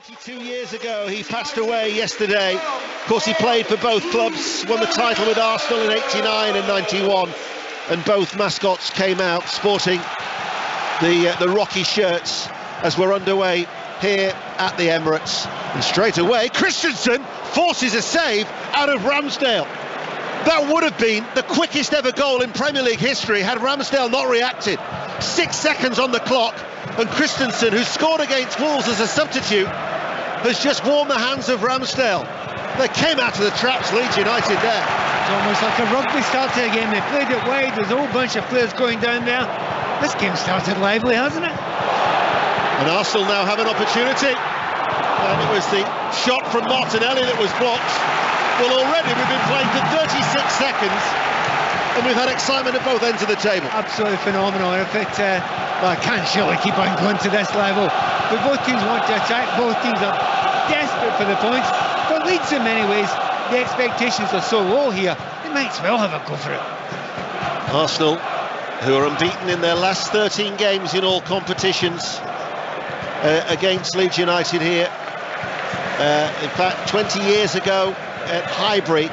22 years ago, he passed away yesterday. Of course, he played for both clubs, won the title with Arsenal in '89 and '91, and both mascots came out sporting the Rocky shirts as we're underway here at the Emirates. And straight away, Christensen forces a save out of Ramsdale. That would have been the quickest ever goal in Premier League history had Ramsdale not reacted. 6 seconds on the clock, and Christensen, who scored against Wolves as a substitute, has just warmed the hands of Ramsdale. They came out of the traps, Leeds United there. It's almost like a rugby start to the game. They played it wide, there's a whole bunch of players going down there. This game started lively, hasn't it? And Arsenal now have an opportunity. And it was the shot from Martinelli that was blocked. Well, already we've been playing for 36 seconds, and we've had excitement at both ends of the table. Absolutely phenomenal. In fact, well, I can't surely keep on going to this level. But both teams want to attack, both teams are desperate for the points. For Leeds, in many ways, the expectations are so low here, they might as well have a go for it. Arsenal, who are unbeaten in their last 13 games in all competitions, against Leeds United here. In fact, 20 years ago at Highbury,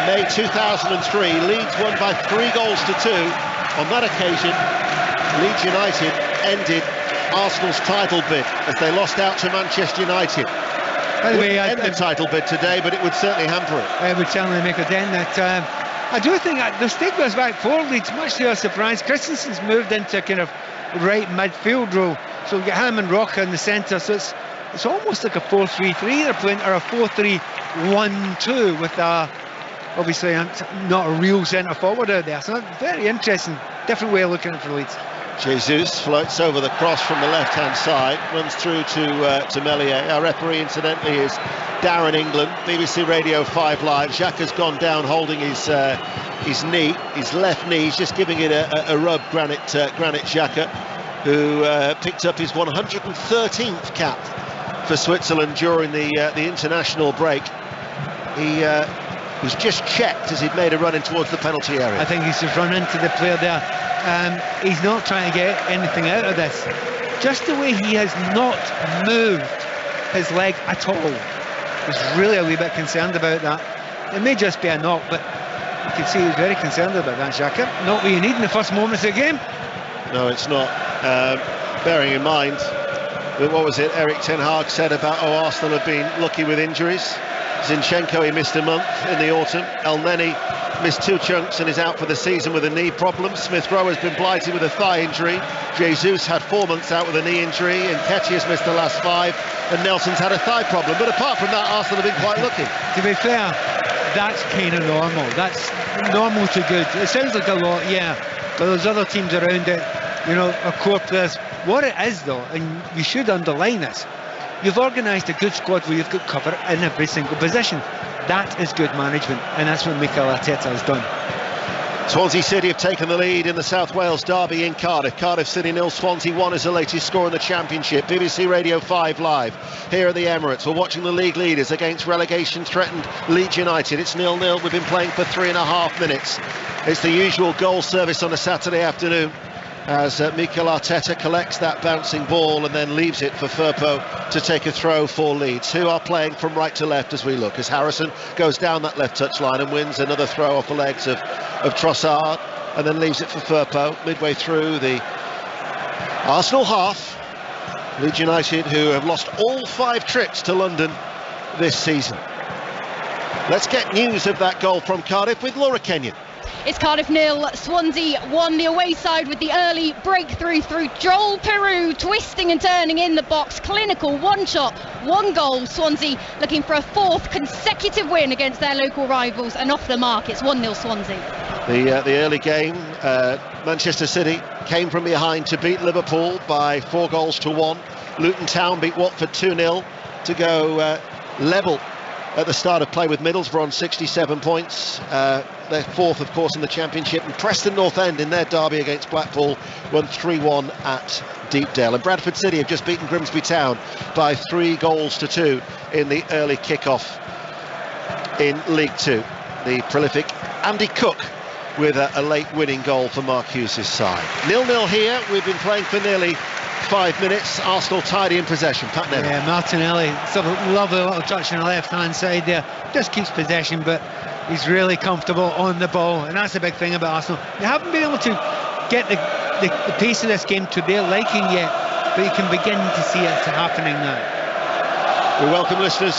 May 2003, Leeds won by 3 goals to 2. On that occasion, Leeds United ended Arsenal's title bid as they lost out to Manchester United. By the way, end the title bid today, but it would certainly hamper it. It would certainly make a dent. I do think that the stigma is back for Leeds, much to our surprise. Christensen's moved into kind of right midfield role, so we get him and Roca in the centre, so it's almost like a 4-3-3 they're playing, or a 4-3-1-2 with obviously not a real centre forward out there. So very interesting, different way of looking at it for Leeds. Jesus floats over the cross from the left-hand side, runs through to Meslier. Our referee, incidentally, is Darren England, BBC Radio 5 Live. Xhaka's gone down holding his knee, his left knee. He's just giving it a rub, Granit Xhaka, who picked up his 113th cap for Switzerland during the international break. He was just checked as he'd made a run in towards the penalty area. I think he's just run into the player there. He's not trying to get anything out of this. Just the way he has not moved his leg at all. I was really a wee bit concerned about that. It may just be a knock, but you can see he's very concerned about that, Xhaka. Not what you need in the first moments of the game. No, it's not. Bearing in mind that, what was it, Eric Ten Hag said about, Arsenal have been lucky with injuries. Zinchenko, he missed a month in the autumn. El Neni missed 2 chunks and is out for the season with a knee problem. Smith Rowe has been blighted with a thigh injury. Jesus had 4 months out with a knee injury, and Nketiah's missed the last 5, and Nelson's had a thigh problem. But apart from that, Arsenal have been quite lucky. To be fair, that's kind of normal. That's normal to good. It sounds like a lot, yeah, but there's other teams around it, our core players. What it is, though, and you should underline this, you've organised a good squad where you've got cover in every single position. That is good management, and that's what Mikel Arteta has done. Swansea City have taken the lead in the South Wales derby in Cardiff. Cardiff City 0, Swansea 1 is the latest score in the Championship. BBC Radio 5 Live here at the Emirates. We're watching the league leaders against relegation-threatened Leeds United. It's 0-0. We've been playing for 3.5 minutes. It's the usual goal service on a Saturday afternoon, as Mikel Arteta collects that bouncing ball and then leaves it for Firpo to take a throw for Leeds, who are playing from right to left as we look, as Harrison goes down that left touch line and wins another throw off the legs of Trossard, and then leaves it for Firpo midway through the Arsenal half. Leeds United, who have lost all 5 trips to London this season. Let's get news of that goal from Cardiff with Laura Kenyon. It's Cardiff 0, Swansea 1, the away side with the early breakthrough through Joel Peru, twisting and turning in the box, clinical, 1 shot, 1 goal. Swansea looking for a 4th consecutive win against their local rivals, and off the mark, it's 1-0 Swansea. The early game, Manchester City came from behind to beat Liverpool by 4 goals to 1. Luton Town beat Watford 2-0 to go level at the start of play with Middlesbrough on 67 points. They're 4th, of course, in the Championship. And Preston North End, in their derby against Blackpool, won 3-1 at Deepdale. And Bradford City have just beaten Grimsby Town by 3 goals to 2 in the early kick-off in League 2. The prolific Andy Cook with a late winning goal for Mark Hughes' side. 0-0 here. We've been playing for nearly 5 minutes, Arsenal tidy in possession. Pat Nevin. Yeah, Martinelli, sort of lovely little touch on the left-hand side there. Just keeps possession, but he's really comfortable on the ball, and that's the big thing about Arsenal. They haven't been able to get the pace of this game to their liking yet, but you can begin to see it happening now. We welcome listeners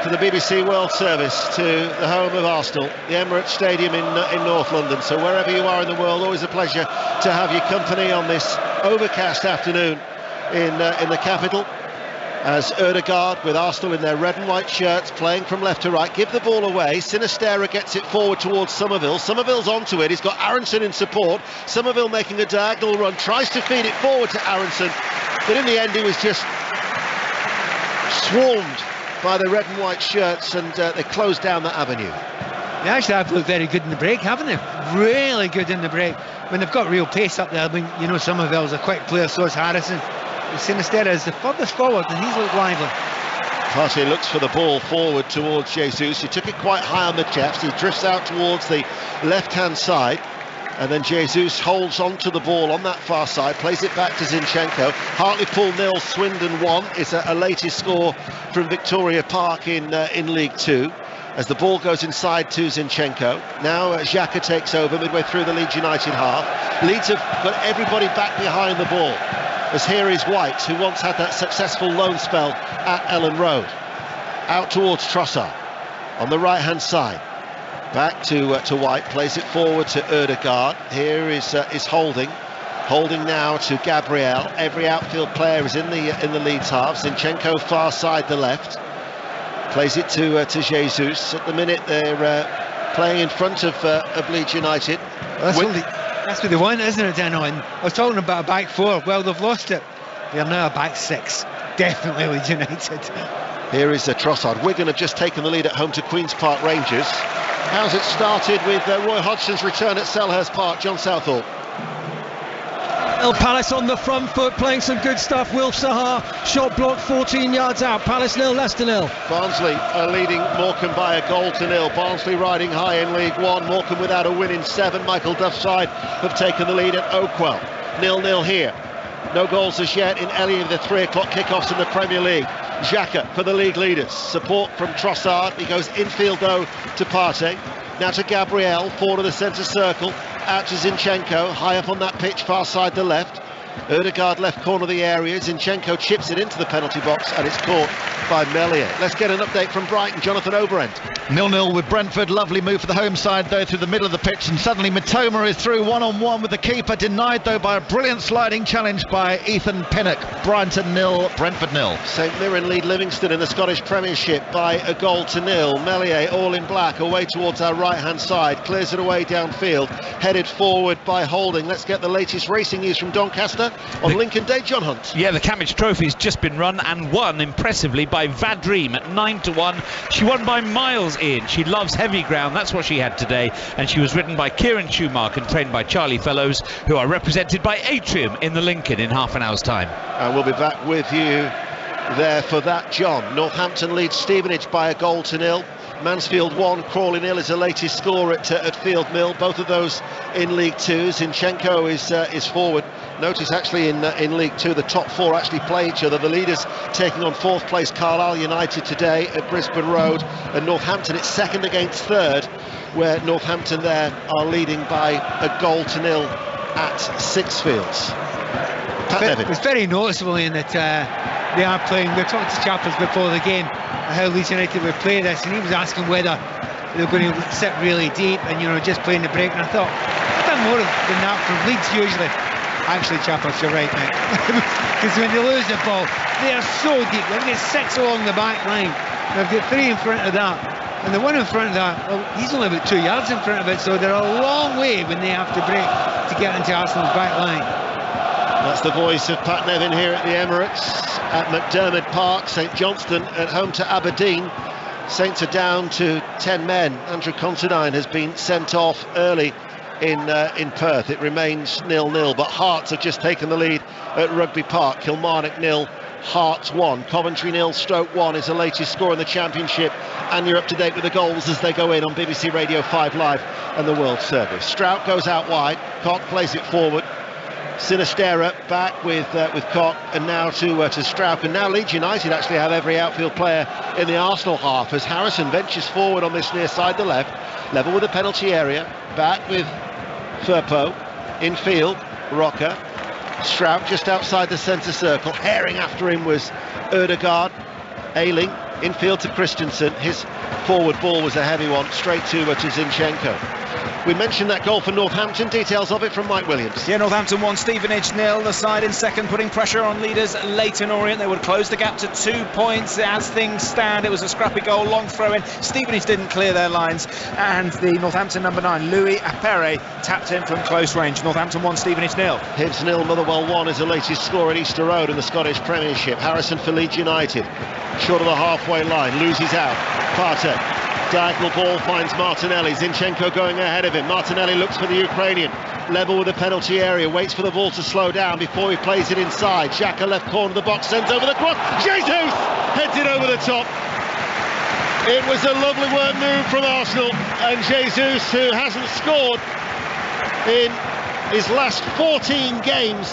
to the BBC World Service to the home of Arsenal, the Emirates Stadium in North London. So wherever you are in the world, always a pleasure to have your company on this overcast afternoon in the capital, as Ødegaard, with Arsenal in their red and white shirts, playing from left to right, give the ball away. Sinisterra gets it forward towards Somerville. Somerville's onto it. He's got Aronson in support. Somerville making a diagonal run, tries to feed it forward to Aronson, but in the end he was just swarmed by the red and white shirts, and they closed down that avenue. They actually have looked very good in the break, haven't they? Really good in the break. When they've got real pace up there, I mean, you know, Somerville's a quick player, so is Harrison. Sinisterra is the furthest forward, and he's looked lively. Partey looks for the ball forward towards Jesus. He took it quite high on the chest. He drifts out towards the left-hand side, and then Jesus holds on to the ball on that far side, plays it back to Zinchenko. Hartlepool 0, Swindon 1 is a latest score from Victoria Park in League 2. As the ball goes inside to Zinchenko. Now Xhaka takes over midway through the Leeds United half. Leeds have got everybody back behind the ball, as here is White, who once had that successful loan spell at Ellen Road. Out towards Trossard on the right-hand side. Back to White, plays it forward to Ødegaard. Here is Holding. Holding now to Gabriel. Every outfield player is in the Leeds half. Zinchenko far side the left. Plays it to Jesus. At the minute they're playing in front of Leeds United. That's what they want, isn't it, Dano? And I was talking about a back four. Well, they've lost it. They're now a back six. Definitely Leeds United. Here is Trossard. Wigan have just taken the lead at home to Queen's Park Rangers. How's it started with Roy Hodgson's return at Selhurst Park? John Southall. Palace on the front foot, playing some good stuff. Wilf Sahar, shot blocked 14 yards out. Palace 0, Leicester 0. Barnsley are leading Morecambe by 1-0. Barnsley riding high in League One. Morecambe without a win in 7. Michael Duff's side have taken the lead at Oakwell. 0-0 here. No goals as yet in any of the 3 o'clock kickoffs in the Premier League. Xhaka for the league leaders. Support from Trossard. He goes infield though to Partey. Now to Gabriel, forward of the centre circle. Out to Zinchenko, high up on that pitch, far side the left. Ødegaard left corner of the area. Zinchenko chips it into the penalty box, and it's caught by Meslier. Let's get an update from Brighton. Jonathan Overend. 0-0 with Brentford. Lovely move for the home side though, through the middle of the pitch, and suddenly Mitoma is through one-on-one with the keeper, denied though by a brilliant sliding challenge by Ethan Pinnock. Brighton 0, Brentford 0. St Mirren lead Livingston in the Scottish Premiership by 1-0. Meslier, all in black, away towards our right-hand side, clears it away downfield, headed forward by Holding. Let's get the latest racing news from Doncaster on Lincoln Day. John Hunt. Yeah, the Cabbage Trophy's just been run, and won impressively by Vadream at 9-1. She won by miles in. She loves heavy ground, that's what she had today, and she was ridden by Kieran Schumacher and trained by Charlie Fellows, who are represented by Atrium in the Lincoln in half an hour's time. And we'll be back with you there for that, John. Northampton leads Stevenage by 1-0. Mansfield 1, Crawley 0 is the latest score at Field Mill. Both of those in League 2. Zinchenko is forward. Notice actually in League 2 the top 4 actually play each other. The leaders taking on 4th place Carlisle United today at Brisbane Road, and Northampton it's 2nd against 3rd, where Northampton there are leading by 1-0 at Sixfields. Pat Nevin. It's very noticeable in that they are playing. We were talking to Chappers before the game how Leeds United would play this, and he was asking whether they were going to sit really deep and just playing the break, and I thought I've done more than that from Leeds usually. Actually, Chappers, you're right, mate. Because when they lose the ball, they are so deep. They've got 6 along the back line. They've got 3 in front of that. And the one in front of that, well, he's only about 2 yards in front of it, so they're a long way when they have to break to get into Arsenal's back line. That's the voice of Pat Nevin here at the Emirates at McDermott Park. St Johnstone at home to Aberdeen. Saints are down to 10 men. Andrew Considine has been sent off early in Perth. It remains 0-0, but Hearts have just taken the lead at Rugby Park. Kilmarnock 0, Hearts 1. Coventry 0, Stoke 1 is the latest score in the Championship, and you're up to date with the goals as they go in on BBC Radio 5 Live and the World Service. Strout goes out wide, Cock plays it forward. Sinistera back with Koch, and now to Strauch, and now Leeds United actually have every outfield player in the Arsenal half as Harrison ventures forward on this near side, the left, level with the penalty area, back with Firpo, infield, Rocker, Strauch just outside the centre circle, herring after him was Ødegaard, Ayling, infield to Christensen, his forward ball was a heavy one, straight to Zinchenko. We mentioned that goal for Northampton, details of it from Mike Williams. Yeah, Northampton 1, Stevenage 0, the side in second, putting pressure on leaders Leyton Orient. They would close the gap to 2 points as things stand. It was a scrappy goal, long throw in. Stevenage didn't clear their lines, and the Northampton number 9, Louis Appere, tapped in from close range. Northampton 1, Stevenage 0. Hibs 0, Motherwell 1 is the latest score at Easter Road in the Scottish Premiership. Harrison for Leeds United, short of the halfway line, loses out. Partey. Diagonal ball finds Martinelli. Zinchenko going ahead of him. Martinelli looks for the Ukrainian. Level with the penalty area. Waits for the ball to slow down before he plays it inside. Xhaka left corner of the box. Sends over the cross. Jesus heads it over the top. It was a lovely work move from Arsenal. And Jesus, who hasn't scored in his last 14 games,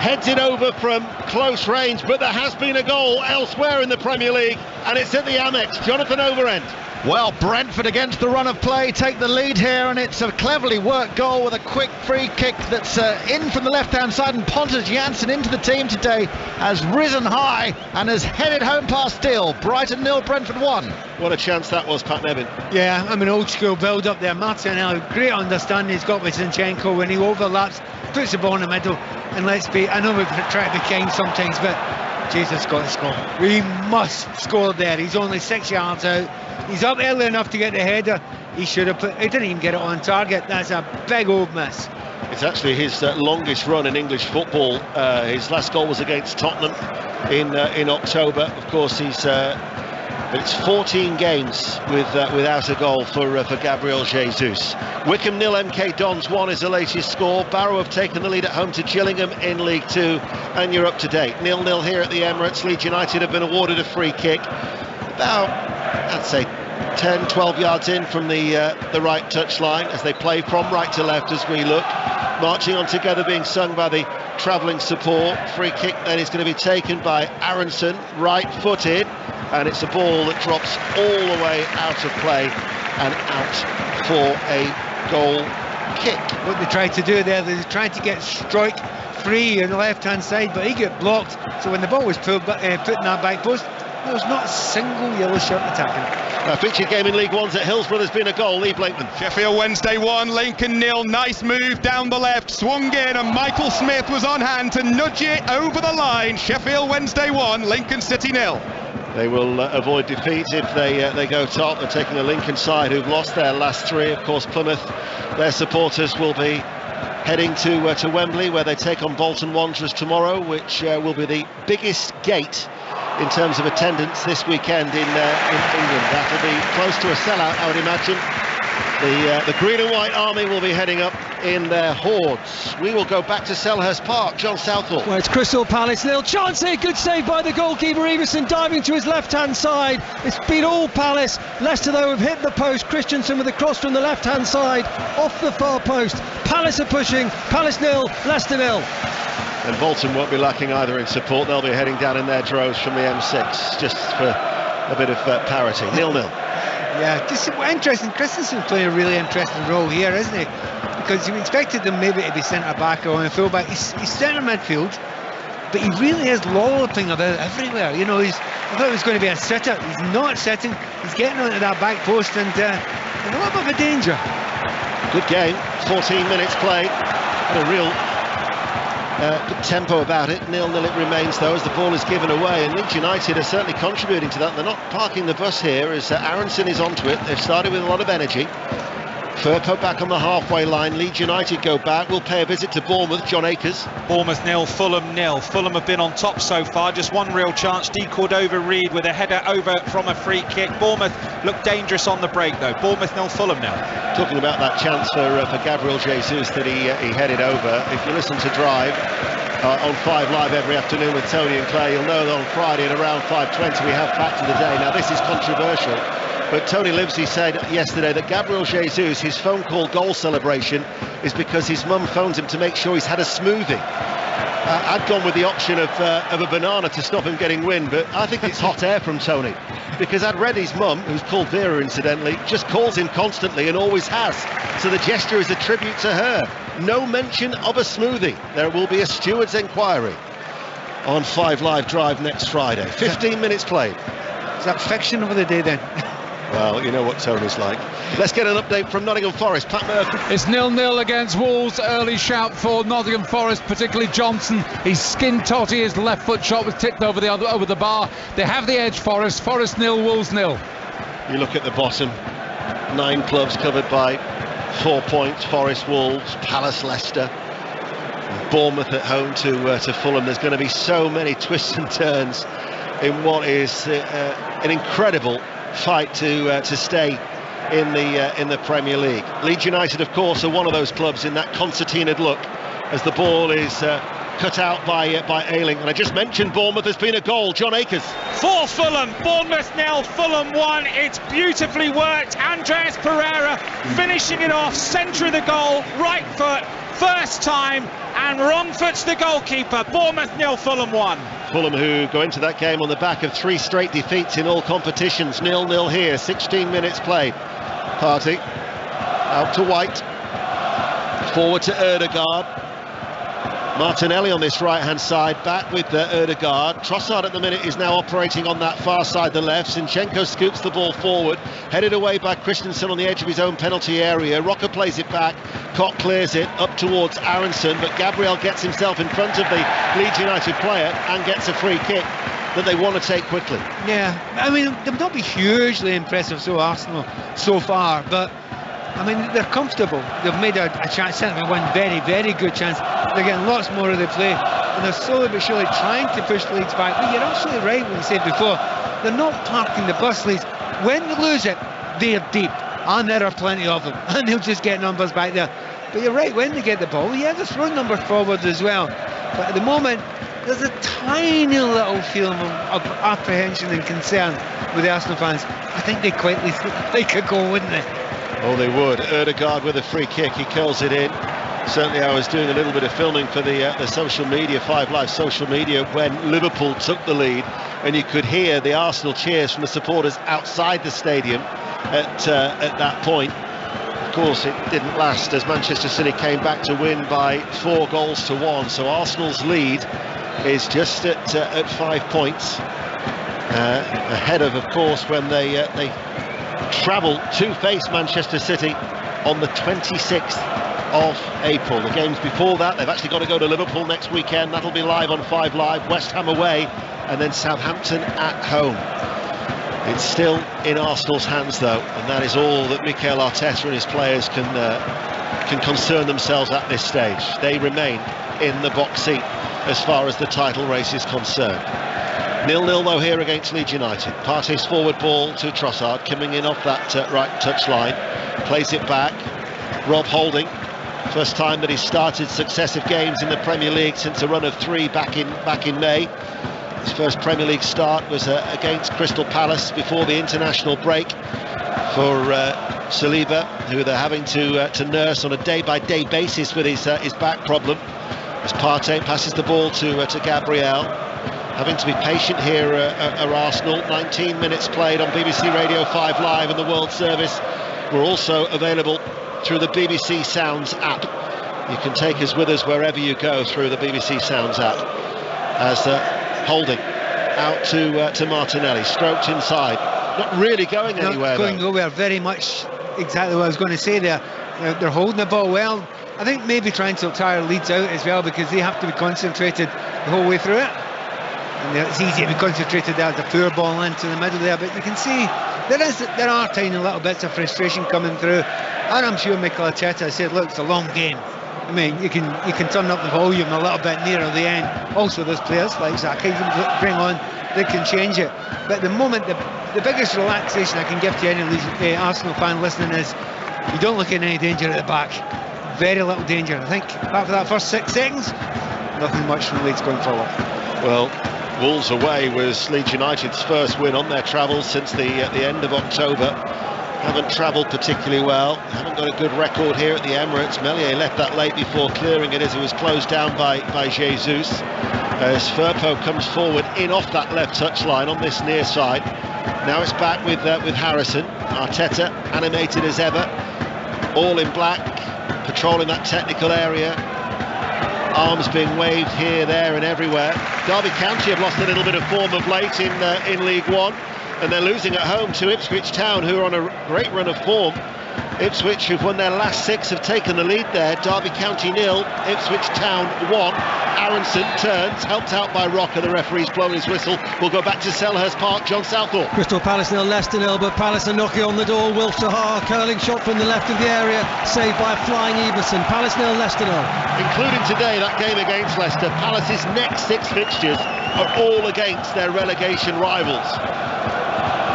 heads it over from close range. But there has been a goal elsewhere in the Premier League, and it's at the Amex. Jonathan Overend. Well, Brentford against the run of play take the lead here, and it's a cleverly worked goal with a quick free kick that's in from the left-hand side, and Pontus Jansson into the team today has risen high and has headed home past Steele. Brighton 0, Brentford 1. What a chance that was, Pat Nevin. Yeah, I mean, old school build up there. Martinelli, great understanding he's got with Zinchenko when he overlaps, puts the ball in the middle, and I know we've tried to be kind sometimes, but Jesus got to score. We must score there. He's only 6 yards out. He's up early enough to get the header. He should have he didn't even get it on target. That's a big old miss. It's actually his longest run in English football. His last goal was against Tottenham in October. Of course, it's 14 games without a goal for Gabriel Jesus. Wycombe 0, MK Dons 1 is the latest score. Barrow have taken the lead at home to Gillingham in League 2, and you're up to date. 0-0 here at the Emirates. Leeds United have been awarded a free kick. About, I'd say, 10-12 yards in from the right touch line as they play from right to left as we look. Marching on together, being sung by the travelling support. Free kick then is going to be taken by Aronson, right-footed, and it's a ball that drops all the way out of play and out for a goal kick. What they tried to do there, they tried to get Struijk free on the left-hand side, but he got blocked. So when the ball was put in that back post, there was not a single yellow shirt attacking. A featured game in League One's at Hillsborough. There's been a goal. Lee Blakeman. Sheffield Wednesday 1, Lincoln 0. Nice move down the left, swung in, and Michael Smith was on hand to nudge it over the line. Sheffield Wednesday 1, Lincoln City 0. They will avoid defeat if they go top. They're taking the Lincoln side, who've lost their last 3. Of course, Plymouth, their supporters will be heading to Wembley, where they take on Bolton Wanderers tomorrow, which will be the biggest gate in terms of attendance this weekend in England. That'll be close to a sellout, I would imagine. The Green and White Army will be heading up in their hordes. We will go back to Selhurst Park. John Southall. Well, it's Crystal Palace 0. Chance here, good save by the goalkeeper. Everson diving to his left-hand side. It's been all Palace. Leicester, though, have hit the post. Christensen with a cross from the left-hand side off the far post. Palace are pushing. Palace 0, Leicester 0. And Bolton won't be lacking either in support. They'll be heading down in their droves from the M6 just for a bit of parity. 0-0. Yeah, just interesting. Christensen playing a really interesting role here, isn't he? Because you expected him maybe to be centre back or in full back. He's centre midfield, but he really is lolloping about everywhere. You know, I thought he was going to be a sitter. He's not sitting. He's getting onto that back post and a little bit of a danger. Good game. 14 minutes played. Had a real good tempo about it. 0-0 it remains, though, as the ball is given away, and Leeds United are certainly contributing to that. They're not parking the bus here as Aronson is onto it. They've started with a lot of energy. Firpo back on the halfway line. Leeds United go back. We'll pay a visit to Bournemouth. John Akers. Bournemouth 0, Fulham 0. Fulham have been on top so far. Just one real chance. D. Cordova-Reid with a header over from a free kick. Bournemouth look dangerous on the break, though. Bournemouth 0, Fulham 0. Talking about that chance for Gabriel Jesus that he headed over. If you listen to Drive on 5 Live every afternoon with Tony and Claire, you'll know that on Friday at around 5:20 we have Fact of the Day. Now, this is controversial. But Tony Livesey said yesterday that Gabriel Jesus, his phone call goal celebration is because his mum phoned him to make sure he's had a smoothie. I'd gone with the option of a banana to stop him getting wind, but I think it's hot air from Tony, because I'd read his mum, who's called Vera incidentally, just calls him constantly and always has. So the gesture is a tribute to her. No mention of a smoothie. There will be a steward's inquiry on 5 Live Drive next Friday. 15 minutes played. Is that fiction over the day then? Well, you know what Tony's like. Let's get an update from Nottingham Forest. Pat Murphy. It's 0-0 against Wolves. Early shout for Nottingham Forest, particularly Johnson. He's skin totty. His left foot shot was tipped over the bar. They have the edge, Forest. Forest 0, Wolves 0. You look at the bottom. 9 clubs covered by 4 points. Forest, Wolves, Palace, Leicester, Bournemouth at home to Fulham. There's going to be so many twists and turns in what is an incredible fight to stay in the Premier League. Leeds United, of course, are one of those clubs in that concertinaed look as the ball is cut out by Ayling. And I just mentioned Bournemouth has been a goal. John Akers. For Fulham, Bournemouth 0, Fulham 1. It's beautifully worked. Andreas Pereira finishing it off, centre of the goal, right foot, first time, and wrong foot's the goalkeeper. Bournemouth 0, Fulham 1. Fulham, who go into that game on the back of 3 straight defeats in all competitions. 0-0 here, 16 minutes played. Partey out to White, forward to Ødegaard. Martinelli on this right-hand side, back with Ødegaard. Trossard at the minute is now operating on that far side, the left. Zinchenko scoops the ball forward, headed away by Christensen on the edge of his own penalty area. Rocker plays it back, Koch clears it up towards Aronson, but Gabriel gets himself in front of the Leeds United player and gets a free kick that they want to take quickly. Yeah, I mean, they've not been hugely impressive, so Arsenal, so far, but I mean, they're comfortable. They've made a chance, certainly one very, very good chance. They're getting lots more of the play, and they're slowly but surely trying to push Leeds back. But you're absolutely right when you said before, they're not parking the bus, Leeds. When they lose it, they're deep, and there are plenty of them, and they'll just get numbers back there. But you're right, when they get the ball, yeah, they're throwing numbers forward as well. But at the moment, there's a tiny little feeling of apprehension and concern with the Arsenal fans. I think they quite like a goal, wouldn't they? Oh, they would. Ødegaard with a free kick, he curls it in. Certainly I was doing a little bit of filming for the social media, 5 Live social media, when Liverpool took the lead, and you could hear the Arsenal cheers from the supporters outside the stadium at that point. Of course, it didn't last as Manchester City came back to win by 4-1. So Arsenal's lead is just at 5 points, ahead of course, when they travel to face Manchester City on the 26th of April. The games before that, they've actually got to go to Liverpool next weekend. That'll be live on 5 Live. West Ham away, and then Southampton at home. It's still in Arsenal's hands though, and that is all that Mikel Arteta and his players can concern themselves at this stage. They remain in the box seat as far as the title race is concerned. 0-0 though here against Leeds United. Partey's forward ball to Trossard, coming in off that right touch line, plays it back. Rob Holding, first time that he's started successive games in the Premier League since a run of 3 back in May. His first Premier League start was against Crystal Palace before the international break for Saliba, who they're having to nurse on a day-by-day basis with his back problem. As Partey passes the ball to Gabriel. Having to be patient here at Arsenal. 19 minutes played on BBC Radio 5 Live and the World Service. We're also available through the BBC Sounds app. You can take us with us wherever you go through the BBC Sounds app. As Holding out to Martinelli, stroked inside. Not really going anywhere. Not going nowhere, very much exactly what I was going to say there. They're holding the ball well. I think maybe trying to tire Leeds out as well, because they have to be concentrated the whole way through it. And it's easy to be concentrated there, the poor ball into the middle there, but you can see there are tiny little bits of frustration coming through, and I'm sure Mikel Arteta said, look, it's a long game. I mean, you can turn up the volume a little bit nearer the end. Also, there's players like Xhaka you can bring on that can change it. But at the moment, the biggest relaxation I can give to any Arsenal fan listening is you don't look at any danger at the back. Very little danger. I think apart from that first 6 seconds, nothing much from Leeds going forward. Well, Wolves away was Leeds United's first win on their travels since the end of October. Haven't travelled particularly well, haven't got a good record here at the Emirates. Meslier left that late before clearing it as it was closed down by Jesus. As Firpo comes forward in off that left touchline on this near side. Now it's back with Harrison. Arteta animated as ever, all in black, patrolling that technical area. Arms being waved here, there and everywhere. Derby County have lost a little bit of form of late in League One, and they're losing at home to Ipswich Town, who are on a great run of form. Ipswich, who've won their last 6, have taken the lead there. Derby County 0, Ipswich Town 1. Aronson turns, helped out by Rocker. The referee's blown his whistle. We'll go back to Selhurst Park. John Southall. Crystal Palace 0, Leicester 0, but Palace are knocking on the door. Wilf Sahar, curling shot from the left of the area, saved by flying Everson. Palace 0, Leicester 0. Including today, that game against Leicester, Palace's next 6 fixtures are all against their relegation rivals.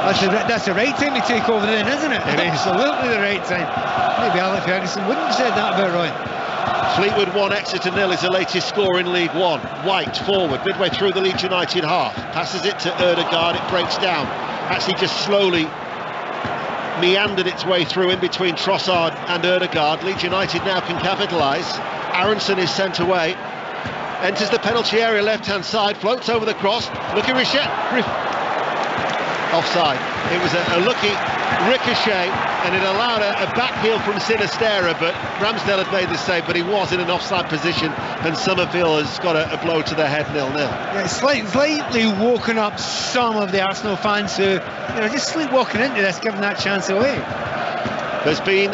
That's the right time to take over then, isn't it? It is. Absolutely the right time. Maybe Alex Ferguson wouldn't have said that about Roy. Fleetwood 1, Exeter 0 is the latest score in League One. White forward, midway through the Leeds United half. Passes it to Ødegaard, it breaks down. Actually just slowly meandered its way through in between Trossard and Ødegaard. Leeds United now can capitalise. Aronson is sent away. Enters the penalty area, left-hand side, floats over the cross. Lucky offside. It was a lucky ricochet, and it allowed a back heel from Sinisterra, but Ramsdale had made the save, but he was in an offside position, and Summerfield has got a blow to the head, 0-0. Yeah, slightly woken up some of the Arsenal fans who, just sleepwalking into this, giving that chance away. There's been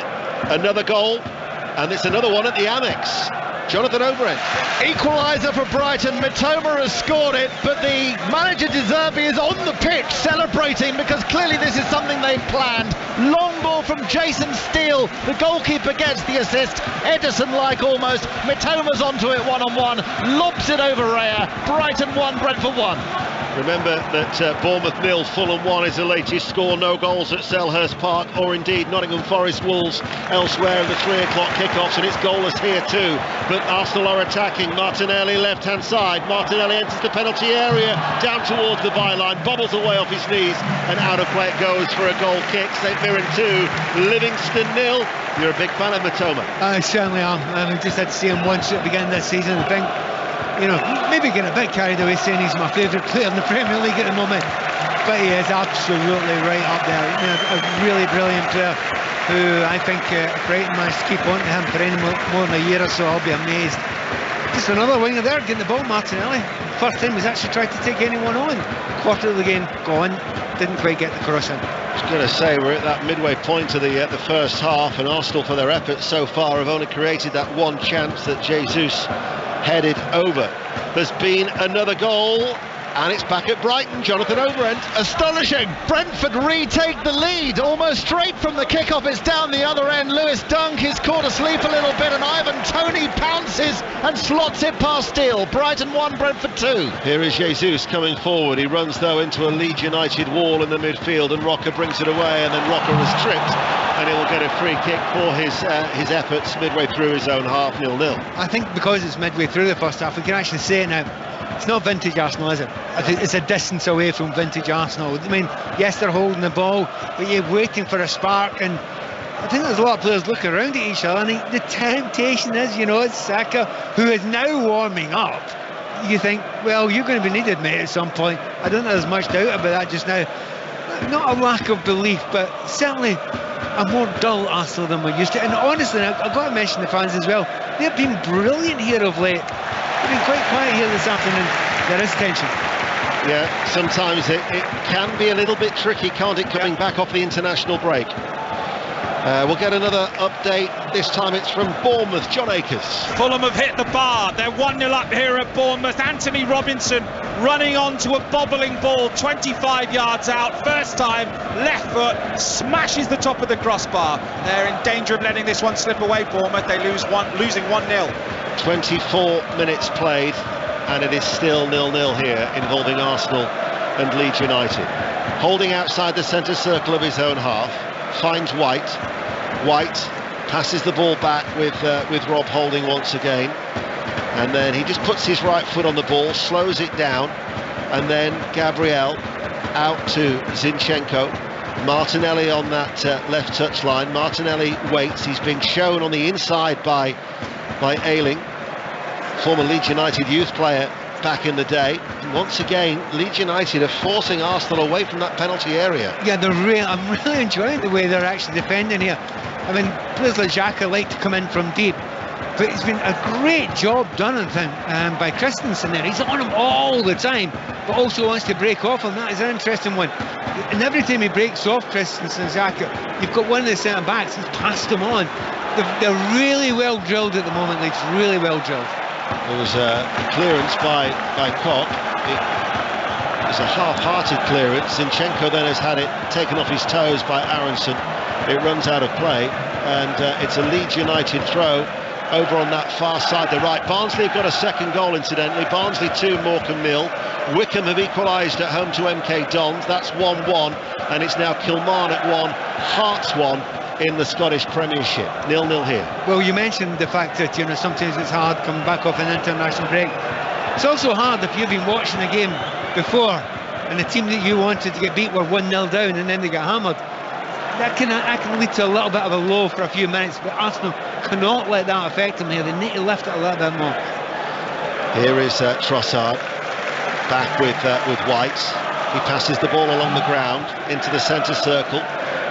another goal, and it's another one at the Amex. Jonathan Overend. Equaliser for Brighton. Mitoma has scored it, but the manager De Zerbi is on the pitch celebrating, because clearly this is something they've planned. Long ball from Jason Steele. The goalkeeper gets the assist. Ederson-like almost. Mitoma's onto it one-on-one. Lobs it over Raya. Brighton 1, Brentford 1. Remember that Bournemouth 0, Fulham 1 is the latest score. No goals at Selhurst Park, or indeed Nottingham Forest Wolves elsewhere in the 3 o'clock kickoffs, and it's goalless here too. But Arsenal are attacking. Martinelli left-hand side. Martinelli enters the penalty area, down towards the byline, bobbles away off his knees, and out of play it goes for a goal kick. St Mirren 2, Livingston 0. You're a big fan of Mitoma. I certainly am. I just had to see him once at the beginning of this season. I think, maybe getting a bit carried away saying he's my favourite player in the Premier League at the moment, but he is absolutely right up there. A really brilliant player who I think Brighton managed to keep on to him for any more than a year or so. I'll be amazed. Just another winger there getting the ball, Martinelli. First time he's actually tried to take anyone on. Quarter of the game gone, didn't quite get the cross in. I was going to say, we're at that midway point of the first half, and Arsenal, for their efforts so far, have only created that one chance that Jesus headed over. There's been another goal, and it's back at Brighton. Jonathan Overend. Astonishing. Brentford retake the lead almost straight from the kickoff. It's down the other end. Lewis Dunk is caught asleep a little bit, and Ivan Toney pounces and slots it past Steele. Brighton 1, Brentford 2. Here is Jesus coming forward. He runs though into a Leeds United wall in the midfield, and Rocker brings it away, and then Rocker was tripped, and he will get a free kick for his efforts midway through his own half. 0-0. I think because it's midway through the first half, we can actually say it now. It's not vintage Arsenal, is it? It's a distance away from vintage Arsenal. I mean, yes, they're holding the ball, but you're waiting for a spark, and I think there's a lot of players looking around at each other, and the temptation is, it's Saka, who is now warming up. You think, well, you're going to be needed, mate, at some point. I don't think there's much doubt about that just now. Not a lack of belief, but certainly a more dull Arsenal than we're used to. And honestly, I've got to mention the fans as well. They've been brilliant here of late. They've been quite quiet here this afternoon. There is tension. Yeah, sometimes it can be a little bit tricky, can't it, coming back off the international break. We'll get another update. This time it's from Bournemouth. John Akers. Fulham have hit the bar. They're 1-0 up here at Bournemouth. Anthony Robinson running onto a bobbling ball 25 yards out. First time, left foot, smashes the top of the crossbar. They're in danger of letting this one slip away, Bournemouth. They losing 1-0. 24 minutes played, and it is still 0-0 here, involving Arsenal and Leeds United. Holding outside the centre circle of his own half, finds White. White passes the ball back with Rob Holding once again, and then he just puts his right foot on the ball, slows it down, and then Gabriel out to Zinchenko. Martinelli on that left touchline. Martinelli waits. He's being shown on the inside by Ayling, former Leeds United youth player back in the day. And once again, Leeds United are forcing Arsenal away from that penalty area. Yeah, I'm really enjoying the way they're actually defending here. I mean, players like Xhaka like to come in from deep, but it's been a great job done, I think, by Christensen there. He's on him all the time, but also wants to break off him. That is an interesting one. And every time he breaks off Christensen and Xhaka, you've got one of the centre-backs, he's passed him on. They're really well drilled at the moment, Leeds, really well drilled. There was a clearance by Koch. It was a half-hearted clearance. Zinchenko then has had it taken off his toes by Aronson. It runs out of play, and it's a Leeds United throw over on that far side, the right. Barnsley have got a second goal, incidentally. Barnsley 2, Morecambe 0. Wickham have equalised at home to MK Dons. That's 1-1, and it's now Kilmarnock 1, Hearts 1 in the Scottish Premiership. 0-0 here. Well, you mentioned the fact that, you know, sometimes it's hard coming back off an international break. It's also hard if you've been watching a game before and the team that you wanted to get beat were 1-0 down and then they get hammered. That can lead to a little bit of a low for a few minutes, but Arsenal cannot let that affect them here. They need to lift it a little bit more. Here is Trossard back with White. He passes the ball along the ground into the centre circle.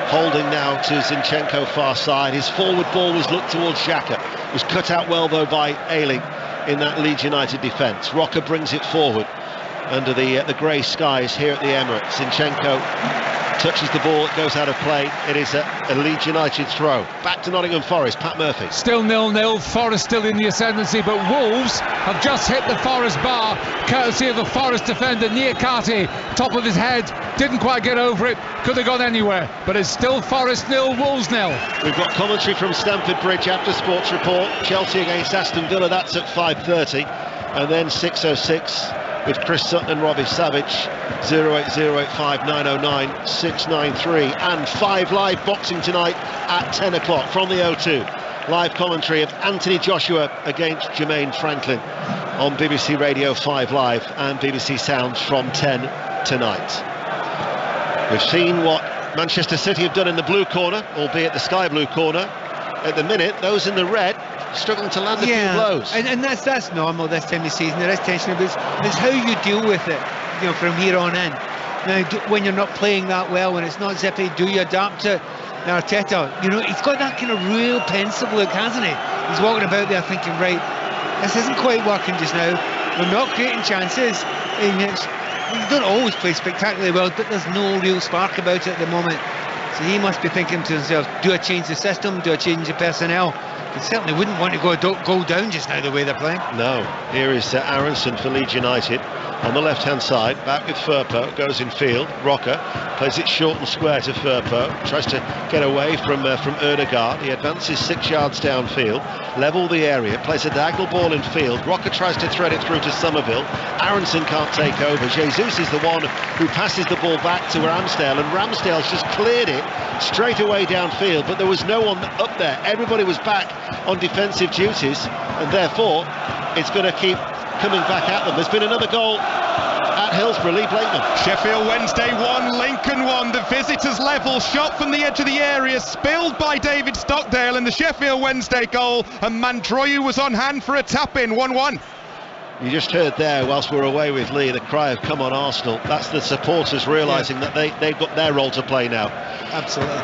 Holding now to Zinchenko far side. His forward ball was looked towards Xhaka. Was cut out well though by Ayling in that Leeds United defence. Rocker brings it forward under the grey skies here at the Emirates. Zinchenko touches the ball, it goes out of play. It is a Leeds United throw. Back to Nottingham Forest, Pat Murphy. Still 0-0, Forest still in the ascendancy, but Wolves have just hit the Forest bar, courtesy of the Forest defender Niakate. Top of his head, didn't quite get over it, could have gone anywhere, but it's still Forest 0, Wolves 0. We've got commentary from Stamford Bridge after Sports Report. Chelsea against Aston Villa, that's at 5:30, and then 6:06 with Chris Sutton and Robbie Savage. 08085909693, and 5 live boxing tonight at 10 o'clock from the O2. Live commentary of Anthony Joshua against Jermaine Franklin on BBC Radio 5 Live and BBC Sounds from 10 tonight. We've seen what Manchester City have done in the blue corner, albeit the sky blue corner. At the minute, those in the red struggling to land a few blows. And that's normal this time of season. There is tension, but it's how you deal with it, you know, from here on in. Now, when you're not playing that well, when it's not zippy, do you adapt to it? Now, Arteta, you know, he's got that kind of real pensive look, hasn't he? He's walking about there thinking, right, this isn't quite working just now. We're not creating chances. And we don't always play spectacularly well, but there's no real spark about it at the moment. So he must be thinking to himself, do I change the system? Do I change the personnel? He certainly wouldn't want to go down just now the way they're playing. No. Here is Aronson for Leeds United on the left-hand side, back with Firpo, goes in field. Rocker plays it short and square to Firpo, tries to get away from Ødegaard. He advances 6 yards downfield, level the area, plays a diagonal ball in field. Rocker tries to thread it through to Somerville. Aronson can't take over. Jesus is the one who passes the ball back to Ramsdale, and Ramsdale's just cleared it straight away downfield, but there was no one up there. Everybody was back on defensive duties, and therefore it's going to keep coming back at them. There's been another goal at Hillsborough. Lee Blakeman. Sheffield Wednesday 1, Lincoln 1. The visitors level, shot from the edge of the area, spilled by David Stockdale in the Sheffield Wednesday goal, and Mandroyu was on hand for a tap-in. 1-1. You just heard there, whilst we're away with Lee, the cry of "Come on Arsenal." That's the supporters realising that they've got their role to play now. Absolutely.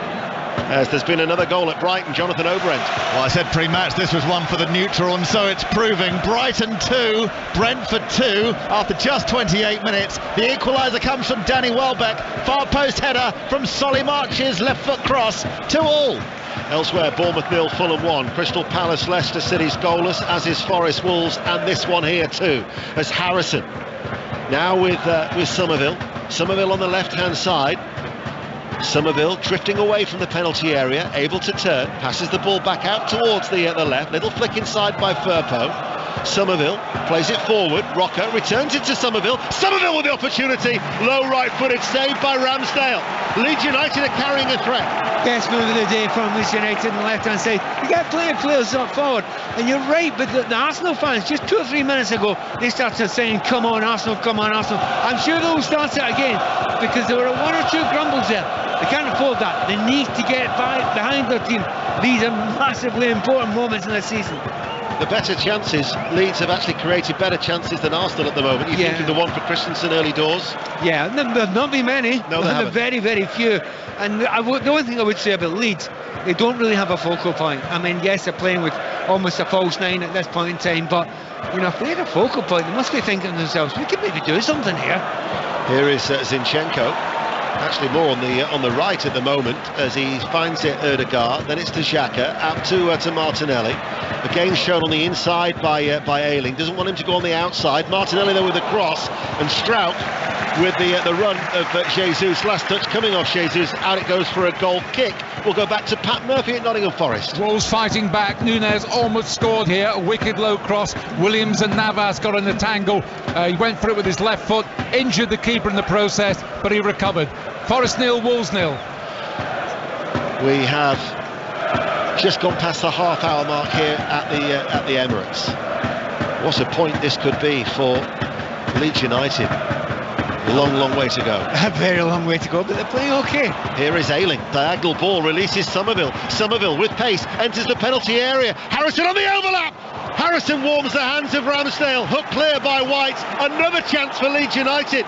As there's been another goal at Brighton, Jonathan Obrent. Well, I said pre-match this was one for the neutral, and so it's proving. Brighton 2, Brentford 2, after just 28 minutes. The equaliser comes from Danny Welbeck. Far post header from Solly March's left foot cross. 2-2. Elsewhere, Bournemouth 0, Fulham 1. Crystal Palace, Leicester City's goalless, as is Forest Wolves, and this one here too, as Harrison. Now with Somerville. Somerville on the left-hand side. Somerville drifting away from the penalty area, able to turn, passes the ball back out towards the left, little flick inside by Firpo. Somerville plays it forward, Rocker returns it to Somerville with the opportunity, low right-footed save by Ramsdale. Leeds United are carrying a threat. Best move of the day from Leeds United on the left-hand side. You got plenty of players up forward, and you're right, but the Arsenal fans, just 2 or 3 minutes ago, they started saying, come on Arsenal, come on Arsenal. I'm sure they'll start it again, because there were 1 or 2 grumbles there. They can't afford that. They need to get behind their team. These are massively important moments in the season. The better chances, Leeds have actually created better chances than Arsenal at the moment. You think of the one for Christensen early doors? Yeah, there've not been many. No, there haven't. Very, very few. And the one thing I would say about Leeds, they don't really have a focal point. I mean, yes, they're playing with almost a false 9 at this point in time, but you know, if they had a focal point, they must be thinking to themselves, we could maybe do something here. Here is Zinchenko. Actually more on the right at the moment as he finds it Ødegaard, then it's to Xhaka, out to Martinelli. Again shown on the inside by Ayling, doesn't want him to go on the outside. Martinelli there with a cross, and Strout with the run of Jesus. Last touch coming off Jesus, out it goes for a goal kick. We'll go back to Pat Murphy at Nottingham Forest. Wolves fighting back. Núñez almost scored here. A wicked low cross. Williams and Navas got in the tangle. He went for it with his left foot, injured the keeper in the process, but he recovered. Forest 0, Wolves 0. We have just gone past the half-hour mark here at the Emirates. What a point this could be for Leeds United. Long way to go. A very long way to go, but they're playing okay. Here is Ayling, diagonal ball, releases Somerville. Somerville with pace, enters the penalty area. Harrison on the overlap! Harrison warms the hands of Ramsdale, hook clear by White. Another chance for Leeds United.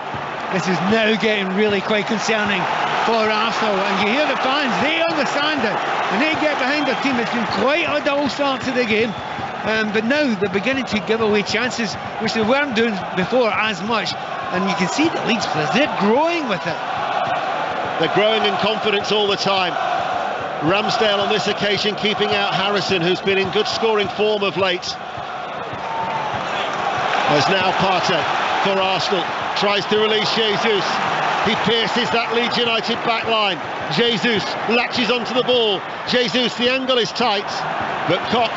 This is now getting really quite concerning for Arsenal, and you hear the fans, they understand it, and they get behind their team. It's been quite a dull start to the game, but now they're beginning to give away chances, which they weren't doing before as much, and you can see that Leeds players, they're growing with it. They're growing in confidence all the time. Ramsdale on this occasion keeping out Harrison, who's been in good scoring form of late. There's now Partey for Arsenal. Tries to release Jesus. He pierces that Leeds United back line. Jesus latches onto the ball. Jesus, the angle is tight, but Koch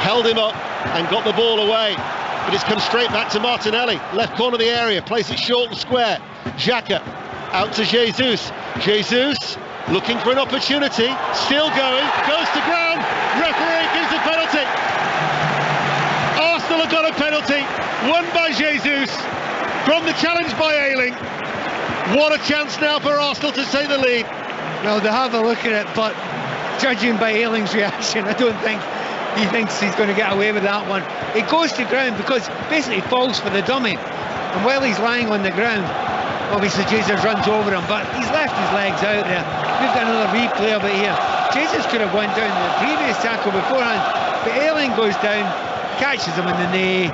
held him up and got the ball away. But it's come straight back to Martinelli. Left corner of the area, plays it short and square. Xhaka out to Jesus. Jesus looking for an opportunity. Still going, goes to ground. Referee gives a penalty. Arsenal have got a penalty. Won by Jesus. From the challenge by Ayling. What a chance now for Arsenal to take the lead. Well, they have a look at it, but judging by Ayling's reaction, I don't think he thinks he's going to get away with that one. It goes to ground because basically he falls for the dummy, and while he's lying on the ground, obviously Jesus runs over him, but he's left his legs out there. We've got another replay of it here. Jesus could have went down in the previous tackle beforehand, but Ayling goes down, catches him in the knee.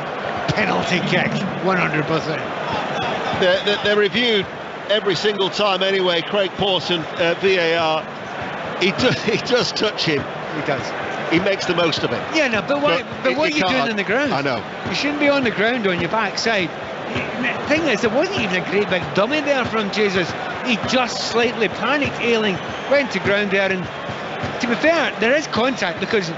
Penalty kick, 100%. They're reviewed every single time anyway. Craig Pawson, VAR, he does touch him. He does. He makes the most of it. Yeah, no, but what are you doing on the ground? I know. You shouldn't be on the ground on your backside. The thing is, there wasn't even a great big dummy there from Jesus. He just slightly panicked. Ayling went to ground there, and to be fair, there is contact because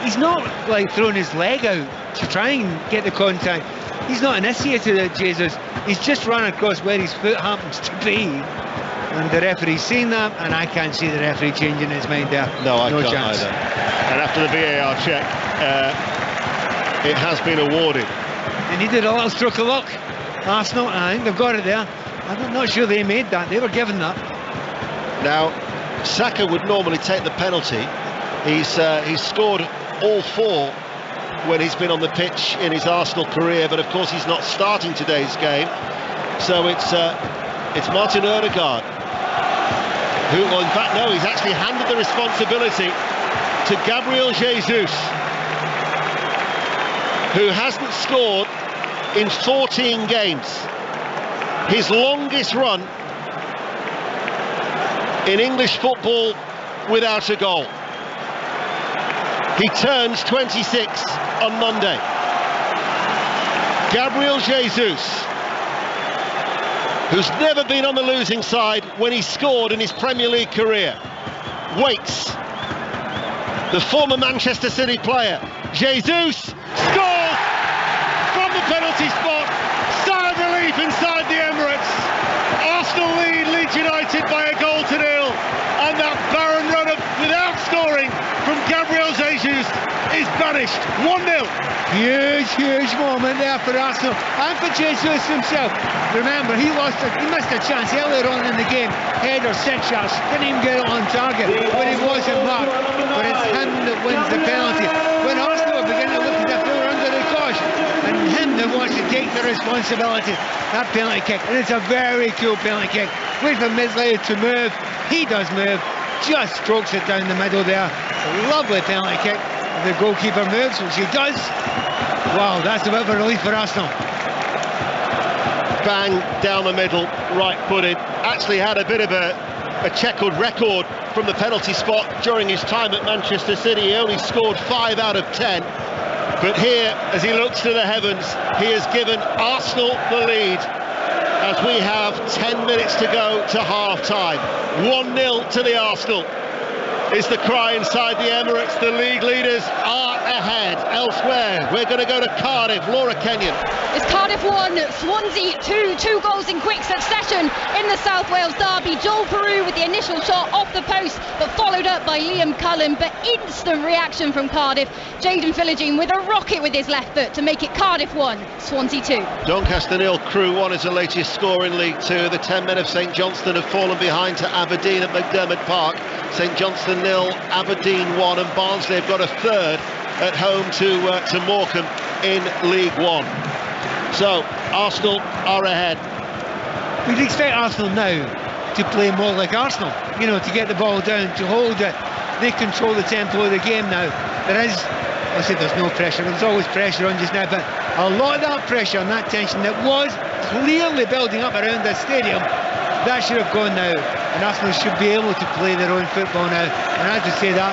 he's not like throwing his leg out to try and get the contact. He's not initiated Jesus. He's just run across where his foot happens to be, and the referee's seen that, and I can't see the referee changing his mind there. No, I can't chance. either. And after the VAR check, it has been awarded. They needed a little stroke of luck, Arsenal. I think they've got it there. I'm not sure they made that. They were given that. Now, Saka would normally take the penalty. He's scored all 4 when he's been on the pitch in his Arsenal career, but of course he's not starting today's game. So it's Martin Ødegaard who, well, in fact, no, he's actually handed the responsibility to Gabriel Jesus, who hasn't scored in 14 games. His longest run in English football without a goal. He turns 26 on Monday. Gabriel Jesus, who's never been on the losing side when he scored in his Premier League career, waits. The former Manchester City player, Jesus, scores from the penalty spot. Sigh of relief inside the Emirates. Arsenal lead Leeds United by a goal to nil, and that barren run of without scoring from Gabriel Jesus is banished. 1-0. Huge moment there for Arsenal and for Jesus himself. Remember, he missed a chance earlier on in the game. Header, 6 shots, didn't even get it on target when he wasn't marked. But it's him that wins the penalty. When Arsenal are beginning to look as if they were under the cosh, and him that wants to take the responsibility. That penalty kick, and it's a very cool penalty kick. Wait for Midley to move. He does move, just strokes it down the middle there. A lovely penalty kick. The goalkeeper moves, which he does. Wow, that's a bit of a relief for Arsenal. Bang down the middle, right-footed. Actually had a bit of a checkered record from the penalty spot during his time at Manchester City. He only scored 5 out of 10. But here, as he looks to the heavens, he has given Arsenal the lead as we have 10 minutes to go to half-time. 1-0 to the Arsenal is the cry inside the Emirates. The league leaders are ahead. Elsewhere, we're going to go to Cardiff. Laura Kenyon. It's Cardiff 1, Swansea 2. 2 goals in quick succession in the South Wales derby. Joel Peru with the initial shot off the post, but followed up by Liam Cullen. But instant reaction from Cardiff. Jayden Philogene with a rocket with his left foot to make it Cardiff 1, Swansea 2. Doncaster 0, Crewe 1 is the latest score in League 2. The 10 men of St Johnstone have fallen behind to Aberdeen at McDermott Park. St Johnstone 0, Aberdeen 1, and Barnsley have got a third at home to Morecambe in League 1. So Arsenal are ahead. We'd expect Arsenal now to play more like Arsenal, you know, to get the ball down, to hold it. They control the tempo of the game now. I said there's no pressure, there's always pressure on just now, but a lot of that pressure and that tension that was clearly building up around the stadium, that should have gone now, and Arsenal should be able to play their own football now. And I just say that,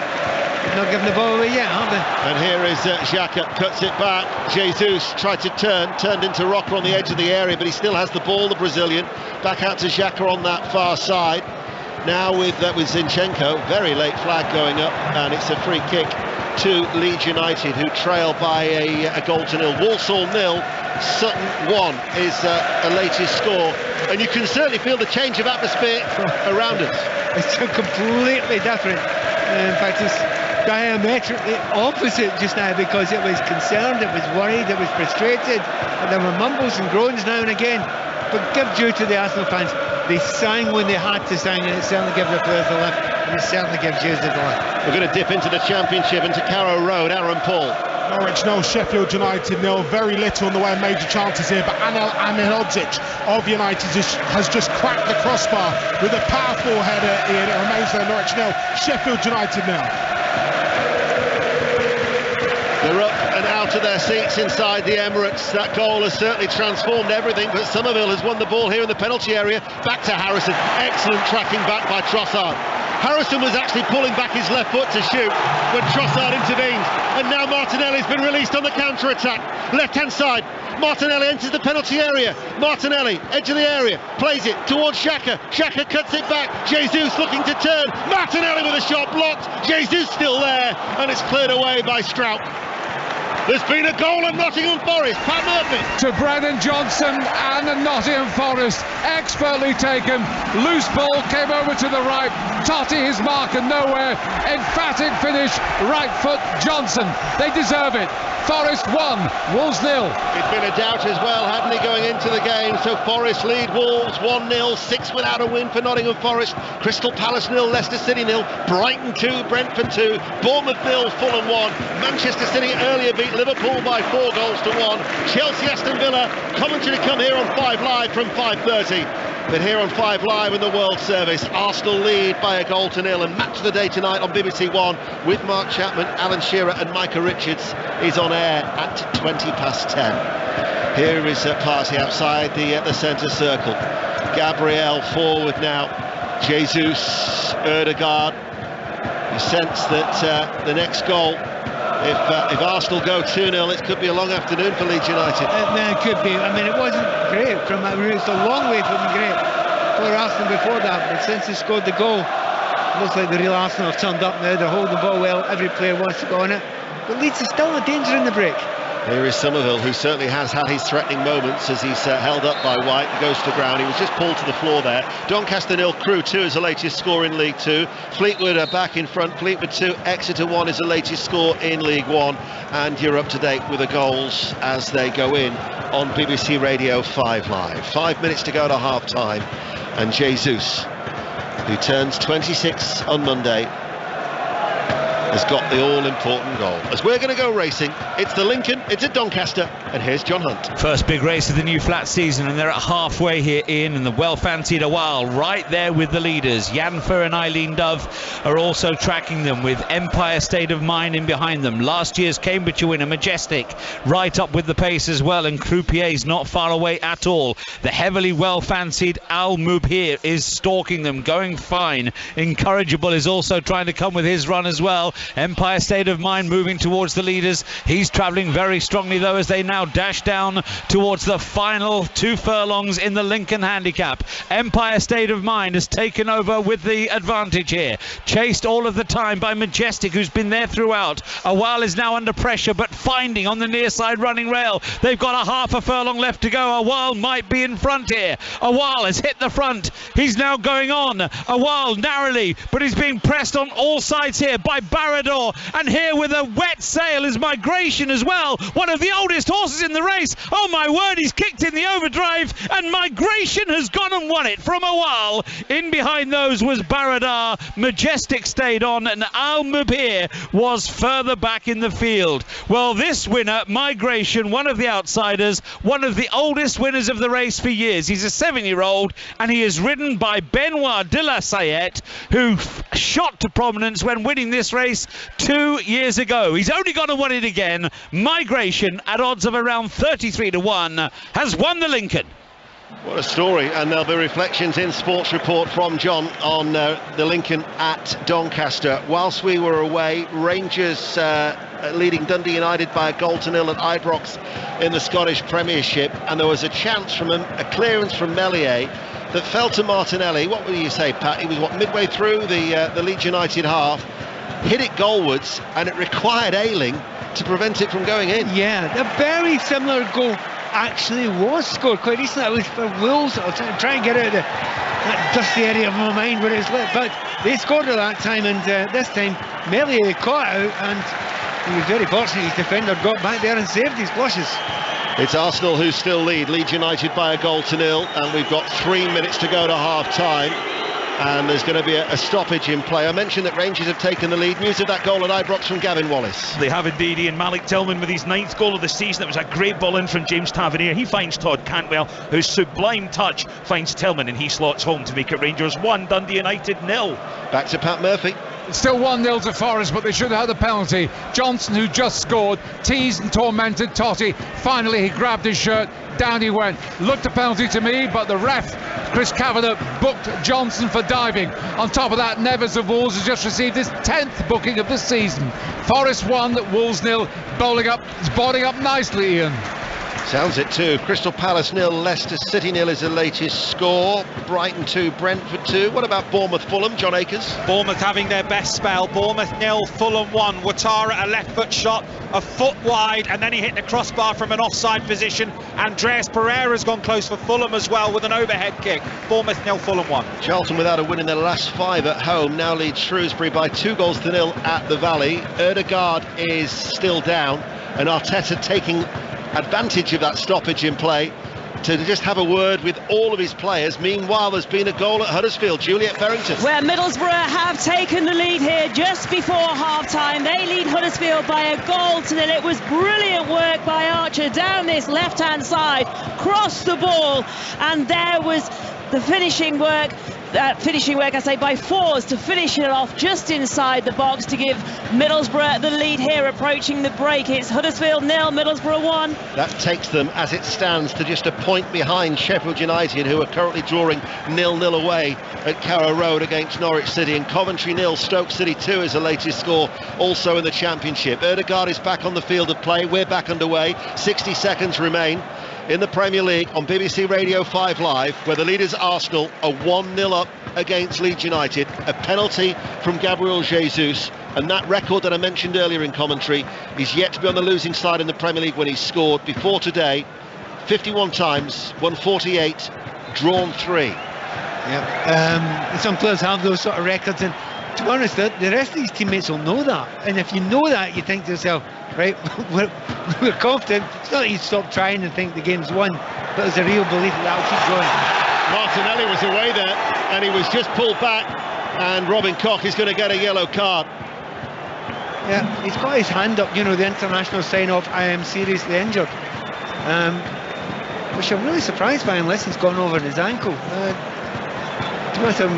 they've not given the ball away yet, have they? And here is Xhaka, cuts it back. Jesus tried to turned into Rocker on the edge of the area, but he still has the ball, the Brazilian. Back out to Xhaka on that far side. Now with Zinchenko, very late flag going up, and it's a free kick to Leeds United, who trail by a goal to nil. Walsall 0, Sutton 1 is the latest score, and you can certainly feel the change of atmosphere around us. It's completely different. In fact, it's diametrically opposite just now, because it was concerned, it was worried, it was frustrated, and there were mumbles and groans now and again. But give due to the Arsenal fans, they sang when they had to sing, and it certainly gave the players the lift, and it certainly gives Jesus the lift. We're going to dip into the Championship, into Carrow Road. Aaron Paul. Norwich 0, Sheffield United 0. Very little in the way of major chances here, but Anel Aminodzic of United has just cracked the crossbar with a powerful header, Ian. It remains there. Norwich 0, Sheffield United 0. They're up and out of their seats inside the Emirates. That goal has certainly transformed everything, but Somerville has won the ball here in the penalty area. Back to Harrison. Excellent tracking back by Trossard. Harrison was actually pulling back his left foot to shoot when Trossard intervened, and now Martinelli's been released on the counter-attack. Left-hand side, Martinelli enters the penalty area. Martinelli, edge of the area, plays it towards Xhaka. Xhaka cuts it back. Jesus looking to turn. Martinelli with a shot blocked. Jesus still there, and it's cleared away by Strout. There's been a goal at Nottingham Forest. Pat Murphy. To Brennan Johnson and Nottingham Forest. Expertly taken. Loose ball came over to the right. Totti his mark and nowhere. Emphatic finish. Right foot Johnson. They deserve it. Forest 1, Wolves 0. It'd been a doubt as well, hadn't he, going into the game? So Forest lead Wolves 1-0, 6 without a win for Nottingham Forest. Crystal Palace 0, Leicester City 0, Brighton 2, Brentford 2, Bournemouth 0, Fulham 1. Manchester City earlier beat Liverpool by 4 goals to 1. Chelsea, Aston Villa, commentary to come here on 5 Live from 5:30. But here on 5 Live in the World Service, Arsenal lead by a goal to 0, and Match of the Day tonight on BBC One with Mark Chapman, Alan Shearer and Micah Richards is on air at 10:20. Here is Partey outside the centre circle. Gabriel forward now. Jesus, Ødegaard. You sense that the next goal, if Arsenal go 2-0, it could be a long afternoon for Leeds United. It could be. I mean, it wasn't great from that. It's a long way from great for Arsenal before that, but since they scored the goal, it looks like the real Arsenal have turned up now. They're holding the ball well. Every player wants to go on it. But Leeds is still a danger in the break. Here is Somerville, who certainly has had his threatening moments as he's held up by White and goes to the ground. He was just pulled to the floor there. Doncaster 0, Crewe 2 is the latest score in League 2. Fleetwood are back in front. Fleetwood 2, Exeter 1 is the latest score in League 1. And you're up to date with the goals as they go in on BBC Radio 5 Live. 5 minutes to go to half-time. And Jesus, who turns 26 on Monday, has got the all-important goal. As we're going to go racing, it's the Lincoln, it's at Doncaster, and here's John Hunt. First big race of the new flat season, and they're at halfway here, Ian, and the well-fancied Awal right there with the leaders. Yanfer and Eileen Dove are also tracking them, with Empire State of Mind in behind them. Last year's Cambridgeshire winner, Majestic, right up with the pace as well, and Croupier's not far away at all. The heavily well-fancied Al Mubhir is stalking them, going fine. Incorrigible is also trying to come with his run as well. Empire State of Mind moving towards the leaders. He's travelling very strongly though as they now dash down towards the final 2 furlongs in the Lincoln Handicap. Empire State of Mind has taken over with the advantage here, chased all of the time by Majestic, who's been there throughout. Awal is now under pressure but finding on the near side running rail. They've got a half a furlong left to go. Awal might be in front here. Awal has hit the front. He's now going on. Awal narrowly, but he's being pressed on all sides here by Barrador, and here with a wet sail is Migration as well, one of the oldest horses in the race. Oh my word, he's kicked in the overdrive, and Migration has gone and won it from Awal. In behind those was Barrador. Majestic stayed on, and Al Mubhir was further back in the field. Well, this winner, Migration, one of the outsiders, one of the oldest winners of the race for years. He's a 7-year-old, and he is ridden by Benoit de la Sayette, who shot to prominence when winning this race 2 years ago. He's only got to win it again. Migration, at odds of around 33 to 1, has won the Lincoln. What a story, and there'll be reflections in Sports Report from John on the Lincoln at Doncaster. Whilst we were away, Rangers leading Dundee United by a goal to nil at Ibrox in the Scottish Premiership, and there was a chance from a clearance from Meslier that fell to Martinelli. What would you say, Pat? He was midway through the Leeds United half, hit it goalwards, and it required Ayling to prevent it from going in. Yeah, a very similar goal actually was scored quite recently. It was for Wolves. I'll try and get out of that dusty area of my mind where it's lit, but they scored at that time, and this time Meslier caught out, and he was very fortunate. His defender got back there and saved his flushes. It's Arsenal who still lead Leeds United by a goal to nil, and we've got 3 minutes to go to half time, and there's going to be a stoppage in play. I mentioned that Rangers have taken the lead. News of that goal at Ibrox from Gavin Wallace. They have indeed, Ian. Malik Tillman with his 9th goal of the season. It was a great ball in from James Tavernier. He finds Todd Cantwell, whose sublime touch finds Tillman, and he slots home to make it Rangers 1, Dundee United 0. Back to Pat Murphy. It's still 1-0 to Forest, but they should have had a penalty. Johnson, who just scored, teased and tormented Totti. Finally, he grabbed his shirt, down he went. Looked a penalty to me, but the ref, Chris Kavanagh, booked Johnson for diving. On top of that, Neves of Wolves has just received his 10th booking of the season. Forest 1, Wolves 0. Bowling up, it's boarding up nicely, Ian. Sounds it too. Crystal Palace 0, Leicester City 0 is the latest score. Brighton 2, Brentford 2. What about Bournemouth Fulham, John Akers? Bournemouth having their best spell. Bournemouth 0, Fulham 1. Ouattara, a left foot shot, a foot wide, and then he hit the crossbar from an offside position. Andreas Pereira's gone close for Fulham as well with an overhead kick. Bournemouth 0, Fulham 1. Charlton, without a win in their last 5 at home, now leads Shrewsbury by 2 goals to 0 at the Valley. Ødegaard is still down, and Arteta taking advantage of that stoppage in play to just have a word with all of his players. Meanwhile, there's been a goal at Huddersfield. Juliet Farrington. Where Middlesbrough have taken the lead here just before half-time. They lead Huddersfield by a goal to 0. It was brilliant work by Archer down this left-hand side, crossed the ball, and there was the finishing work by Fours to finish it off just inside the box to give Middlesbrough the lead here approaching the break. It's Huddersfield 0, Middlesbrough 1. That takes them, as it stands, to just a point behind Sheffield United, who are currently drawing 0-0 away at Carrow Road against Norwich City. And Coventry 0, Stoke City 2 is the latest score, also in the Championship. Ødegaard is back on the field of play. We're back underway. 60 seconds remain in the Premier League on BBC Radio 5 Live, where the leaders Arsenal are 1-0 up against Leeds United. A penalty from Gabriel Jesus And that record that I mentioned earlier in commentary is yet to be on the losing side in the Premier League when he's scored before today. 51 times, won 48, drawn 3. Yeah, some players have those sort of records, and to be honest, the rest of these teammates will know that. And if you know that, you think to yourself, right, we're confident. It's not that you stop trying and think the game's won, but there's a real belief that will keep going. Martinelli was away there, and he was just pulled back, and Robin Koch is going to get a yellow card. Yeah, he's got his hand up, the international sign-off, I am seriously injured. Which I'm really surprised by, unless he's gone over his ankle. With him,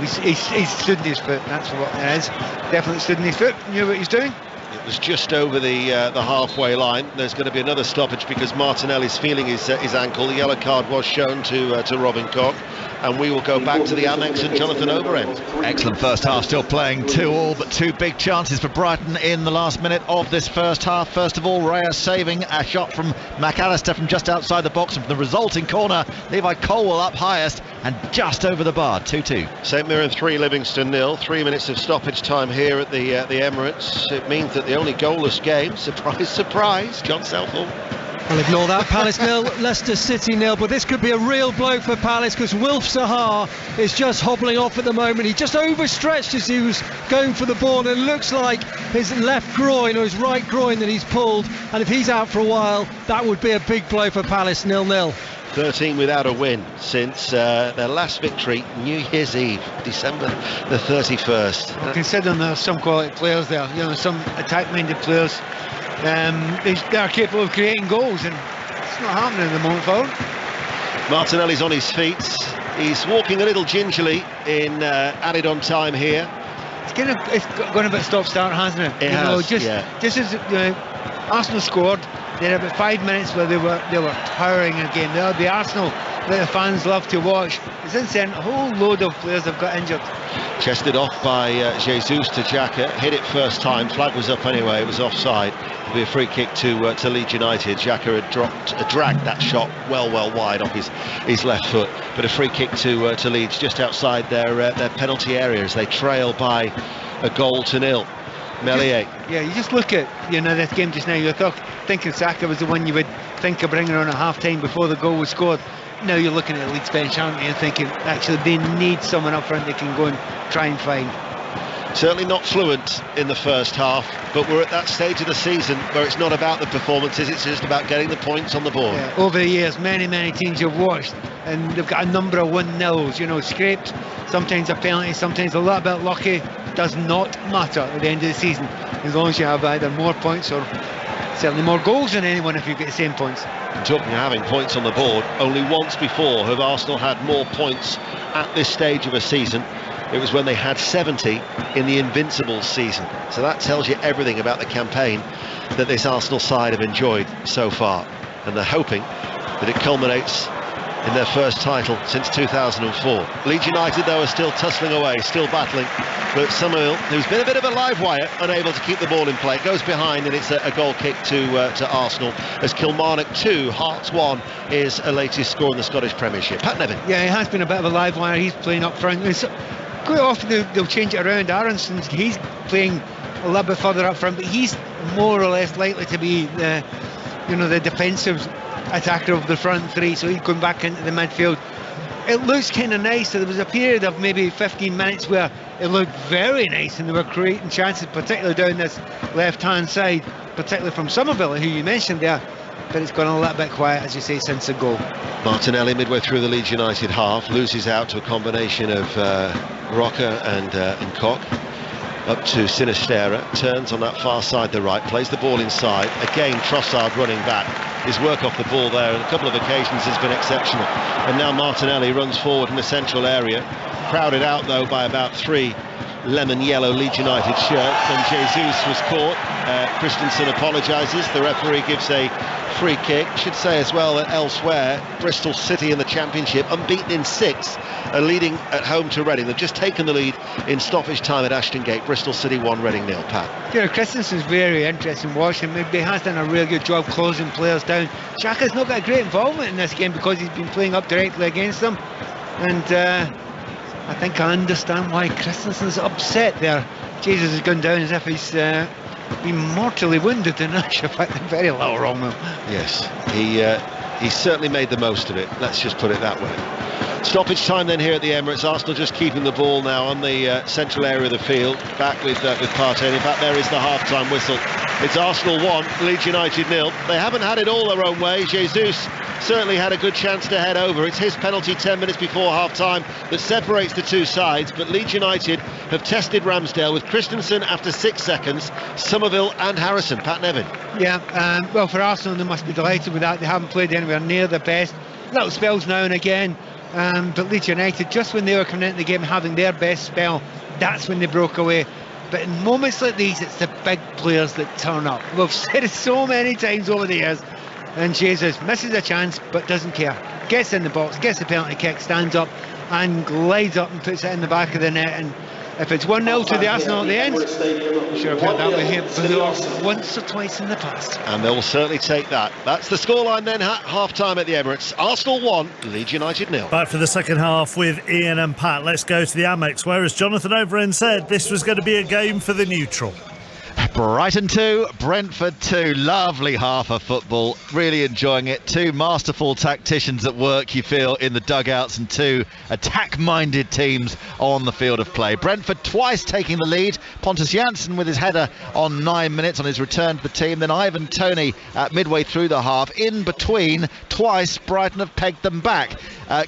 he's stood in his foot, that's what it is. Definitely stood in his foot, knew what he's doing. It was just over the halfway line. There's going to be another stoppage because Martinelli's feeling his ankle. The yellow card was shown to Robin Koch, and we will go back to the Amex and Jonathan Overend. Excellent first half, still playing 2-2, but 2 big chances for Brighton in the last minute of this first half. First of all, Raya saving a shot from McAllister from just outside the box, and from the resulting corner, Levi Colwell up highest and just over the bar. 2-2. St Mirren 3, Livingston 0. 3 minutes of stoppage time here at the Emirates. It means that the only goalless game, surprise, surprise, John Southall. I'll ignore that. Palace 0, Leicester City 0, but this could be a real blow for Palace because Wilf Zaha is just hobbling off at the moment. He just overstretched as he was going for the ball, and it looks like his left groin or his right groin that he's pulled, and if he's out for a while, that would be a big blow for Palace. 0-0. 13 without a win since their last victory, New Year's Eve, December the 31st. Well, considering there's some quality players there, some attack-minded players, they are capable of creating goals, and it's not happening at the moment for them. Martinelli's on his feet. He's walking a little gingerly in added on time here. It's gone a bit stop-start, hasn't it? It has, Just as Arsenal scored, they had about 5 minutes where they were towering again. They are the Arsenal that the fans love to watch. Since then, a whole load of players have got injured. Chested off by Jesus to Xhaka, hit it first time, flag was up anyway, it was offside. It'll be a free kick to Leeds United. Xhaka had dragged that shot well wide off his left foot, but a free kick to Leeds just outside their penalty area as they trail by a 0-0. Meslier. You just look at this game just now. You're thinking Saka was the one you would think of bringing on at half-time before the goal was scored. Now you're looking at the Leeds bench, aren't you, and thinking actually they need someone up front they can go and try and find. Certainly not fluent in the first half, but we're at that stage of the season where it's not about the performances, it's just about getting the points on the board. Yeah, over the years, many teams you've watched, and they've got a number of 1-0s, scraped, sometimes a penalty, sometimes a little bit lucky. Does not matter at the end of the season, as long as you have either more points or certainly more goals than anyone if you get the same points. Talking of having points on the board, only once before have Arsenal had more points at this stage of a season. It was when they had 70 in the Invincibles season. So that tells you everything about the campaign that this Arsenal side have enjoyed so far. And they're hoping that it culminates in their first title since 2004. Leeds United, though, are still tussling away, still battling. But Summerhill, who's been a bit of a live wire, unable to keep the ball in play. It goes behind, and it's a goal kick to Arsenal. As Kilmarnock 2, Hearts 1 is a latest score in the Scottish Premiership. Pat Nevin. Yeah, he has been a bit of a live wire. He's playing up front. Quite often they'll change it around. Aronson's, he's playing a little bit further up front, but he's more or less likely to be the defensive attacker of the front three, so he's going back into the midfield. It looks kind of nice. So there was a period of maybe 15 minutes where it looked very nice and they were creating chances, particularly down this left-hand side, particularly from Somerville, who you mentioned there, but it's gone a little bit quiet, as you say, since the goal. Martinelli, midway through the Leeds United half, loses out to a combination of Roca and Koch. Up to Sinisterra, turns on that far side, the right, plays the ball inside. Again, Trossard running back. His work off the ball there on a couple of occasions has been exceptional. And now Martinelli runs forward in the central area, crowded out though by about 3 lemon yellow Leeds United shirts. And Jesus was caught. Christensen apologises. The referee gives a free kick. Should say as well that elsewhere, Bristol City in the Championship, unbeaten in 6, are leading at home to Reading. They've just taken the lead in stoppage time at Ashton Gate. Bristol City 1, Reading 0. Pat. Christensen's very interesting watching. Maybe he has done a really good job closing players down. Xhaka's not got a great involvement in this game because he's been playing up directly against them. And I think I understand why Christensen's upset there. Jesus has gone down as if he's been mortally wounded, in actual fact, very little wrong with him. Yes, he certainly made the most of it, let's just put it that way. Stoppage time then here at the Emirates. Arsenal just keeping the ball now on the central area of the field, back with Partey. In fact, there is the half-time whistle. It's Arsenal 1, Leeds United 0. They haven't had it all their own way. Jesus certainly had a good chance to head over. It's his penalty 10 minutes before half-time that separates the two sides, but Leeds United have tested Ramsdale with Christensen after 6 seconds, Somerville and Harrison. Pat Nevin. Yeah, well, for Arsenal, they must be delighted with that. They haven't played anywhere near the best. Little spells now and again, but Leeds United, just when they were coming into the game having their best spell, that's when they broke away. But in moments like these, it's the big players that turn up. We've said it so many times over the years. And Jesus misses a chance but doesn't care. Gets in the box, gets the penalty kick, stands up and glides up and puts it in the back of the net. And if it's 1-0 to the Arsenal at the end, I'm sure I've heard that with him once or twice in the past. And they will certainly take that. That's the scoreline then, half-time at the Emirates. Arsenal 1, Leeds United 0. Back for the second half with Ian and Pat. Let's go to the Amex, where, as Jonathan Overend said, this was going to be a game for the neutral. Brighton 2, Brentford 2. Lovely half of football. Really enjoying it. Two masterful tacticians at work, you feel, in the dugouts, and two attack-minded teams on the field of play. Brentford twice taking the lead. Pontus Jansson with his header on 9 minutes on his return to the team. Then Ivan Toney midway through the half. In between, twice Brighton have pegged them back.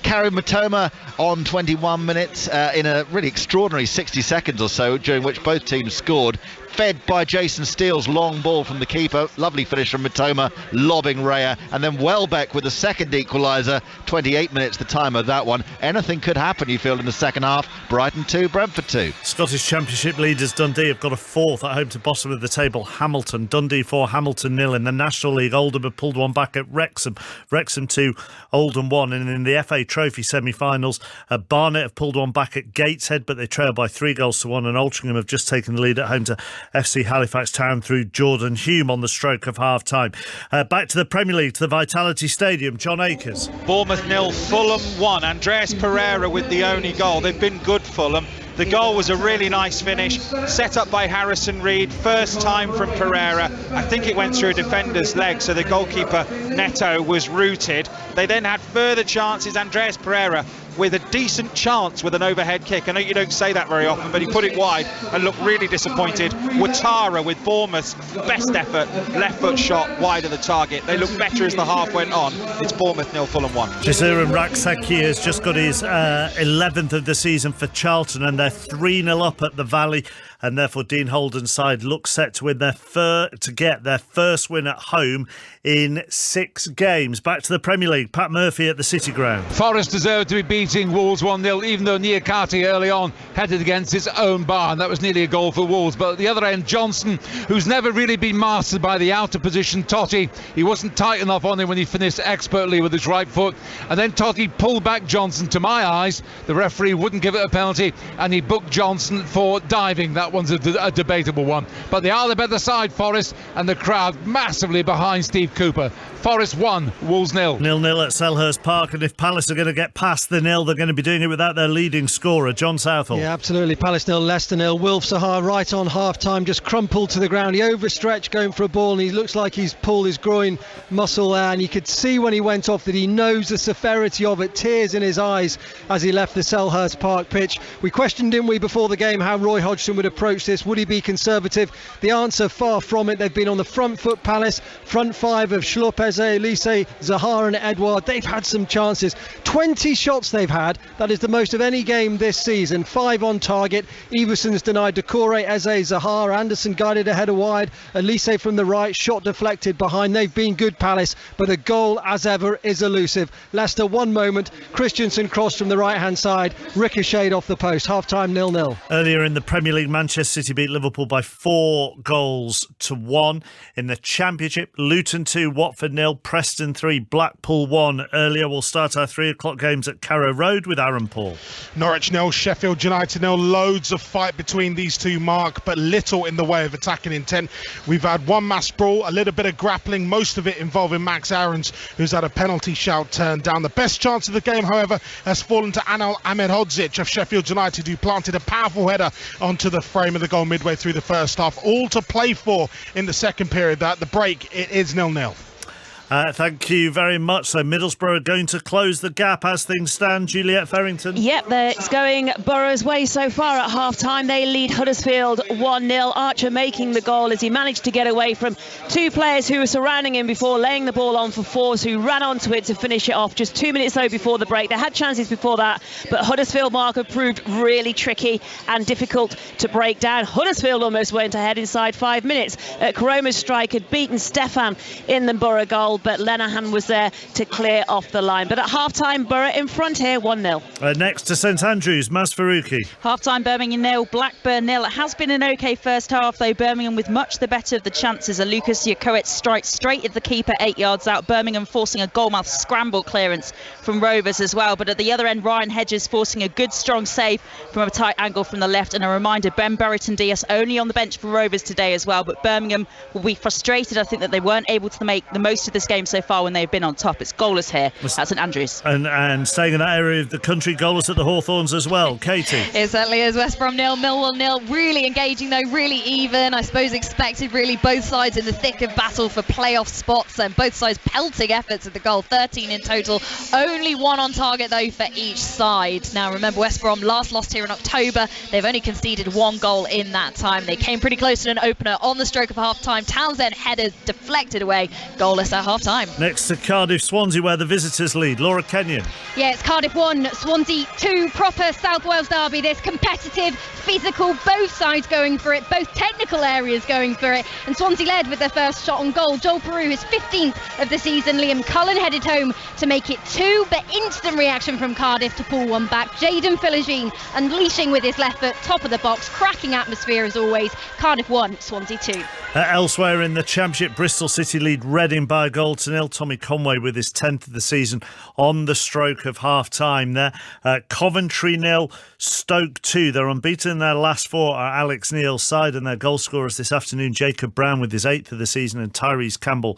Karim Matoma on 21 minutes in a really extraordinary 60 seconds or so, during which both teams scored. Fed by Jason Steele's long ball from the keeper. Lovely finish from Matoma, lobbing Raya. And then Welbeck with the second equaliser. 28 minutes the time of that one. Anything could happen, you feel, in the second half. Brighton 2, Brentford 2. Scottish Championship leaders Dundee have got a fourth at home to bottom of the table, Hamilton. Dundee 4, Hamilton 0. In the National League, Oldham have pulled one back at Wrexham. Wrexham 2, Oldham 1. And in the FA Trophy semi-finals, Barnet have pulled one back at Gateshead, but they trail by 3-1. And Altrincham have just taken the lead at home to FC Halifax Town through Jordan Hume on the stroke of half-time. Back to the Premier League, to the Vitality Stadium. John Akers. Bournemouth 0, Fulham 1. Andreas Pereira with the only goal. They've been good, Fulham. The goal was a really nice finish, set up by Harrison Reed, first time from Pereira. I think it went through a defender's leg, so the goalkeeper, Neto, was rooted. They then had further chances. Andreas Pereira with a decent chance with an overhead kick. I know you don't say that very often, but he put it wide and looked really disappointed. Ouattara with Bournemouth's best effort, left foot shot wide of the target. They looked better as the half went on. It's Bournemouth 0, Fulham 1. Jasiran Raksaki has just got his 11th of the season for Charlton, and they're 3-0 up at the Valley. And therefore Dean Holden's side looks set to win to get their first win at home in 6 games. Back to the Premier League, Pat Murphy at the City Ground. Forest deserved to be beating Wolves 1-0, even though Niakate early on headed against his own bar, and that was nearly a goal for Wolves. But at the other end, Johnson, who's never really been mastered by the outer position, Totti, he wasn't tight enough on him when he finished expertly with his right foot, and then Totti pulled back Johnson. To my eyes, the referee wouldn't give it a penalty, and he booked Johnson for diving. That one's a debatable one, but they are the better side, Forest, and the crowd massively behind Steve Cooper. Forest 1, Wolves 0. 0-0 at Selhurst Park, and if Palace are going to get past the nil, they're going to be doing it without their leading scorer, John Southall. Yeah, absolutely. Palace 0, Leicester 0. Wilf Sahar right on half-time, just crumpled to the ground. He overstretched going for a ball, and he looks like he's pulled his groin muscle there, and you could see when he went off that he knows the severity of it. Tears in his eyes as he left the Selhurst Park pitch. We questioned, didn't we, before the game, how Roy Hodgson would approach this. Would he be conservative? The answer, far from it. They've been on the front foot, Palace. Front five of Schlupp, Eze, Elise, Zahar and Edouard. They've had some chances. 20 shots they've had. That is the most of any game this season. 5 on target. Everson's denied Decore, Eze, Zahar. Anderson guided a header wide. Elise from the right. Shot deflected behind. They've been good, Palace. But the goal, as ever, is elusive. Leicester, one moment. Christensen crossed from the right-hand side. Ricocheted off the post. Half-time 0-0. Earlier in the Premier League, Manchester Manchester City beat Liverpool by 4-1. In the Championship, Luton 2, Watford 0, Preston 3, Blackpool 1. Earlier, we'll start our 3 o'clock games at Carrow Road with Aaron Paul. Norwich 0, Sheffield United 0. Loads of fight between these two, Mark, but little in the way of attacking intent. We've had one mass brawl, a little bit of grappling, most of it involving Max Aarons, who's had a penalty shout turned down. The best chance of the game, however, has fallen to Anel Ahmedhodzic of Sheffield United, who planted a powerful header onto the frame of the goal midway through the first half. All to play for in the second period. At the break, it is 0-0. Thank you very much. So Middlesbrough are going to close the gap as things stand. Juliette Ferrington. Yep, it's going Borough's way so far at half-time. They lead Huddersfield 1-0. Archer making the goal as he managed to get away from 2 players who were surrounding him before laying the ball on for Force, who ran onto it to finish it off just 2 minutes though before the break. They had chances before that, but Huddersfield, Mark, have proved really tricky and difficult to break down. Huddersfield almost went ahead inside 5 minutes. Karoma's strike had beaten Stefan in the Borough goal, but Lenahan was there to clear off the line. But at half-time, Borough in front here, 1-0. Next to St Andrews, Maz Faruqi. Half-time, Birmingham 0, Blackburn 0. It has been an OK first half, though. Birmingham with much the better of the chances. A Lucas Yakoet strike straight at the keeper, 8 yards out. Birmingham forcing a goalmouth scramble clearance from Rovers as well. But at the other end, Ryan Hedges forcing a good, strong save from a tight angle from the left. And a reminder, Ben Berriton-Diaz only on the bench for Rovers today as well. But Birmingham will be frustrated, I think, that they weren't able to make the most of this game so far when they've been on top. It's goalless here at St Andrews. And staying in that area of the country, goalless at the Hawthorns as well. Katie. It certainly is. West Brom 0, Millwall 0. Really engaging though, really even. I suppose expected really both sides in the thick of battle for playoff spots, and both sides pelting efforts at the goal. 13 in total. Only 1 on target though for each side. Now remember, West Brom last lost here in October. They've only conceded 1 goal in that time. They came pretty close to an opener on the stroke of half time. Townsend headers deflected away. Goalless at half time. Next to Cardiff Swansea, where the visitors lead. Laura Kenyon. Yeah, it's Cardiff 1, Swansea 2. Proper South Wales derby. This competitive, physical, both sides going for it, both technical areas going for it. And Swansea led with their first shot on goal. Joel Peru, his 15th of the season. Liam Cullen headed home to make it 2, but instant reaction from Cardiff to pull one back. Jayden Philogene unleashing with his left foot, top of the box. Cracking atmosphere as always. Cardiff 1, Swansea 2. Elsewhere in the Championship, Bristol City lead Reading by a goal to 0. Tommy Conway with his 10th of the season on the stroke of half-time there. Coventry 0, Stoke 2. They're unbeaten in their last 4 are Alex Neil's side, and their goal scorers this afternoon, Jacob Brown with his 8th of the season and Tyrese Campbell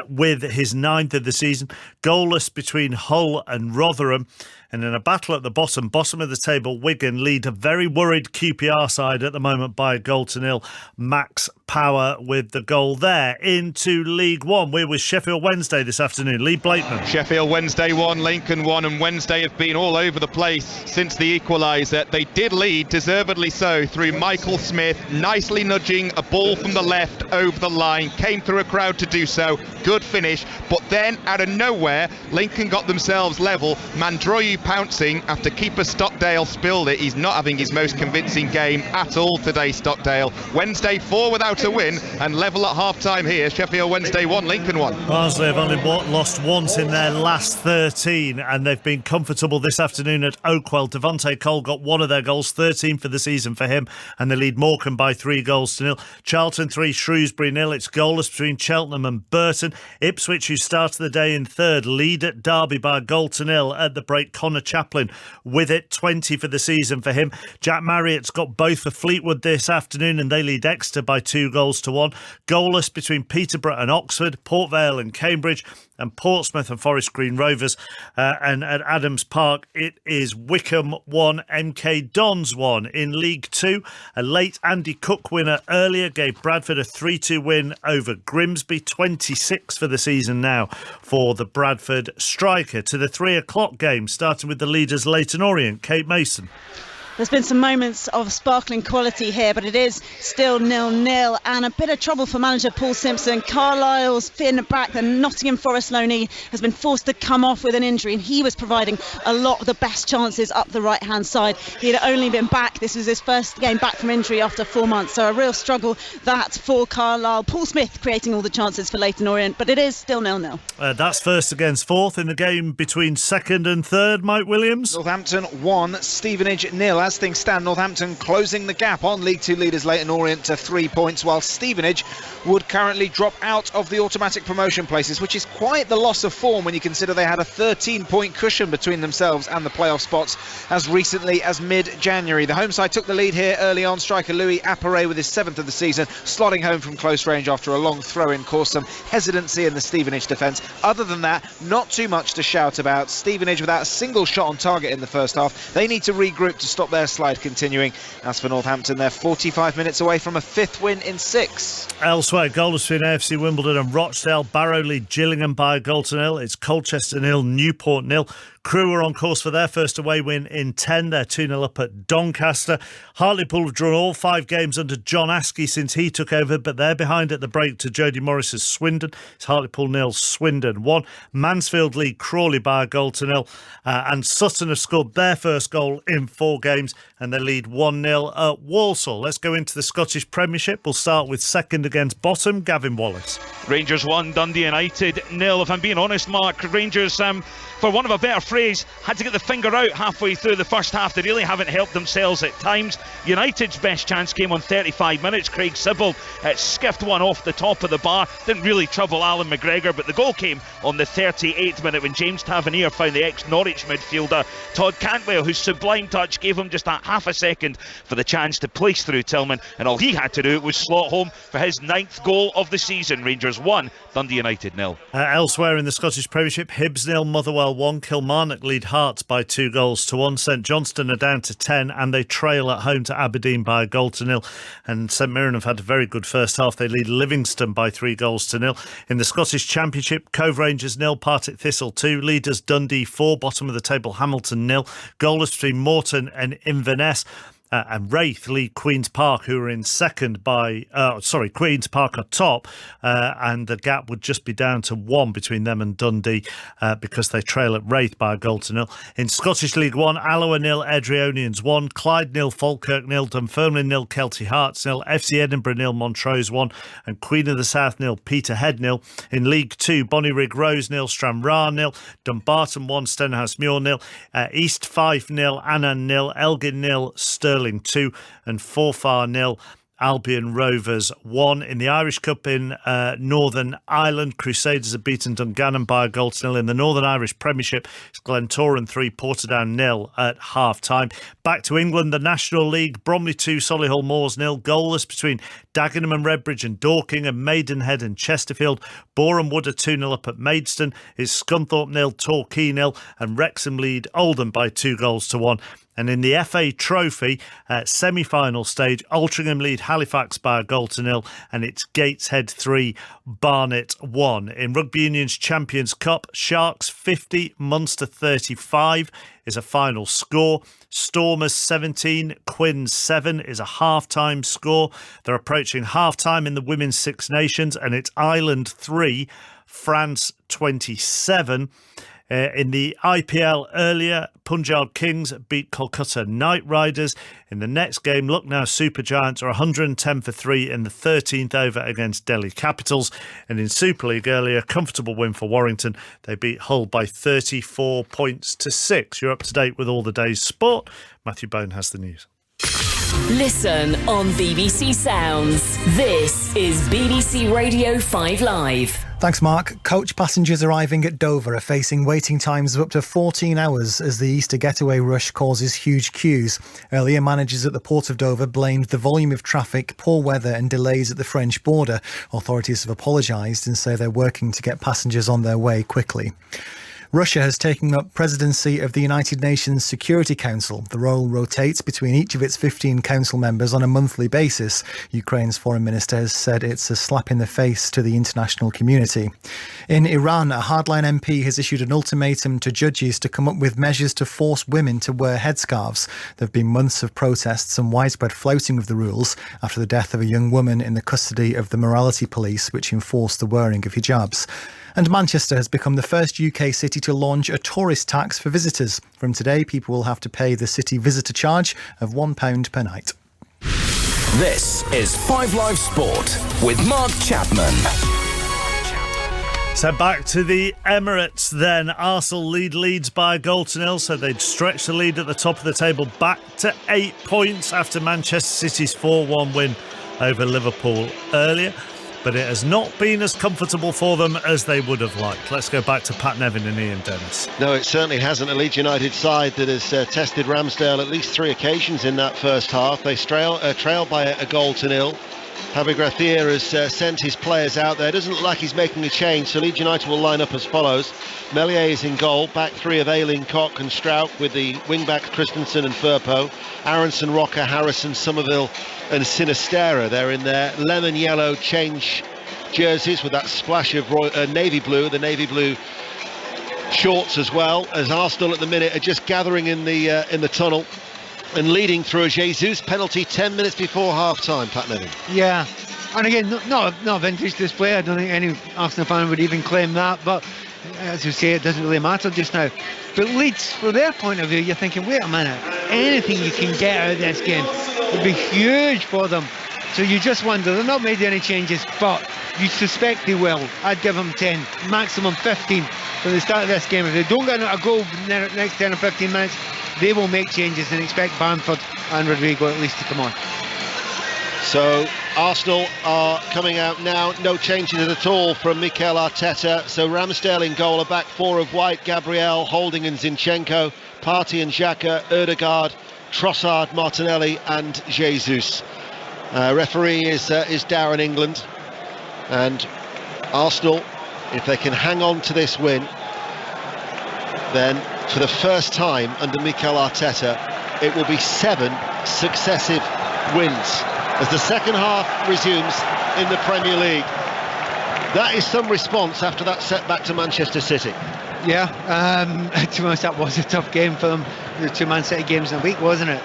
with his 9th of the season. Goalless between Hull and Rotherham. And in a battle at the bottom of the table, Wigan lead a very worried QPR side at the moment by a goal to 0. Max Power with the goal there. Into League One, we're with Sheffield Wednesday this afternoon. Lee Blakeman. Sheffield Wednesday 1, Lincoln 1, and Wednesday have been all over the place since the equaliser. They did lead, deservedly so, through Michael Smith, nicely nudging a ball from the left over the line, came through a crowd to do so. Good finish, but then out of nowhere, Lincoln got themselves level. Mandroyu pouncing after keeper Stockdale spilled it. He's not having his most convincing game at all today, Stockdale. Wednesday 4 without a win and level at half-time here. Sheffield Wednesday 1, Lincoln 1. Barnsley have only lost once in their last 13, and they've been comfortable this afternoon at Oakwell. Devontae Cole got one of their goals, 13 for the season for him, and they lead Morecambe by 3-0. Charlton 3, Shrewsbury 0. It's goalless between Cheltenham and Burton. Ipswich, who started the day in 3rd, lead at Derby by a goal to 0 at the break. Connor Chaplin with it, 20 for the season for him. Jack Marriott's got both for Fleetwood this afternoon, and they lead Exeter by 2-1. Goalless between Peterborough and Oxford, Port Vale and Cambridge, and Portsmouth and Forest Green Rovers. And at Adams Park, it is Wickham 1, MK Dons 1. In League 2, a late Andy Cook winner earlier gave Bradford a 3-2 win over Grimsby. 26 for the season now for the Bradford striker. To the 3 o'clock game, starting with the leaders Leyton Orient. Kate Mason. There's been some moments of sparkling quality here, but it is still 0-0, and a bit of trouble for manager Paul Simpson. Carlisle's thin back, the Nottingham Forest loanee, has been forced to come off with an injury, and he was providing a lot of the best chances up the right-hand side. He had only been back, this was his first game back from injury after 4 months, so a real struggle that for Carlisle. Paul Smith creating all the chances for Leyton Orient, but it is still 0-0. That's first against fourth in the game between second and third. Mike Williams. Northampton 1, Stevenage 0. As things stand, Northampton closing the gap on League Two leaders Leyton Orient to 3 points, while Stevenage would currently drop out of the automatic promotion places, which is quite the loss of form when you consider they had a 13-point cushion between themselves and the playoff spots as recently as mid-January. The home side took the lead here early on. Striker Louis Apparet with his 7th of the season, slotting home from close range after a long throw-in caused some hesitancy in the Stevenage defence. Other than that, not too much to shout about. Stevenage without a single shot on target in the first half. They need to regroup to stop their slide continuing. As for Northampton, they're 45 minutes away from a 5th win in 6. Elsewhere, goalless between AFC Wimbledon and Rochdale. Barrow lead Gillingham by a goal to nil. It's Colchester 0, Newport 0. Crewe are on course for their first away win in 10. They're 2-0 up at Doncaster. Hartlepool have drawn all 5 games under John Askey since he took over, but they're behind at the break to Jody Morris's Swindon. It's Hartlepool 0, Swindon 1. Mansfield lead Crawley by a goal to nil. And Sutton have scored their first goal in 4 games and they lead 1-0 at Walsall. Let's go into the Scottish Premiership. We'll start with second against bottom, Gavin Wallace. Rangers 1, Dundee United 0. If I'm being honest, Mark, Rangers, for want of a better phrase, had to get the finger out halfway through the first half. They really haven't helped themselves at times. United's best chance came on 35 minutes. Craig Sibbald skiffed one off the top of the bar. Didn't really trouble Alan McGregor, but the goal came on the 38th minute when James Tavernier found the ex-Norwich midfielder Todd Cantwell, whose sublime touch gave him just that half a second for the chance to place through Tillman, and all he had to do was slot home for his 9th goal of the season. Rangers 1, Dundee United 0. Elsewhere in the Scottish Premiership, Hibs 0, Motherwell 1. Kilmarnock lead Hearts by 2 goals to 1. St Johnstone are down to 10 and they trail at home to Aberdeen by a goal to nil. And St Mirren have had a very good first half. They lead Livingston by 3 goals to nil. In the Scottish Championship, Cove Rangers 0, Partick Thistle 2. Leaders Dundee 4, bottom of the table Hamilton 0. Goalless between Morton and Inverness. And Wraith lead Queen's Park, who are in second by... Queen's Park are top, and the gap would just be down to 1 between them and Dundee because they trail at Wraith by a goal to nil. In Scottish League 1, Alloa 0, Edrionians 1, Clyde 0, Falkirk 0, Dunfermline 0, Kelty Hearts 0, FC Edinburgh 0, Montrose 1, and Queen of the South 0, Peterhead 0. In League 2, Bonnyrigg Rose 0, Stranraer 0, Dumbarton 1, Stenhousemuir 0, East Fife 0, Annan 0, Elgin 0, Stirling 2 and Forfar 0, Albion Rovers 1. In the Irish Cup in Northern Ireland, Crusaders have beaten Dungannon by a goal to nil. In the Northern Irish Premiership, it's Glentoran 3, Portadown 0 at half-time. Back to England, the National League, Bromley 2, Solihull Moors 0. Goalless between Dagenham and Redbridge and Dorking and Maidenhead and Chesterfield. Boreham Wood are 2-0 up at Maidstone. It's Scunthorpe 0, Torquay 0 and Wrexham lead Oldham by 2 goals to 1. And in the FA Trophy semi-final stage, Altrincham lead Halifax by a goal to nil, and it's Gateshead 3, Barnet 1. In Rugby Union's Champions Cup, Sharks 50, Munster 35 is a final score. Stormers 17, Quins 7 is a half-time score. They're approaching half-time in the Women's Six Nations, and it's Ireland 3, France 27. In the IPL earlier, Punjab Kings beat Kolkata Knight Riders. In the next game, Lucknow Supergiants are 110 for 3 in the 13th over against Delhi Capitals. And in Super League earlier, comfortable win for Warrington. They beat Hull by 34 points to 6. You're up to date with all the day's sport. Matthew Bone has the news. Listen on BBC Sounds. This is BBC Radio 5 Live. Thanks, Mark. Coach passengers arriving at Dover are facing waiting times of up to 14 hours as the Easter getaway rush causes huge queues. Earlier, managers at the Port of Dover blamed the volume of traffic, poor weather and delays at the French border. Authorities have apologised and say they're working to get passengers on their way quickly. Russia has taken up presidency of the United Nations Security Council. The role rotates between each of its 15 council members on a monthly basis. Ukraine's foreign minister has said it's a slap in the face to the international community. In Iran, a hardline MP has issued an ultimatum to judges to come up with measures to force women to wear headscarves. There have been months of protests and widespread flouting of the rules after the death of a young woman in the custody of the morality police, which enforced the wearing of hijabs. And Manchester has become the first UK city to launch a tourist tax for visitors. From today, people will have to pay the city visitor charge of £1 per night. This is 5 Live Sport with Mark Chapman. So back to the Emirates then. Arsenal lead Leeds by a goal to nil, so they'd stretch the lead at the top of the table back to 8 points after Manchester City's 4-1 win over Liverpool earlier. But it has not been as comfortable for them as they would have liked. Let's go back to Pat Nevin and Ian Dennis. No, it certainly hasn't. A Leeds United side that has tested Ramsdale at least 3 occasions in that first half. They trailed by a goal to nil. Javi Gracia has sent his players out there. Doesn't look like he's making a change, so Leeds United will line up as follows. Meslier is in goal, back 3 of Ayling, Koch and Strauch, with the wing-backs Christensen and Firpo. Aronson, Rocker, Harrison, Somerville and Sinistera, they're in there. Lemon yellow change jerseys with that splash of navy blue, the navy blue shorts as well, as Arsenal at the minute are just gathering in the tunnel and leading through a Jesus penalty 10 minutes before half-time, Pat Nevin. Yeah, and again, not a vintage display. I don't think any Arsenal fan would even claim that, but as you say, it doesn't really matter just now. But Leeds, from their point of view, you're thinking, wait a minute, anything you can get out of this game would be huge for them. So you just wonder, they've not made any changes, but you suspect they will. I'd give them 10, maximum 15 from the start of this game. If they don't get a goal in the next 10 or 15 minutes, they will make changes and expect Bamford and Rodrigo at least to come on. So Arsenal are coming out now, no changes at all from Mikel Arteta. So Ramsdale in goal, a back 4 of White, Gabriel, Holding and Zinchenko, Partey and Xhaka, Ødegaard, Trossard, Martinelli and Jesus. Referee is Darren England, and Arsenal, if they can hang on to this win, then for the first time under Mikel Arteta it will be 7 successive wins as the second half resumes in the Premier League. That is some response after that setback to Manchester City. Yeah, to be honest, that was a tough game for them. The 2 Man City games in a week, wasn't it?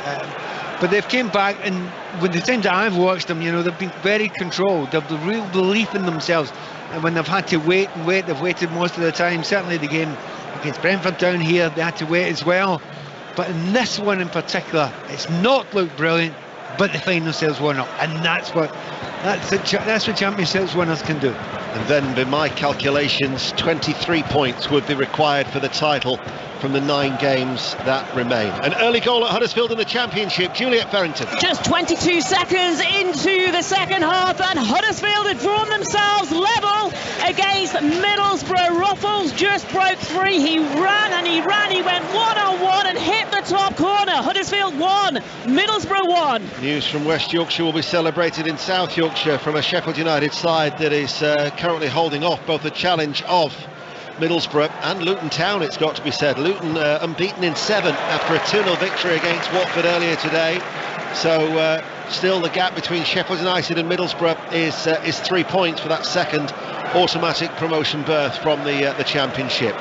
But they've came back, and with the times that I've watched them, you know, they've been very controlled. They've the real belief in themselves. And when they've had to wait and wait, they've waited most of the time. Certainly the game against Brentford down here, they had to wait as well. But in this one in particular, it's not looked brilliant, but they find themselves one up, and that's what championships winners can do. And then, by my calculations, 23 points would be required for the title from the 9 games that remain. An early goal at Huddersfield in the Championship. Juliet Farrington. Just 22 seconds into the second half, and Huddersfield had drawn themselves level against Middlesbrough. Ruffles just broke free. He ran and he ran. He went one-on-one and hit the top corner. Huddersfield 1, Middlesbrough 1. News from West Yorkshire will be celebrated in South Yorkshire from a Sheffield United side that is currently holding off both the challenge of Middlesbrough and Luton Town, it's got to be said. Luton unbeaten in 7 after a 2-0 victory against Watford earlier today. So still the gap between Sheffield United and Middlesbrough is 3 points for that second automatic promotion berth from the Championship.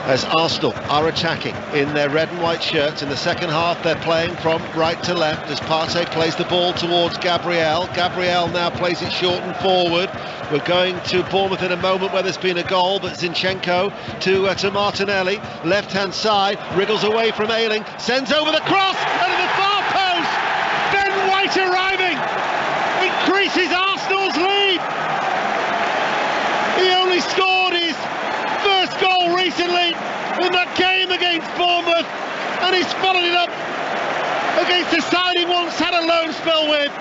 As Arsenal are attacking in their red and white shirts. In the second half they're playing from right to left as Partey plays the ball towards Gabriel. Gabriel now plays it short and forward. We're going to Bournemouth in a moment where there's been a goal, but Zinchenko to Martinelli, left hand side, wriggles away from Ayling, sends over the cross and the far post. Ben White arriving increases Arsenal's lead. He only scored his first goal recently in that game against Bournemouth, and he's followed it up against a side he once had a loan spell with.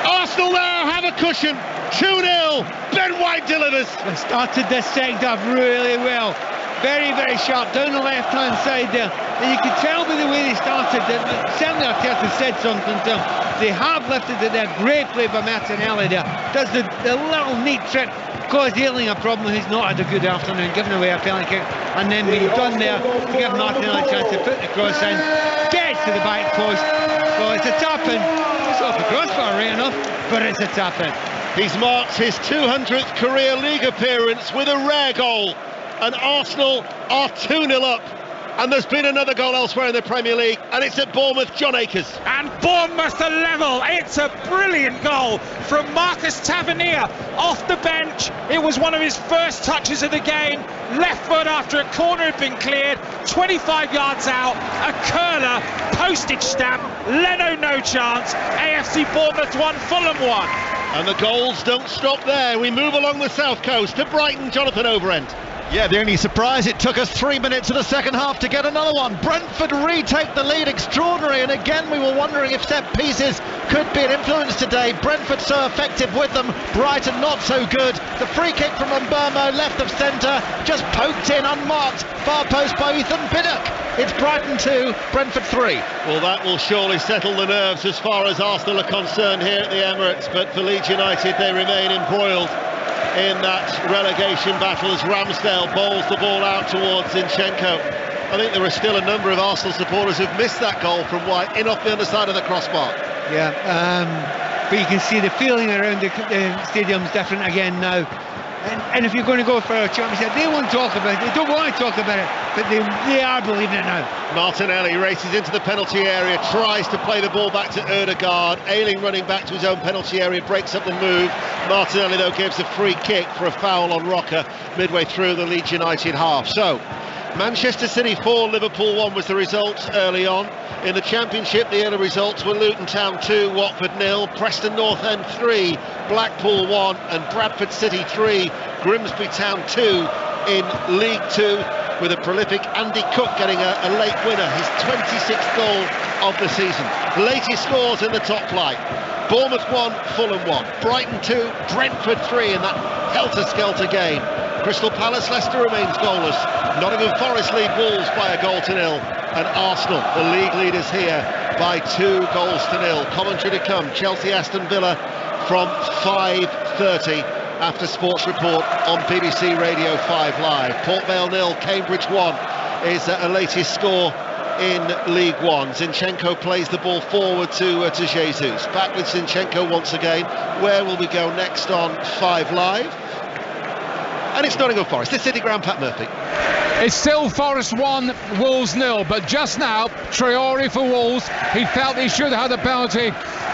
Arsenal now have a cushion. 2-0. Ben White delivers. They started this second half really well. Very, very sharp down the left-hand side there. And you can tell by the way they started that certainly Arteta said something to them. They have lifted it there. Great play by Martinelli there. Does the little neat trick. Caused Ayling a problem. He's not had a good afternoon, giving away a penalty kick, and then being done there to give Martinelli a chance to put the cross in. Gets to the back post. Well, it's a tap-in. It's off the crossbar right enough, but it's a tap-in. He's marked his 200th career league appearance with a rare goal, and Arsenal are 2-0 up. And there's been another goal elsewhere in the Premier League, and it's at Bournemouth. John Akers. And Bournemouth are level. It's a brilliant goal from Marcus Tavernier off the bench. It was one of his first touches of the game. Left foot after a corner had been cleared. 25 yards out. A curler. Postage stamp. Leno no chance. AFC Bournemouth 1, Fulham 1. And the goals don't stop there. We move along the south coast to Brighton. Jonathan Overend. Yeah, the only surprise, it took us 3 minutes of the second half to get another one. Brentford retake the lead, extraordinary, and again we were wondering if set pieces could be an influence today. Brentford so effective with them, Brighton not so good. The free kick from Mbeumo, left of centre, just poked in unmarked, far post by Ethan Pinnock. It's Brighton 2, Brentford 3. Well, that will surely settle the nerves as far as Arsenal are concerned here at the Emirates, but for Leeds United they remain embroiled in that relegation battle as Ramsdale bowls the ball out towards Zinchenko. I think there are still a number of Arsenal supporters who've missed that goal from White in off the underside of the crossbar. Yeah, but you can see the feeling around the stadium's different again now. And if you're going to go for a championship, they won't talk about it. They don't want to talk about it, but they are believing it now. Martinelli races into the penalty area, tries to play the ball back to Ødegaard. Ayling running back to his own penalty area, breaks up the move. Martinelli, though, gives a free kick for a foul on Rocker midway through the Leeds United half. So, Manchester City 4, Liverpool 1 was the result early on. In the Championship, the early results were Luton Town 2, Watford 0, Preston North End 3, Blackpool 1 and Bradford City 3, Grimsby Town 2 in League 2, with a prolific Andy Cook getting a late winner, his 26th goal of the season. Latest scores in the top flight: Bournemouth 1, Fulham 1, Brighton 2, Brentford 3 in that helter-skelter game. Crystal Palace Leicester remains goalless. Nottingham Forest lead Wolves by 1-0, and Arsenal, the league leaders here, by 2-0. Commentary to come: Chelsea Aston Villa from 5:30 after Sports Report on BBC Radio 5 Live. Port Vale 0, Cambridge 1 is a latest score in League One. Zinchenko plays the ball forward to Jesus. Back with Zinchenko once again. Where will we go next on 5 Live? And it's Nottingham Forest, the City Ground, Pat Murphy. It's still Forest 1, Wolves 0, but just now, Traore for Wolves. He felt he should have had a penalty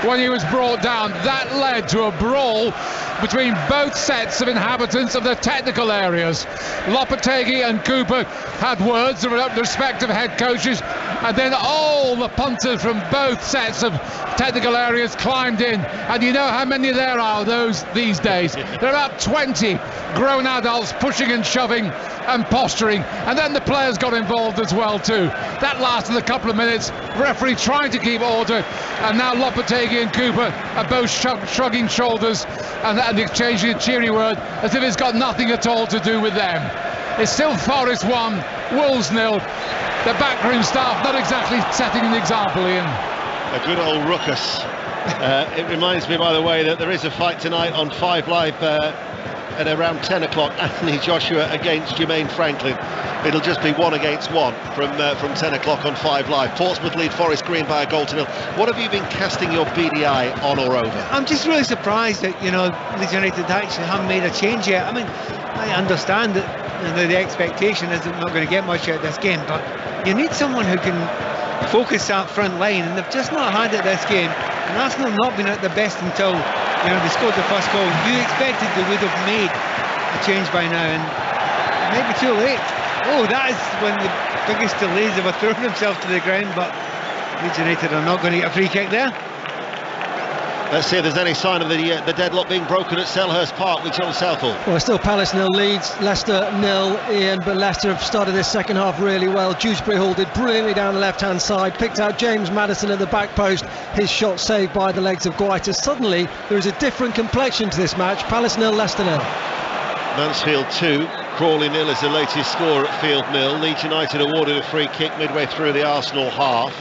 when he was brought down. That led to a brawl between both sets of inhabitants of the technical areas. Lopetegui and Cooper had words of respective head coaches, and then all the punters from both sets of technical areas climbed in, and you know how many there are these days. There are about 20 grown adults pushing and shoving and posturing, and then the players got involved as well too. That lasted a couple of minutes, referee trying to keep order, and now Lopetegui and Cooper are both shrugging shoulders and exchanging a cheery word as if it's got nothing at all to do with them. It's still Forest 1, Wolves 0. The backroom staff not exactly setting an example, Ian. A good old ruckus. It reminds me, by the way, that there is a fight tonight on 5 Live at around 10 o'clock. Anthony Joshua against Jermaine Franklin. It'll just be 1 against 1 from 10 o'clock on 5 Live. Portsmouth lead Forest Green by 1-0. What have you been casting your BDI on or over? I'm just really surprised that, Leeds United actually haven't made a change yet. I mean, I understand that the expectation is that they're not going to get much out of this game, but you need someone who can focus that front line, and they've just not had it this game. And Arsenal have not been at their best until they scored the first goal. You expected they would have made a change by now, and maybe too late. Oh, that is when the biggest delays have thrown themselves to the ground, but Leeds United are not going to get a free kick there. Let's see if there's any sign of the deadlock being broken at Selhurst Park with John Southall. Well, still Palace 0, Leeds, Leicester 0, Ian, but Leicester have started this second half really well. Dewsbury Hall did brilliantly down the left-hand side, picked out James Maddison at the back post, his shot saved by the legs of Guaita. Suddenly, there is a different complexion to this match. Palace 0, Leicester 0. Mansfield 2, Crawley 0 is the latest score at Field 0. Leeds United awarded a free kick midway through the Arsenal half.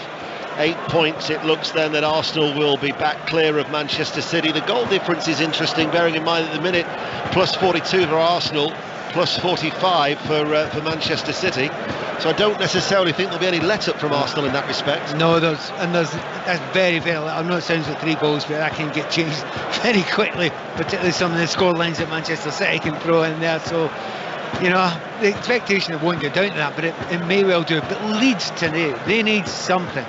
8 points. It looks then that Arsenal will be back clear of Manchester City. The goal difference is interesting, bearing in mind at the minute plus 42 for Arsenal, plus 45 for Manchester City. So I don't necessarily think there'll be any let-up from Arsenal in that respect. No, that's very, very. I'm not saying for 3 goals, but that can get changed very quickly, particularly some of the score lines that Manchester City can throw in there. So, the expectation it won't go down to that, but it may well do. But Leeds today, they need something.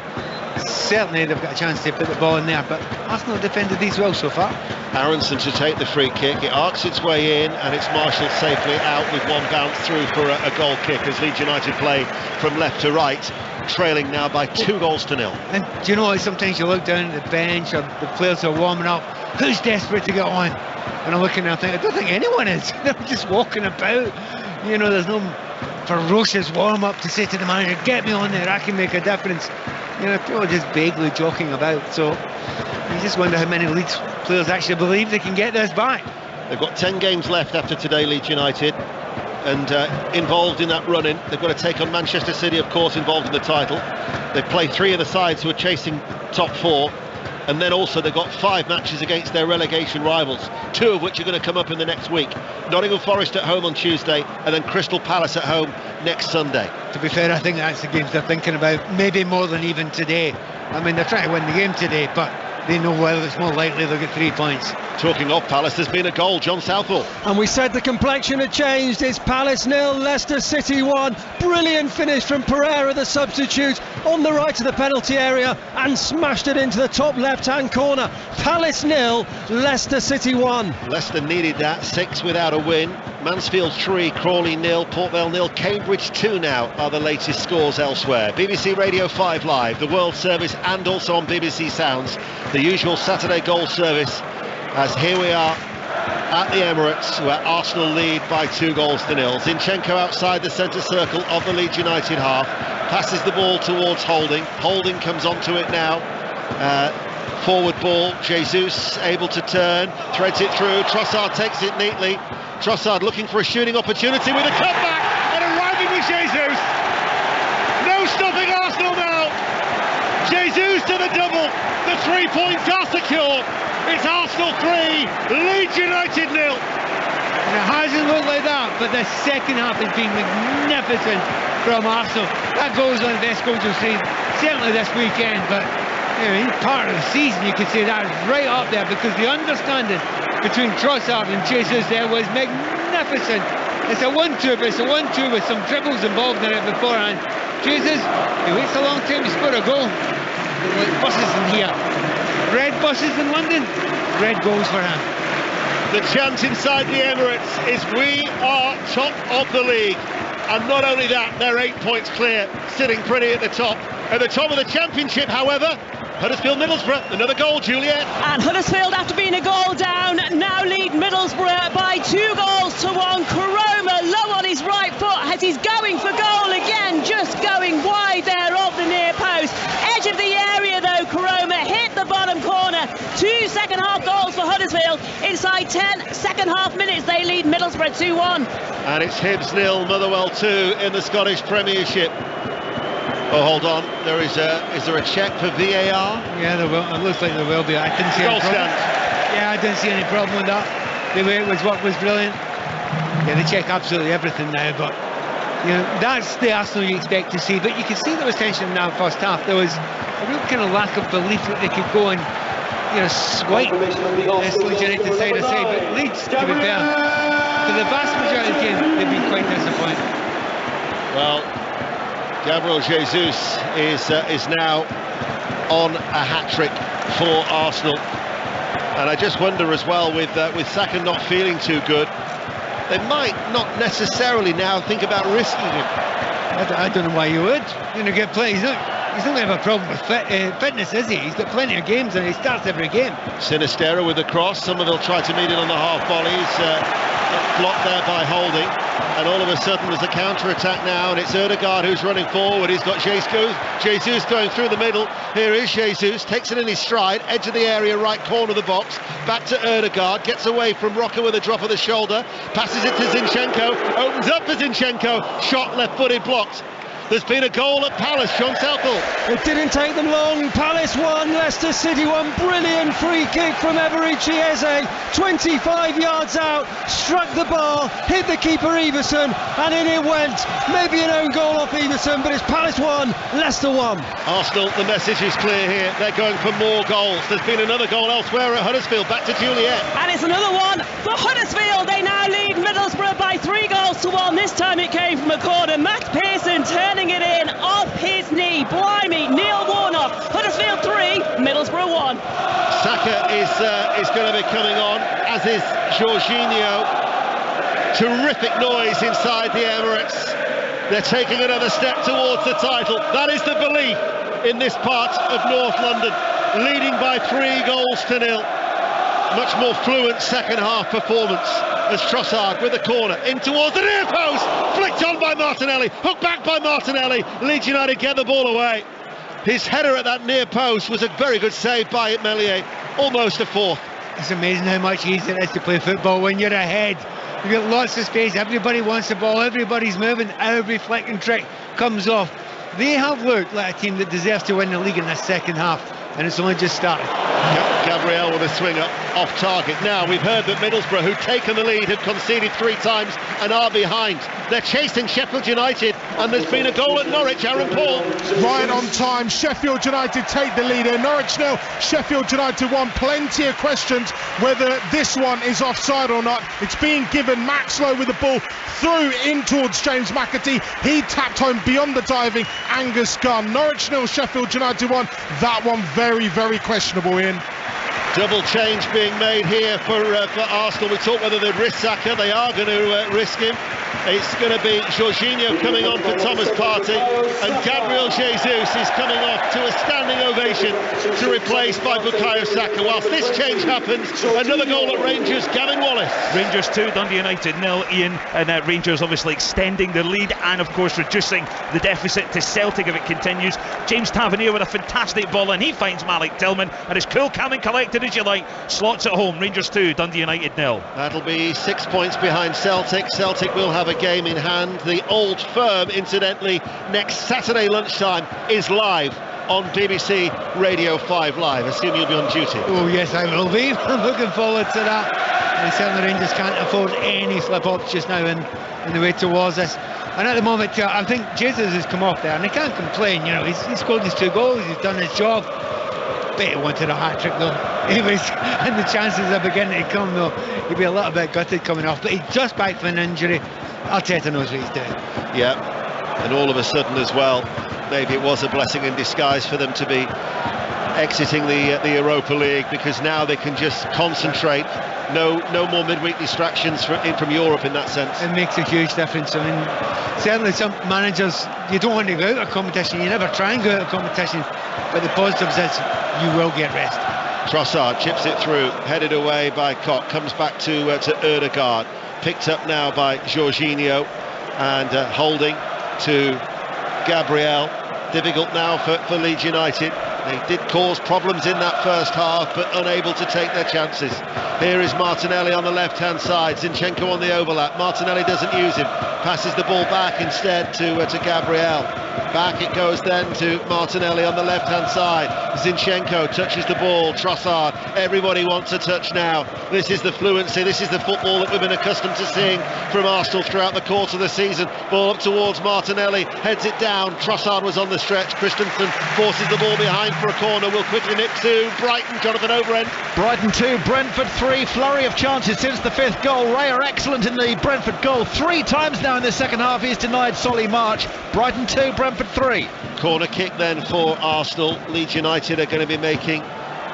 Certainly they've got a chance to put the ball in there, but Arsenal defended these well so far. Aronson to take the free kick. It arcs its way in, and it's marshalled safely out with one bounce through for a goal kick as Leeds United play from left to right. trailing now by 2-0. And do you know what? Sometimes you look down at the bench or the players are warming up. Who's desperate to get on? And I'm looking and I think, I don't think anyone is. They're just walking about. You know, there's no ferocious warm-up to say to the manager, get me on there, I can make a difference. You know, people are just vaguely joking about. So you just wonder how many Leeds players actually believe they can get this back. They've got 10 games left after today, Leeds United, and involved in that run-in. They've got to take on Manchester City, of course, involved in the title. They've played 3 of the sides who are chasing top 4, and then also they've got 5 matches against their relegation rivals, 2 of which are going to come up in the next week. Nottingham Forest at home on Tuesday, and then Crystal Palace at home next Sunday. To be fair, I think that's the games they're thinking about, maybe more than even today. I mean, they're trying to win the game today, but they know well it's more likely they'll get 3 points. Talking of Palace, there's been a goal, John Southall. And we said the complexion had changed. It's Palace 0, Leicester City 1. Brilliant finish from Pereira, the substitute, on the right of the penalty area and smashed it into the top left-hand corner. Palace 0, Leicester City 1. Leicester needed that, 6 without a win. Mansfield 3, Crawley 0, Port Vale 0, Cambridge 2 now are the latest scores elsewhere. BBC Radio 5 Live, the World Service, and also on BBC Sounds, the usual Saturday goal service, as here we are at the Emirates, where Arsenal lead by 2-0. Zinchenko outside the centre circle of the Leeds United half, passes the ball towards Holding. Holding comes onto it now. Forward ball, Jesus able to turn, threads it through, Trossard takes it neatly. Trossard looking for a shooting opportunity with a cutback and arriving with Jesus. No stopping Arsenal now. Jesus to the double. The 3 points are secure. It's Arsenal 3, Leeds United 0. And it hasn't looked like that, but the second half has been magnificent from Arsenal. That goes on the best goals you'll see, certainly this weekend, but you know, part of the season you could say that is right up there, because the understanding between Trossard and Jesus there was magnificent. It's a 1-2, but it's a 1-2 with some dribbles involved in it beforehand. Jesus, he waits a long time to score a goal. Like buses in here. Red buses in London, red goals for him. The chant inside the Emirates is we are top of the league. And not only that, they're 8 points clear, sitting pretty at the top. At the top of the championship, however, Huddersfield Middlesbrough, another goal, Juliet. And Huddersfield, after being a goal down, now lead Middlesbrough by 2-1. Koroma low on his right foot as he's going for goal again, just going wide there of the near post. Edge of the area though, Koroma hit the bottom corner. 2 second half goals for Huddersfield. Inside 10 second half minutes, they lead Middlesbrough 2-1. And it's Hibs 0, Motherwell 2 in the Scottish Premiership. Oh, hold on. Is there a check for VAR? Yeah, there will. It looks like there will be. I didn't see any problem. Yeah, I didn't see any problem with that. The way it was worked was brilliant. Yeah, they check absolutely everything now, but you know, that's the Arsenal you expect to see. But you can see there was tension in that first half. There was a real kind of lack of belief that they could go and, you know, swipe this Leeds United side to side. But Leeds, to be fair, for the vast majority of the game, they've been quite disappointed. Well, Gabriel Jesus is now on a hat-trick for Arsenal, and I just wonder as well, with Saka not feeling too good, they might not necessarily now think about risking him. I don't know why you would. You're going to get plenty. He's not going to have a problem with fitness, is he? He's got plenty of games and he starts every game. Sinistera with the cross. Somerville tried to meet it on the half volleys. Blocked there by Holding, and all of a sudden there's a counter-attack now, and it's Ødegaard who's running forward. He's got Jesus going through the middle. Here is Jesus, takes it in his stride, edge of the area, right corner of the box, back to Ødegaard, gets away from Rocker with a drop of the shoulder, passes it to Zinchenko, opens up for Zinchenko, shot left-footed, blocked. There's been a goal at Palace, John Southall. It didn't take them long. Palace 1, Leicester City 1. Brilliant free kick from Eberechi Eze. 25 yards out, struck the bar, hit the keeper Everson, and in it went. Maybe an own goal off Everson, but it's Palace 1, Leicester 1. Arsenal, the message is clear here. They're going for more goals. There's been another goal elsewhere at Huddersfield. Back to Juliet. And it's another one for Huddersfield. They now lead Middlesbrough by 3-1. This time it came from a corner. Matt Pearson turning it in off his knee. Blimey, Neil Warnock. Huddersfield 3, Middlesbrough 1. Saka is going to be coming on, as is Jorginho. Terrific noise inside the Emirates. They're taking another step towards the title. That is the belief in this part of North London, leading by 3-0. Much more fluent second half performance as Trossard with the corner in towards the near post, flicked on by Martinelli, hooked back by Martinelli. Leeds United get the ball away. His header at that near post was a very good save by Melier, almost a fourth. It's amazing how much easier it is to play football when you're ahead. You've got lots of space, everybody wants the ball, everybody's moving, every flicking trick comes off. They have looked like a team that deserves to win the league in the second half, and it's only just started. Gabriel with a swing up off target. Now we've heard that Middlesbrough, who've taken the lead, have conceded 3 times and are behind. They're chasing Sheffield United, and there's been a goal at Norwich. Aaron Paul. Right on time. Sheffield United take the lead here. Norwich 0, Sheffield United 1. Plenty of questions whether this one is offside or not. It's being given. Max Lowe with the ball through in towards James McAtee. He tapped home beyond the diving Angus Gunn. Norwich 0, Sheffield United 1. That one very, very questionable, Ian. Double change being made here for Arsenal. We talked whether they'd risk Saka. They are going to risk him. It's going to be Jorginho coming on for Thomas Partey, and Gabriel Jesus is coming off to a standing ovation to replace by Bukayo Saka. Whilst this change happens, another goal at Rangers, Gavin Wallace. Rangers 2, Dundee United 0, Ian, and Rangers obviously extending the lead and of course reducing the deficit to Celtic if it continues. James Tavernier with a fantastic ball, and he finds Malik Tillman, and it's cool, calm and collected as you like. Slots at home. Rangers 2, Dundee United 0. That'll be 6 points behind Celtic. Celtic will have a game in hand. The Old Firm, incidentally, next Saturday lunchtime is live on BBC Radio 5 Live. Assume you'll be on duty. Oh yes, I will be. I'm looking forward to that. And certainly Rangers can't afford any slip-ups just now in the way towards this. And at the moment, I think Jesus has come off there, and he can't complain. You know, he's scored his 2 goals. He's done his job. Bet he wanted a hat-trick though. And the chances are beginning to come though. He'd be a little bit gutted coming off, but he's just back from an injury. Arteta knows what he's doing. Yeah, and all of a sudden as well, maybe it was a blessing in disguise for them to be exiting the Europa League, because now they can just concentrate. No more midweek distractions from Europe in that sense. It makes a huge difference. I mean, certainly some managers, you don't want to go out of competition, you never try and go out of competition, but the positives is you will get rest. Trossard chips it through, headed away by Koch, comes back to Ødegaard, picked up now by Jorginho, and holding to Gabriel. Difficult now for Leeds United. They did cause problems in that first half, but unable to take their chances. Here is Martinelli on the left-hand side, Zinchenko on the overlap. Martinelli doesn't use him, passes the ball back instead to Gabriel. Back it goes then to Martinelli on the left-hand side. Zinchenko touches the ball, Trossard, everybody wants a touch now. This is the fluency, this is the football that we've been accustomed to seeing from Arsenal throughout the course of the season. Ball up towards Martinelli, heads it down, Trossard was on the stretch, Christensen forces the ball behind for a corner, will quickly nip to Brighton, Jonathan Overend. Brighton 2, Brentford 3, flurry of chances since the 5th goal. Raya excellent in the Brentford goal, 3 times now in the second half he's denied Solly March. Brighton 2, Brentford 3. Corner kick then for Arsenal. Leeds United are going to be making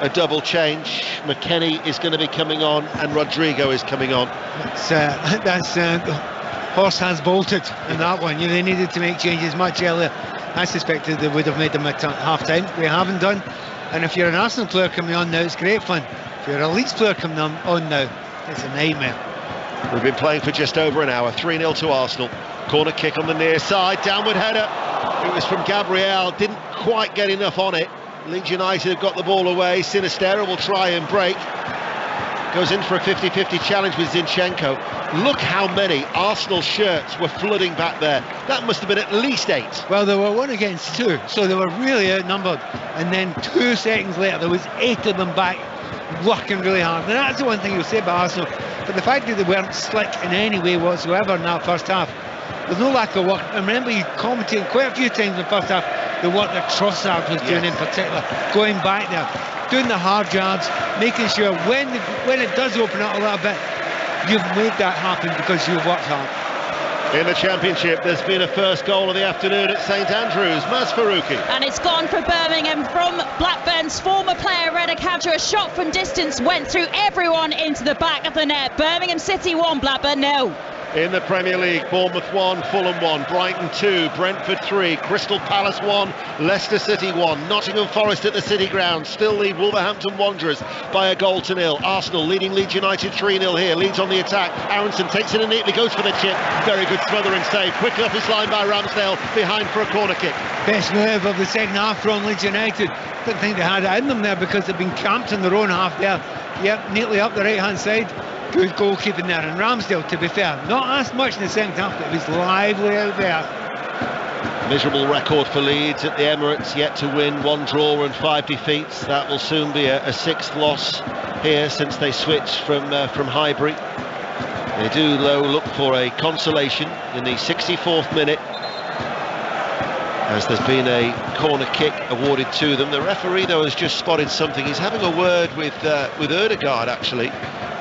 a double change. McKennie is going to be coming on and Rodrigo is coming on. That's horse has bolted in that one. They needed to make changes much earlier. I suspected they would have made them at half time. They haven't done. And if you're an Arsenal player coming on now, it's great fun. If you're a Leeds player coming on now, it's a nightmare. We've been playing for just over an hour. 3-0 to Arsenal. Corner kick on the near side, downward header. It was from Gabriel, didn't quite get enough on it. Leeds United have got the ball away. Sinistera will try and break. Goes in for a 50-50 challenge with Zinchenko. Look how many Arsenal shirts were flooding back there. That must have been at least 8. Well, they were 1 against 2, so they were really outnumbered. And then 2 seconds later, there was 8 of them back, working really hard. And that's the one thing you'll say about Arsenal. But the fact that they weren't slick in any way whatsoever in that first half, there's no lack of work. And remember, you commented quite a few times in the first half the work that Trossard was doing in particular, going back there, doing the hard yards, making sure when it does open up a little bit, you've made that happen because you've worked hard. In the Championship, there's been a first goal of the afternoon at St Andrews. Maz Faruqi. And it's gone for Birmingham from Blackburn's former player, Reda Kadra. A shot from distance went through everyone into the back of the net. Birmingham City 1, Blackburn 0. in the Premier League. Bournemouth 1, Fulham 1, Brighton 2, Brentford 3, Crystal Palace 1, Leicester City 1, Nottingham Forest at the City Ground still lead Wolverhampton Wanderers by a goal to nil. Arsenal leading Leeds United 3-0 here. Leeds on the attack. Aronson takes it in neatly, goes for the chip. Very good smothering save. Quickly off his line by Ramsdale, behind for a corner kick. Best move of the second half from Leeds United. Didn't think they had it in them there because they've been camped in their own half there. Yep, neatly up the right hand side. Good goalkeeping there. And Ramsdale, to be fair, not asked much in the second half, but he was lively out there. Miserable record for Leeds at the Emirates, yet to win, 1 draw and 5 defeats. That will soon be a 6th loss here since they switched from Highbury. They do, though, look for a consolation in the 64th minute, as there's been a corner kick awarded to them. The referee, though, has just spotted something. He's having a word with Ødegaard, actually.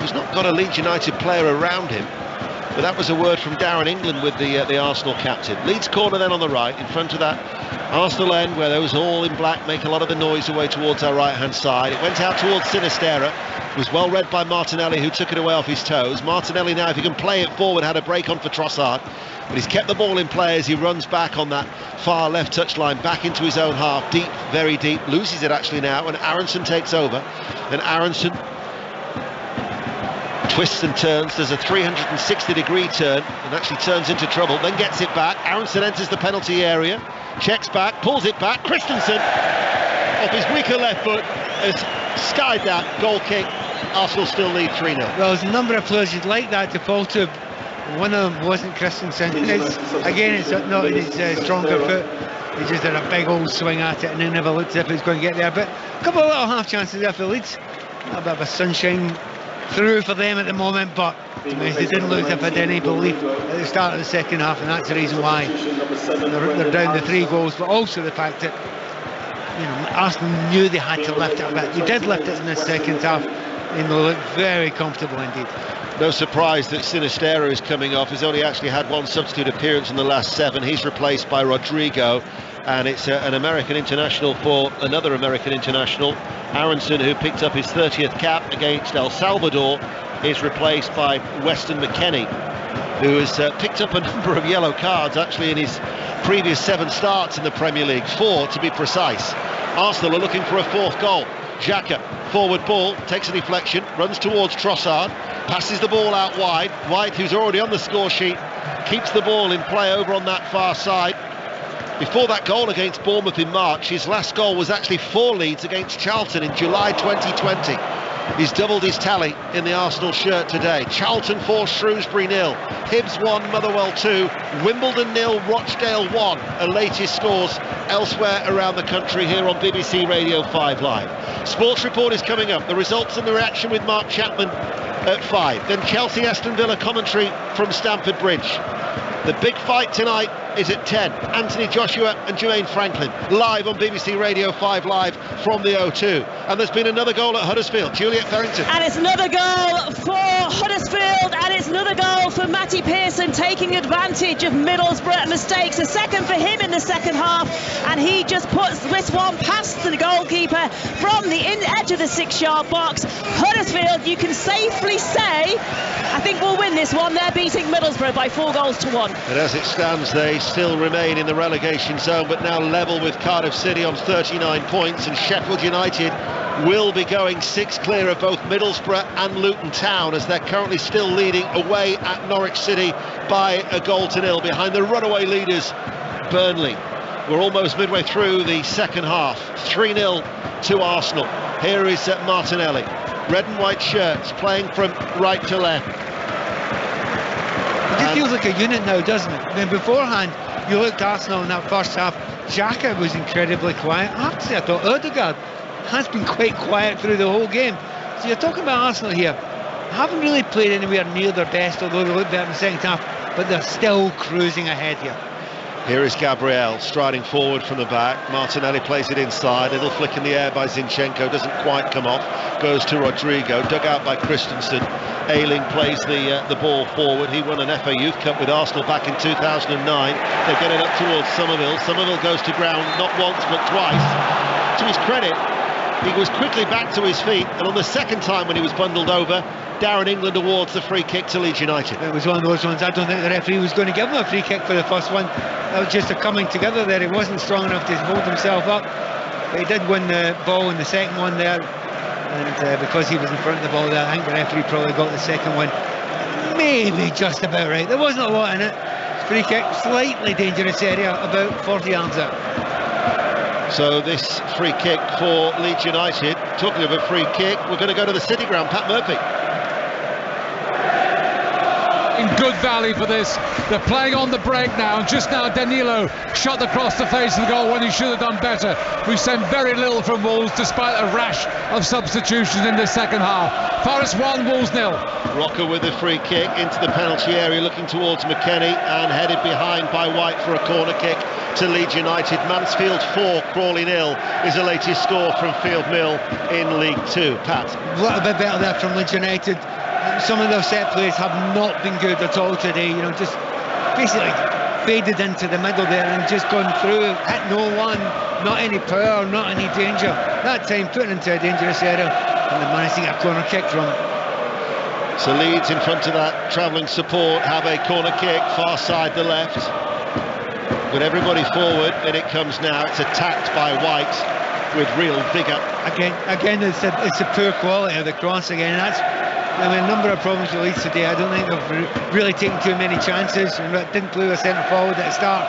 He's not got a Leeds United player around him, but that was a word from Darren England with the Arsenal captain. Leeds corner then on the right, in front of that Arsenal end, where those all in black make a lot of the noise away towards our right-hand side. It went out towards Sinisterra. It was well read by Martinelli, who took it away off his toes. Martinelli now, if he can play it forward, had a break on for Trossard, but he's kept the ball in play as he runs back on that far left touchline, back into his own half, deep, very deep, loses it actually now, and Aronson takes over. And Aronson twists and turns, does a 360-degree turn, and actually turns into trouble, then gets it back. Aronson enters the penalty area, checks back, pulls it back. Christensen, off his weaker left foot, has skied that goal kick. Arsenal still lead 3-0. Well, there's a number of players you'd like that to fall to. One of them wasn't Christensen. It's not in his stronger foot. He just had a big old swing at it and then never looked as if he was going to get there. But a couple of little half chances there for Leeds. A bit of a sunshine through for them at the moment, but they didn't look as if they had any belief at the start of the second half, and that's the reason why they're down to 3 goals. But also the fact that, you know, Arsenal knew they had to lift it a bit. They did lift it in the second half, and they looked very comfortable indeed. No surprise that Sinisterra is coming off. He's only actually had 1 substitute appearance in the last 7. He's replaced by Rodrigo, and it's an American international for another American international. Aronson, who picked up his 30th cap against El Salvador, is replaced by Weston McKennie, who has picked up a number of yellow cards actually in his previous 7 starts in the Premier League, 4 to be precise. Arsenal are looking for a 4th goal. Xhaka, forward ball, takes a deflection, runs towards Trossard, passes the ball out wide. White, who's already on the score sheet, keeps the ball in play over on that far side. Before that goal against Bournemouth in March, his last goal was actually for Leeds against Charlton in July 2020. He's doubled his tally in the Arsenal shirt today. Charlton 4, Shrewsbury 0, Hibs 1, Motherwell 2, Wimbledon 0, Rochdale 1. Our latest scores elsewhere around the country here on BBC Radio 5 Live. Sports Report is coming up. The results and the reaction with Mark Chapman at 5. Then Chelsea Aston Villa commentary from Stamford Bridge. The big fight tonight is at 10. Anthony Joshua and Jermaine Franklin live on BBC Radio 5 Live from the O2. And there's been another goal at Huddersfield. Juliet Farrington. And it's another goal for Huddersfield, and it's another goal for Matty Pearson, taking advantage of Middlesbrough mistakes. A second for him in the second half, and he just puts this one past the goalkeeper from the edge of the 6-yard box. Huddersfield, you can safely say, I think we'll win this one. They're beating Middlesbrough by 4 goals to 1. And as it stands, they still remain in the relegation zone, but now level with Cardiff City on 39 points, and Sheffield United will be going 6 clear of both Middlesbrough and Luton Town, as they're currently still leading away at Norwich City by a goal to 0 behind the runaway leaders Burnley. We're almost midway through the second half. 3-0 to Arsenal. Here is Martinelli. Red and white shirts, playing from right to left. It just feels like a unit now, doesn't it? I mean, beforehand, you looked at Arsenal in that first half. Xhaka was incredibly quiet. Actually, I thought Ødegaard has been quite quiet through the whole game. So you're talking about Arsenal here. Haven't really played anywhere near their best, although they looked better in the second half, but they're still cruising ahead here. Here is Gabriel striding forward from the back. Martinelli plays it inside. Little flick in the air by Zinchenko, doesn't quite come off. Goes to Rodrigo, dug out by Christensen. Ayling plays the ball forward. He won an FA Youth Cup with Arsenal back in 2009. They get it up towards Somerville. Somerville goes to ground not once but twice. To his credit, He was quickly back to his feet, and on the second time when he was bundled over, Darren England awards the free kick to Leeds United. It was one of those ones. I don't think the referee was going to give him a free kick for the first one. That was just a coming together there. He wasn't strong enough to hold himself up, but he did win the ball in the second one there, and because he was in front of the ball there, I think the referee probably got the second one maybe just about right. There wasn't a lot in it. Free kick, slightly dangerous area, about 40 yards out. So this free kick for Leeds United. Talking of a free kick, we're going to go to the City Ground. Pat Murphy. In good value for this. They're playing on the break now, and just now Danilo shot across the face of the goal when he should have done better. We've seen very little from Wolves despite a rash of substitutions in the second half. Forest 1, Wolves 0. Rocker with a free kick into the penalty area, looking towards McKennie, and headed behind by White for a corner kick to Leeds United. Mansfield 4, Crawley 0 is the latest score from Field Mill in League 2. Pat. A little bit better there from Leeds United. Some of those set plays have not been good at all today, you know, just basically faded into the middle there and just gone through, hit no one, not any power, not any danger. That time put it into a dangerous area, and they managed to get a corner kick from it. So Leeds in front of that travelling support have a corner kick, far side the left. With everybody forward, and it comes now. It's attacked by White with real vigour. Again, it's a poor quality of the cross again. A number of problems with Leeds today. I don't think they've really taken too many chances and didn't play with centre forward at the start.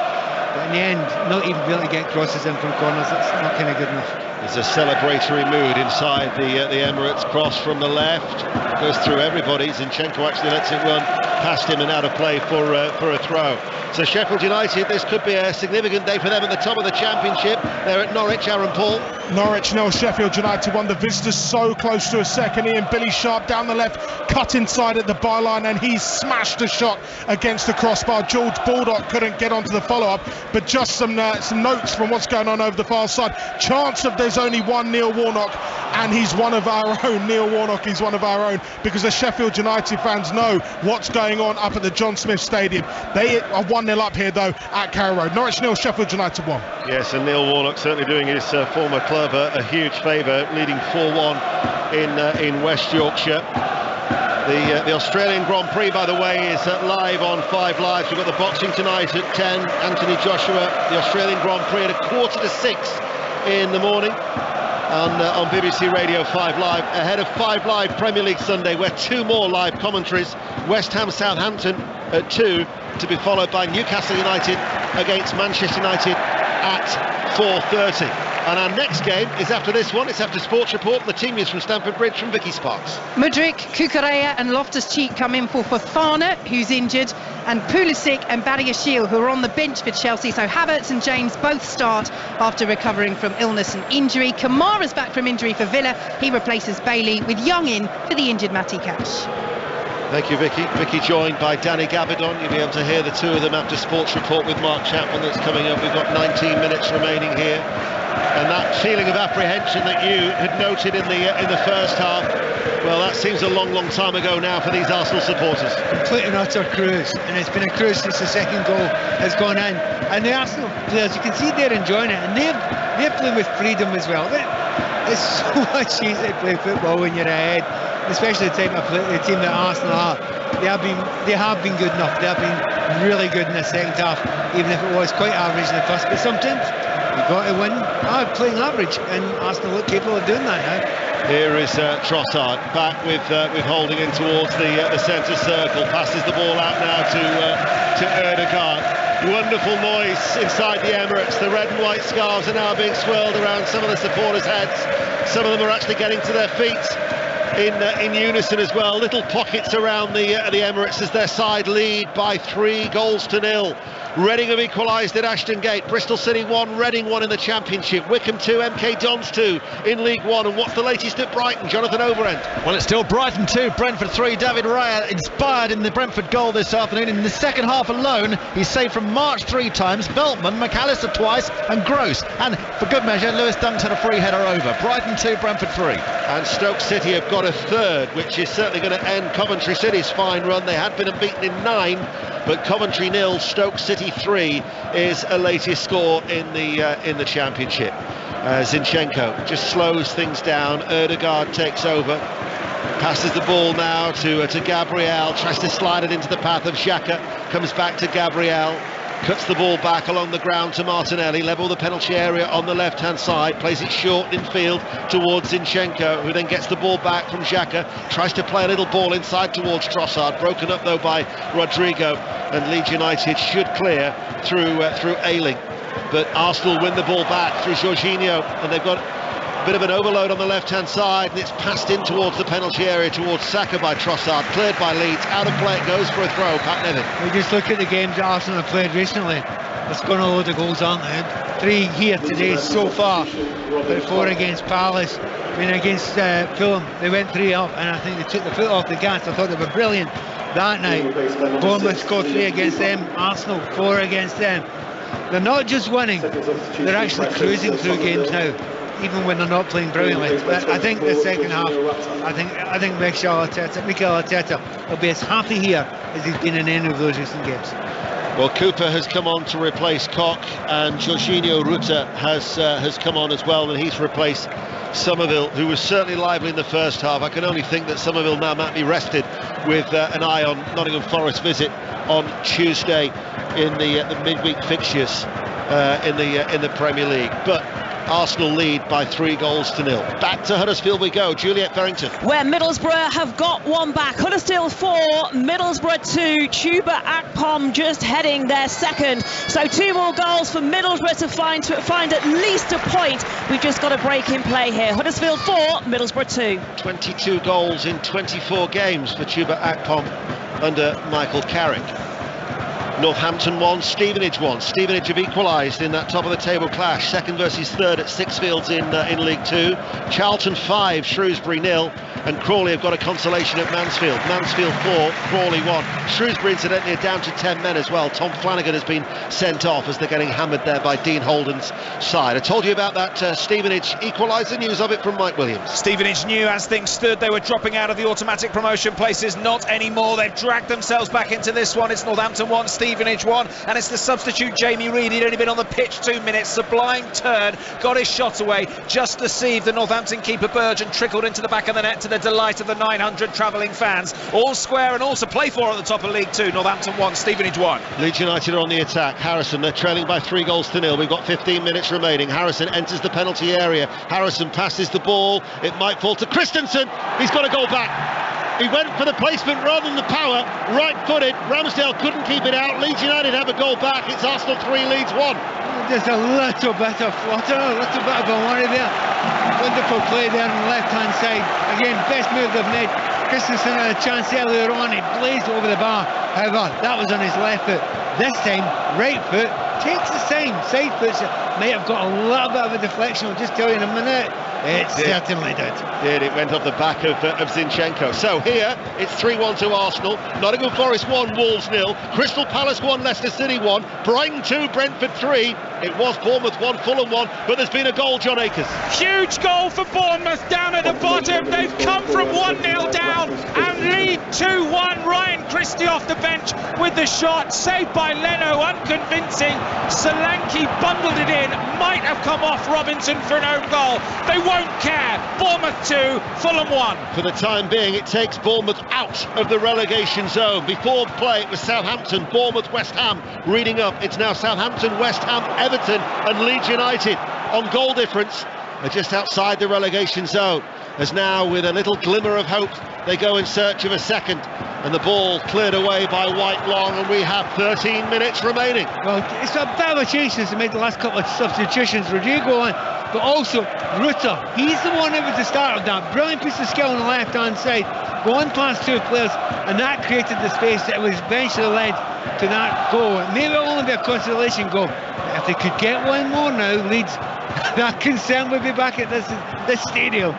But in the end, not even be able to get crosses in from corners. That's not kind of good enough. There's a celebratory mood inside the Emirates. Cross from the left, goes through everybody. Zinchenko actually lets it run past him and out of play for a throw. So Sheffield United, this could be a significant day for them at the top of the Championship. They're at Norwich. Aaron Paul. Norwich 0, Sheffield United 1. The visitors so close to a second. Ian Billy Sharp down the left, cut inside at the byline, and he smashed a shot against the crossbar. George Baldock couldn't get onto the follow-up, but just some notes from what's going on over the far side. Chance of there's only one, Neil Warnock, and he's one of our own. Neil Warnock is one of our own, because the Sheffield United fans know what's going on up at the John Smith Stadium. They are 1-0 up here though at Carrow Road. Norwich 0, Sheffield United 1. Yes, and Neil Warnock certainly doing his former club a huge favour, leading 4-1 in West Yorkshire. The Australian Grand Prix, by the way, is live on 5 Live. We've got the boxing tonight at 10. Anthony Joshua, the Australian Grand Prix at 5:45 in the morning on BBC Radio 5 Live, ahead of 5 Live Premier League Sunday, where 2 more live commentaries. West Ham Southampton at 2, to be followed by Newcastle United against Manchester United at 4:30. And our next game is after this one. It's after Sports Report. The team news from Stamford Bridge from Vicky Sparks. Mudryk, Kukureya and Loftus-Cheek come in for Fofana, who's injured, and Pulisic and Badiashile, who are on the bench for Chelsea. So Havertz and James both start after recovering from illness and injury. Kamara's back from injury for Villa. He replaces Bailey, with Young in for the injured Matty Cash. Thank you, Vicky. Vicky joined by Danny Gabidon. You'll be able to hear the two of them after Sports Report with Mark Chapman that's coming up. We've got 19 minutes remaining here. And that feeling of apprehension that you had noted in the first half, well, that seems a long time ago now for these Arsenal supporters. Complete and utter cruise, and it's been a cruise since the second goal has gone in. And the Arsenal players, you can see they're enjoying it, and they're playing with freedom as well. It's so much easier to play football when you're ahead, especially the type of the team that Arsenal are. They have been good enough. They have been really good in the second half, even if it was quite average in the first. But sometimes you've got to win playing average, and Arsenal look capable of doing that now. Here is Trossard back with holding in towards the centre circle. Passes the ball out now to Erdegaard. Wonderful noise inside the Emirates. The red and white scarves are now being swirled around some of the supporters' heads. Some of them are actually getting to their feet in unison as well. Little pockets around the Emirates as their side lead by 3-0. Reading have equalised at Ashton Gate. Bristol City 1, Reading 1 in the Championship. Wickham 2, MK Dons 2 in League 1. And what's the latest at Brighton? Jonathan Overend. Well, it's still Brighton 2, Brentford 3. David Raya inspired in the Brentford goal this afternoon. In the second half alone, he saved from March 3 times, Beltman, McAllister twice, and Gross. And for good measure, Lewis Dunk had a free header over. Brighton 2, Brentford 3. And Stoke City have got a third, which is certainly going to end Coventry City's fine run. They had been unbeaten in 9, but Coventry 0, Stoke City 3 is a latest score in the Championship. Zinchenko just slows things down. Ødegaard takes over, passes the ball now to Gabriel, tries to slide it into the path of Xhaka, comes back to Gabriel, cuts the ball back along the ground to Martinelli, level the penalty area on the left hand side, plays it short in field towards Zinchenko, who then gets the ball back from Xhaka, tries to play a little ball inside towards Trossard, broken up though by Rodrigo, and Leeds United should clear through Ayling, but Arsenal win the ball back through Jorginho, and they've got a bit of an overload on the left hand side, and it's passed in towards the penalty area towards Saka by Trossard, cleared by Leeds, out of play, it goes for a throw. Pat Nevin. We just look at the games that Arsenal have played recently, there's scored a load of goals, aren't there? 3 here today so far, but 4 against Palace. I mean, against Fulham they went 3 up, and I think they took the foot off the gas. I thought they were brilliant that night. Bournemouth scored 3 against them, Arsenal 4 against them. They're not just winning, they're actually cruising through games now, even when they're not playing brilliantly. But I think the second half, I think Mikel Arteta will be as happy here as he's been in any of those recent games. Well, Cooper has come on to replace Koch, and Jorginho Ruta has come on as well, and he's replaced Somerville, who was certainly lively in the first half. I can only think that Somerville now might be rested with an eye on Nottingham Forest visit on Tuesday in the midweek fixtures in the Premier League. But Arsenal lead by 3-0. Back to Huddersfield we go. Juliet Farrington. Where Middlesbrough have got one back. Huddersfield 4, Middlesbrough 2. Chuba Akpom just heading their second. So 2 more goals for Middlesbrough to find at least a point. We've just got a break in play here. Huddersfield 4, Middlesbrough 2. 22 goals in 24 games for Chuba Akpom under Michael Carrick. Northampton 1, Stevenage 1. Stevenage have equalised in that top of the table clash, second versus third at Sixfields in League 2. Charlton 5, Shrewsbury 0, and Crawley have got a consolation at Mansfield. Mansfield 4, Crawley 1. Shrewsbury incidentally are down to 10 men as well. Tom Flanagan has been sent off as they're getting hammered there by Dean Holden's side. I told you about that Stevenage equaliser, news of it from Mike Williams. Stevenage knew as things stood they were dropping out of the automatic promotion places, not anymore. They've dragged themselves back into this one. It's Northampton 1, Stevenage 1, and it's the substitute Jamie Reid. He'd only been on the pitch 2 minutes. Sublime turn, got his shot away, just deceived the Northampton keeper Burge and trickled into the back of the net to the delight of the 900 travelling fans. All square and all to play for at the top of League 2. Northampton 1, Stevenage 1. Leeds United are on the attack. Harrison, they're trailing by 3-0. We've got 15 minutes remaining. Harrison enters the penalty area. Harrison passes the ball. It might fall to Christensen. He's got to go back. He went for the placement rather than the power, right-footed. Ramsdale couldn't keep it out. Leeds United have a goal back. It's Arsenal 3, Leeds 1. Just a little bit of flutter, a little bit of a worry there. Wonderful play there on the left-hand side. Again, best move they've made. Christensen had a chance earlier on. He blazed over the bar. However, that was on his left foot. This time, right foot. Takes his time. Side foot might have got a little bit of a deflection. I'll just tell you in a minute. It certainly did. It went off the back of Zinchenko. So here it's 3-1 to Arsenal. Nottingham Forest 1, Wolves 0. Crystal Palace 1, Leicester City 1. Brighton 2, Brentford 3. It was Bournemouth 1, Fulham 1, but there's been a goal, John Akers. Huge goal for Bournemouth down at the bottom. They've come from 1-0 down and lead 2-1. Ryan Christie off the bench with the shot, saved by Leno, unconvincing. Solanke bundled it in, might have come off Robinson for an own goal. They won't care. Bournemouth 2, Fulham 1. For the time being, it takes Bournemouth out of the relegation zone. Before play, it was Southampton, Bournemouth, West Ham reading up. It's now Southampton, West Ham, Everton and Leeds United on goal difference. They're just outside the relegation zone. As now, with a little glimmer of hope, they go in search of a second, and the ball cleared away by White Long, and we have 13 minutes remaining. Well, it's a bit of a change since they made the last couple of substitutions. Rodrigo on, but also Ruta. He's the one that was the start of that brilliant piece of skill on the left-hand side, going past 2 players, and that created the space that was eventually led to that goal. Maybe it'll only be a consolation goal. If they could get one more now, Leeds, that concern would be back at this stadium.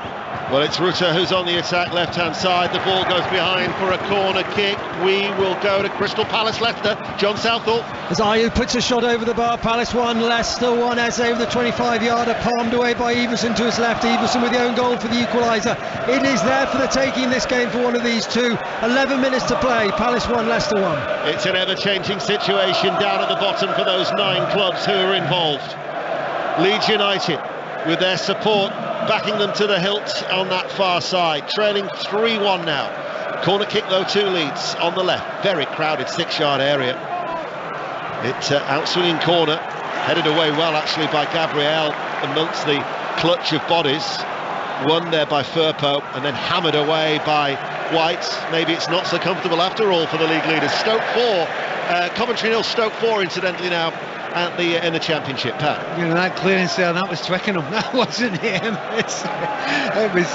Well, it's Ruta who's on the attack, left-hand side. The ball goes behind for a corner kick. We will go to Crystal Palace, Leicester. John Southall. As Ayew puts a shot over the bar, Palace 1, Leicester 1. Eze over the 25-yarder, palmed away by Everson to his left. Everson with the own goal for the equaliser. It is there for the taking this game for one of these two. 11 minutes to play. Palace 1, Leicester 1. It's an ever-changing situation down at the bottom for those 9 clubs who are involved. Leeds United with their support backing them to the hilt on that far side, trailing 3-1 now. Corner kick though to Leeds on the left, very crowded 6-yard area. It's outswinging corner, headed away well actually by Gabriel amongst the clutch of bodies. Won there by Firpo and then hammered away by White. Maybe it's not so comfortable after all for the league leaders. Stoke 4, Coventry 0, Stoke 4 incidentally now at in the Championship. Pat, you know, that clearance there, that was Twickenham, that wasn't him. It was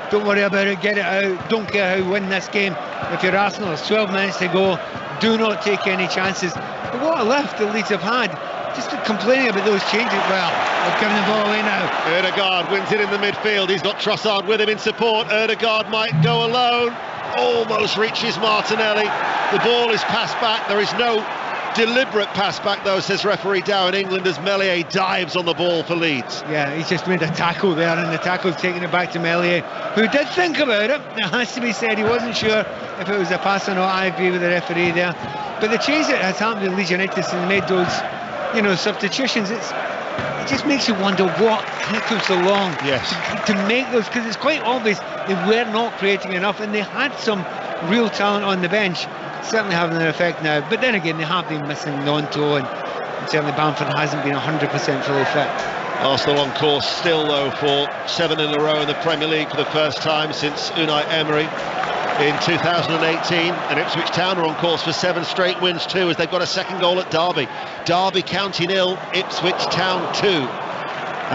don't worry about it, get it out, don't care how you win this game. If you're Arsenal, there's 12 minutes to go, do not take any chances. But what a lift the Leeds have had, just complaining about those changes. Well, they're giving the ball away now. Ødegaard wins it in the midfield, he's got Trossard with him in support. Ødegaard might go alone, almost reaches Martinelli. The ball is passed back, there is no deliberate pass back though, says referee Dow in England, as Meslier dives on the ball for Leeds. Yeah, he's just made a tackle there, and the tackle's taking it back to Meslier, who did think about it. It has to be said, he wasn't sure if it was a pass or not. I agree with the referee there. But the change that has happened in Leeds United since they made those, you know, substitutions, it just makes you wonder what took them so long to make those, because it's quite obvious they were not creating enough, and they had some real talent on the bench. Certainly having an effect now, but then again they have been missing Nonto, and certainly Bamford hasn't been 100% fully fit. Arsenal on course still though for 7 in a row in the Premier League for the first time since Unai Emery in 2018, and Ipswich Town are on course for 7 straight wins too, as they've got a second goal at Derby. Derby County 0, Ipswich Town 2,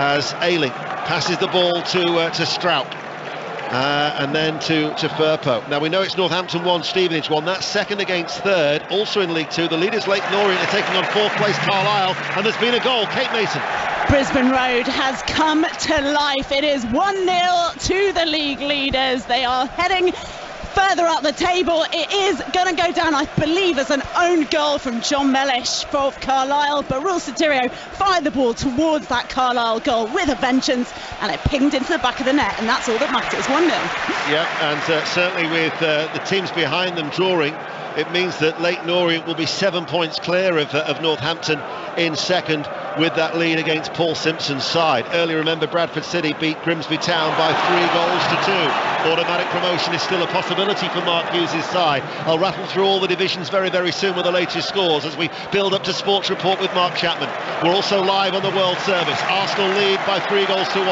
as Ayling passes the ball to Strout. And then to Firpo. Now we know it's Northampton 1, Stevenage 1. That's second against third, also in League 2. The leaders Leyton Orient are taking on 4th place Carlisle, and there's been a goal. Kate Mason. Brisbane Road has come to life. It is 1-0 to the league leaders. They are heading further up the table. It is going to go down, I believe, as an own goal from John Mellish for Carlisle, but Raul Sotirio fired the ball towards that Carlisle goal with a vengeance, and it pinged into the back of the net, and that's all that matters. 1-0. Yeah, and certainly with the teams behind them drawing, it means that Leyton Orient will be 7 points clear of Northampton in second, with that lead against Paul Simpson's side. Earlier, remember, Bradford City beat Grimsby Town by 3 goals to 2. Automatic promotion is still a possibility for Mark Hughes' side. I'll rattle through all the divisions very, very soon with the latest scores as we build up to Sports Report with Mark Chapman. We're also live on the World Service. Arsenal lead by 3 goals to 1.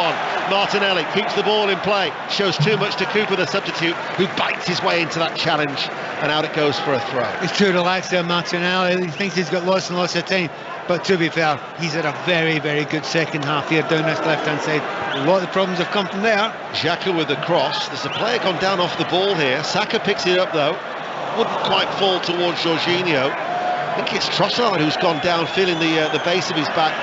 Martinelli keeps the ball in play, shows too much to Cooper, the substitute, who bites his way into that challenge, and out it goes for a throw. He's too relaxed there, Martinelli. He thinks he's got lots and lots of time. But to be fair, he's had a very, very good second half here down this left-hand side. A lot of the problems have come from there. Xhaka with the cross. There's a player gone down off the ball here. Saka picks it up though. Wouldn't quite fall towards Jorginho. I think it's Trossard who's gone down, feeling the base of his back.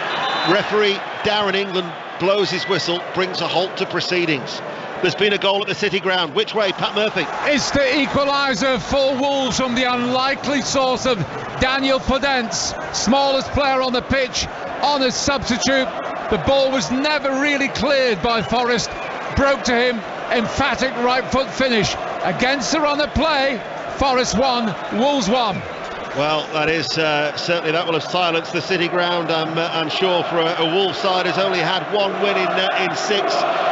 Referee Darren England blows his whistle, brings a halt to proceedings. There's been a goal at the City Ground. Which way, Pat Murphy? It's the equaliser for Wolves from the unlikely source of Daniel Podence, smallest player on the pitch, on a substitute. The ball was never really cleared by Forest. Broke to him, emphatic right foot finish. Against the run of play, Forest 1, Wolves 1. Well, that is certainly, that will have silenced the City Ground, I'm sure, for a Wolves side has only had 1 win in 6.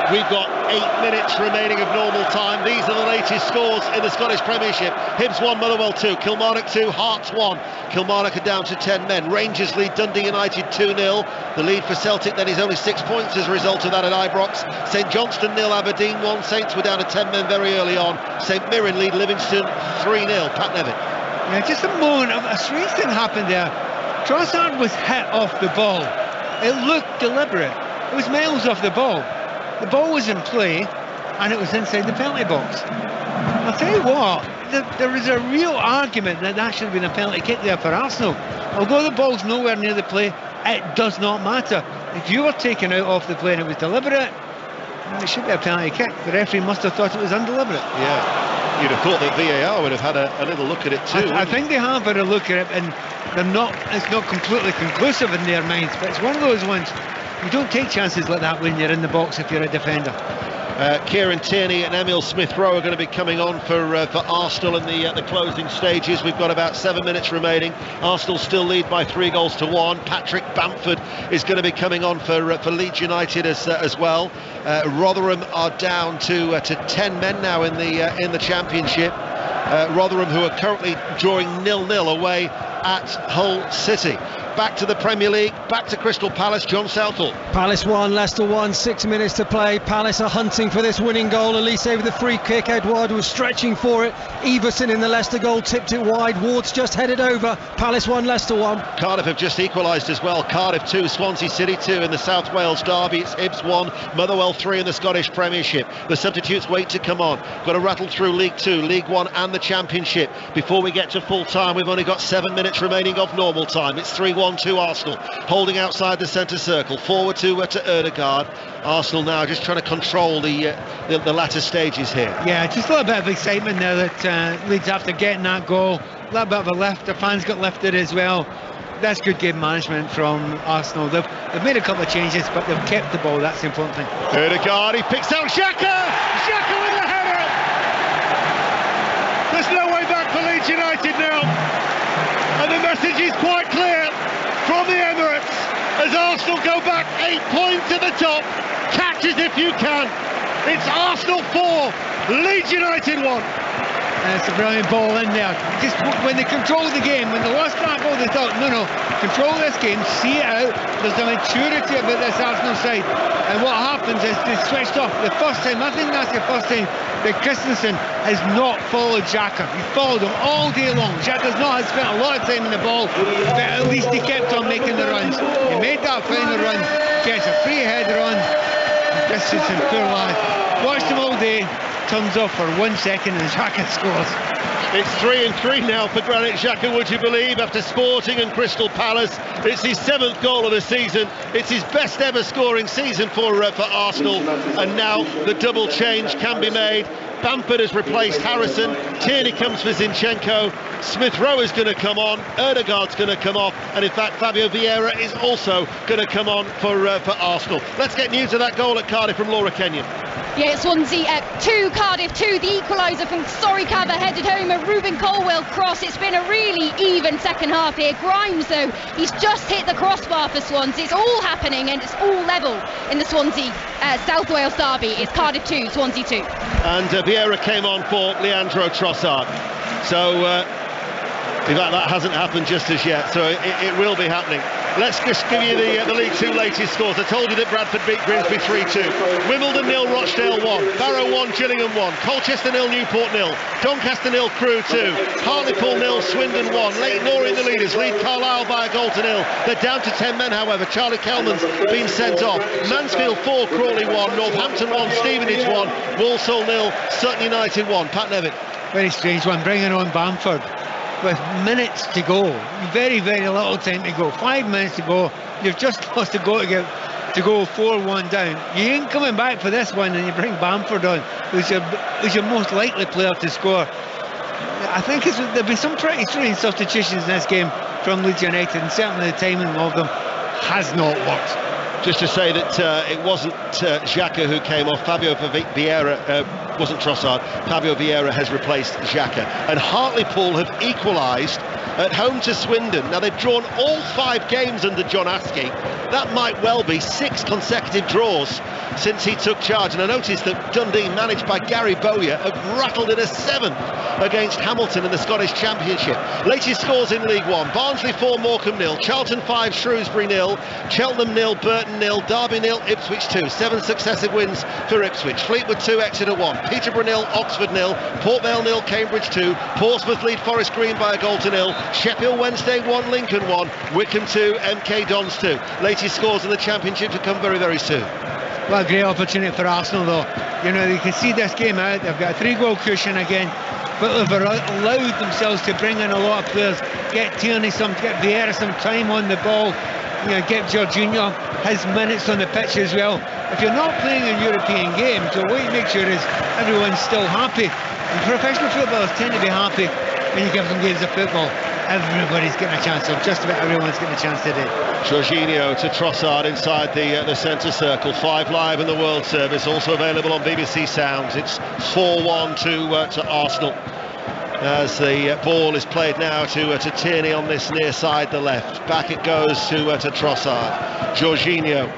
We've got 8 minutes remaining of normal time. These are the latest scores in the Scottish Premiership. Hibs 1, Motherwell 2, Kilmarnock 2, Hearts 1. Kilmarnock are down to 10 men. Rangers lead Dundee United 2-0. The lead for Celtic then is only 6 points as a result of that at Ibrox. St Johnstone 0, Aberdeen 1. Saints were down to 10 men very early on. St Mirren lead Livingston 3-0. Pat Nevin. Yeah, just a moment of a strange thing happened there. Trossard was hit off the ball. It looked deliberate. It was miles off the ball. The ball was in play, and it was inside the penalty box. I'll tell you what, there is a real argument that should have been a penalty kick there for Arsenal. Although the ball's nowhere near the play, it does not matter. If you were taken out off the play and it was deliberate, it should be a penalty kick. The referee must have thought it was undeliberate. Yeah. You'd have thought that VAR would have had a little look at it too. I think they have had a look at it, and it's not completely conclusive in their minds, but it's one of those ones, you don't take chances like that when you're in the box if you're a defender. Kieran Tierney and Emil Smith-Rowe are going to be coming on for Arsenal in the closing stages. We've got about 7 minutes remaining. Arsenal still lead by 3-1. Patrick Bamford is going to be coming on for Leeds United as well. Rotherham are down to 10 men now in the Championship. Rotherham, who are currently drawing 0-0 away at Hull City. Back to the Premier League, back to Crystal Palace. John Southall. Palace 1, Leicester 1, 6 minutes to play. Palace are hunting for this winning goal. Elise with the free kick. Edouard was stretching for it. Everson in the Leicester goal tipped it wide. Ward's just headed over. Palace 1, Leicester 1. Cardiff have just equalised as well. Cardiff 2, Swansea City 2 in the South Wales derby. It's Hibs 1, Motherwell 3 in the Scottish Premiership. The substitutes wait to come on. Got to rattle through League 2, League 1 and the Championship. Before we get to full time, we've only got 7 minutes remaining of normal time. It's 3-1 to Arsenal. Holding outside the centre circle, forward to Ødegaard. Arsenal now just trying to control the latter stages here. Yeah, just a little bit of excitement there that Leeds after getting that goal. A little bit of a lift, the fans got lifted as well. That's good game management from Arsenal. They've made a couple of changes, but they've kept the ball. That's the important thing. Ødegaard, he picks out Xhaka! Xhaka with the header! There's no way back for Leeds United now. And the message is quite clear from the Emirates as Arsenal go back 8 points to the top. Catch as if you can. It's Arsenal 4, Leeds United 1. It's a brilliant ball in there. Just when they control the game, when they lost that goal, they thought, no, control this game, see it out. There's a maturity about this Arsenal side. And what happens is they switched off. The first time, I think that's the first time that Christensen has not followed Xhaka. He followed him all day long. Xhaka's not spent a lot of time in the ball, but at least he kept on making the runs. He made that final run, gets a free header on. Christensen, poor lad. Watched him all day. Turns off for 1 second and Xhaka scores. It's 3-3 now for Granit Xhaka, would you believe, after Sporting and Crystal Palace. It's his 7th goal of the season. It's his best ever scoring season for Arsenal, and now the double change can be made. Bamford has replaced Harrison. Tierney comes for Zinchenko. Smith-Rowe is going to come on. Ødegaard's going to come off. And in fact, Fabio Vieira is also going to come on for Arsenal. Let's get news of that goal at Cardiff from Laura Kenyon. Yeah, Swansea 2, Cardiff 2. The equaliser from Sorikava headed home a Ruben Colwell cross. It's been a really even second half here. Grimes, though, he's just hit the crossbar for Swansea. It's all happening and it's all level in the Swansea South Wales derby. It's Cardiff 2, Swansea 2. And Vieira came on for Leandro Trossard. So, in fact, that hasn't happened just as yet, so it will be happening. Let's just give you the League 2 latest scores. I told you that Bradford beat Grimsby 3-2. Wimbledon 0, Rochdale 1. Barrow 1, Gillingham 1. Colchester 0, Newport 0. Doncaster 0, Crewe 2. Hartlepool 0, Swindon 1. Leyton Orient the leaders, lead Carlisle by a goal to 0. They're down to 10 men, however. Charlie Kelman's been sent off. Mansfield 4, Crawley 1. Northampton 1, Stevenage 1. Walsall 0, Sutton United 1. Pat Nevitt. Very strange one, bringing on Bamford with minutes to go. Very, very little time to go. 5 minutes to go. You've just lost a goal to go 4-1 down. You ain't coming back for this one, and you bring Bamford on, who's your most likely player to score. I think there've been some pretty strange substitutions in this game from Leeds United, and certainly the timing of them has not worked. Just to say that it wasn't Xhaka who came off. Fabio Vieira, wasn't Trossard. Fabio Vieira has replaced Xhaka. And Hartlepool have equalised at home to Swindon. Now, they've drawn all 5 games under John Askey. That might well be 6 consecutive draws since he took charge. And I noticed that Dundee, managed by Gary Bowyer, have rattled in a 7th against Hamilton in the Scottish Championship. Latest scores in League 1. Barnsley 4, Morecambe 0. Charlton 5, Shrewsbury 0. Cheltenham 0, Burton 0. Derby 0, Ipswich 2. 7 successive wins for Ipswich. Fleetwood 2, Exeter 1. Peterborough 0, Oxford 0. Port Vale 0, Cambridge 2. Portsmouth lead Forest Green by a goal to 0. Sheffield Wednesday 1, Lincoln 1. Wycombe 2, MK Dons 2. Latest scores in the Championship to come very, very soon. Well, a great opportunity for Arsenal, though. You know, you can see this game out. They've got a 3-goal cushion again, but they've allowed themselves to bring in a lot of players. Get Tierney get Vieira some time on the ball. You know, get Jorginho his minutes on the pitch as well. If you're not playing in European games, so what you make sure is everyone's still happy. And professional footballers tend to be happy when you give them games of football. Everybody's getting a chance, or just about everyone's getting a chance today. Jorginho to Trossard inside the centre circle. 5 Live in the World Service, also available on BBC Sounds. It's 4-1 to Arsenal, as the ball is played now to Tierney on this near side, the left. Back it goes to Trossard. Jorginho.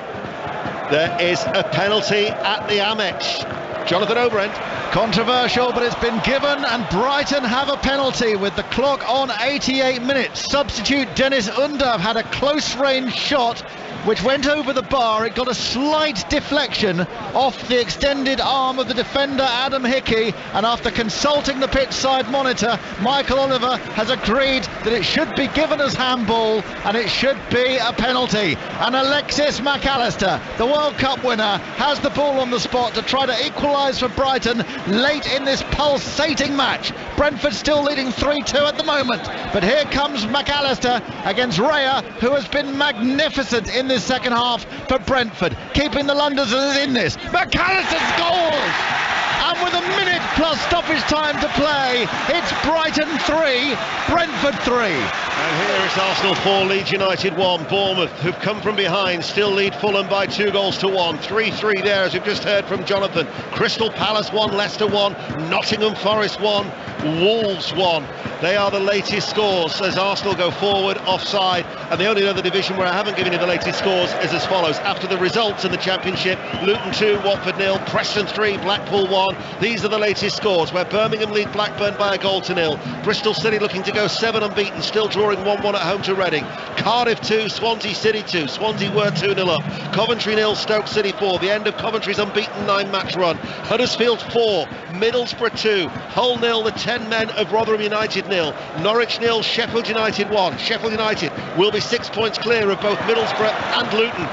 There is a penalty at the Amex. Jonathan Overend. Controversial, but it's been given, and Brighton have a penalty with the clock on 88 minutes. Substitute Dennis Undav had a close-range shot which went over the bar. It got a slight deflection off the extended arm of the defender Adam Hickey, and after consulting the pitch side monitor, Michael Oliver has agreed that it should be given as handball and it should be a penalty. And Alexis McAllister, the World Cup winner, has the ball on the spot to try to equalise for Brighton late in this pulsating match. Brentford still leading 3-2 at the moment, but here comes McAllister against Raya, who has been magnificent in this second half for Brentford, keeping the Londoners in this. McAllister's goal! And with a minute plus stoppage time to play, it's Brighton 3, Brentford 3. And here is Arsenal 4, Leeds United 1. Bournemouth, who've come from behind, still lead Fulham by 2-1. 3-3 there, as we've just heard from Jonathan. Crystal Palace 1, Leicester 1, Nottingham Forest 1, Wolves 1. They are the latest scores as Arsenal go forward, offside. And the only other division where I haven't given you the latest scores is as follows. After the results in the Championship, Luton 2, Watford 0, Preston 3, Blackpool 1. These are the latest scores, where Birmingham lead Blackburn by 1-0. Bristol City looking to go 7 unbeaten, still drawing 1-1 at home to Reading. Cardiff 2, Swansea City 2. Swansea were 2-0 up. Coventry 0, Stoke City 4. The end of Coventry's unbeaten 9-match run. Huddersfield 4, Middlesbrough 2. Hull 0, the 10 men of Rotherham United 0. Norwich 0, Sheffield United 1. Sheffield United will be 6 points clear of both Middlesbrough and Luton.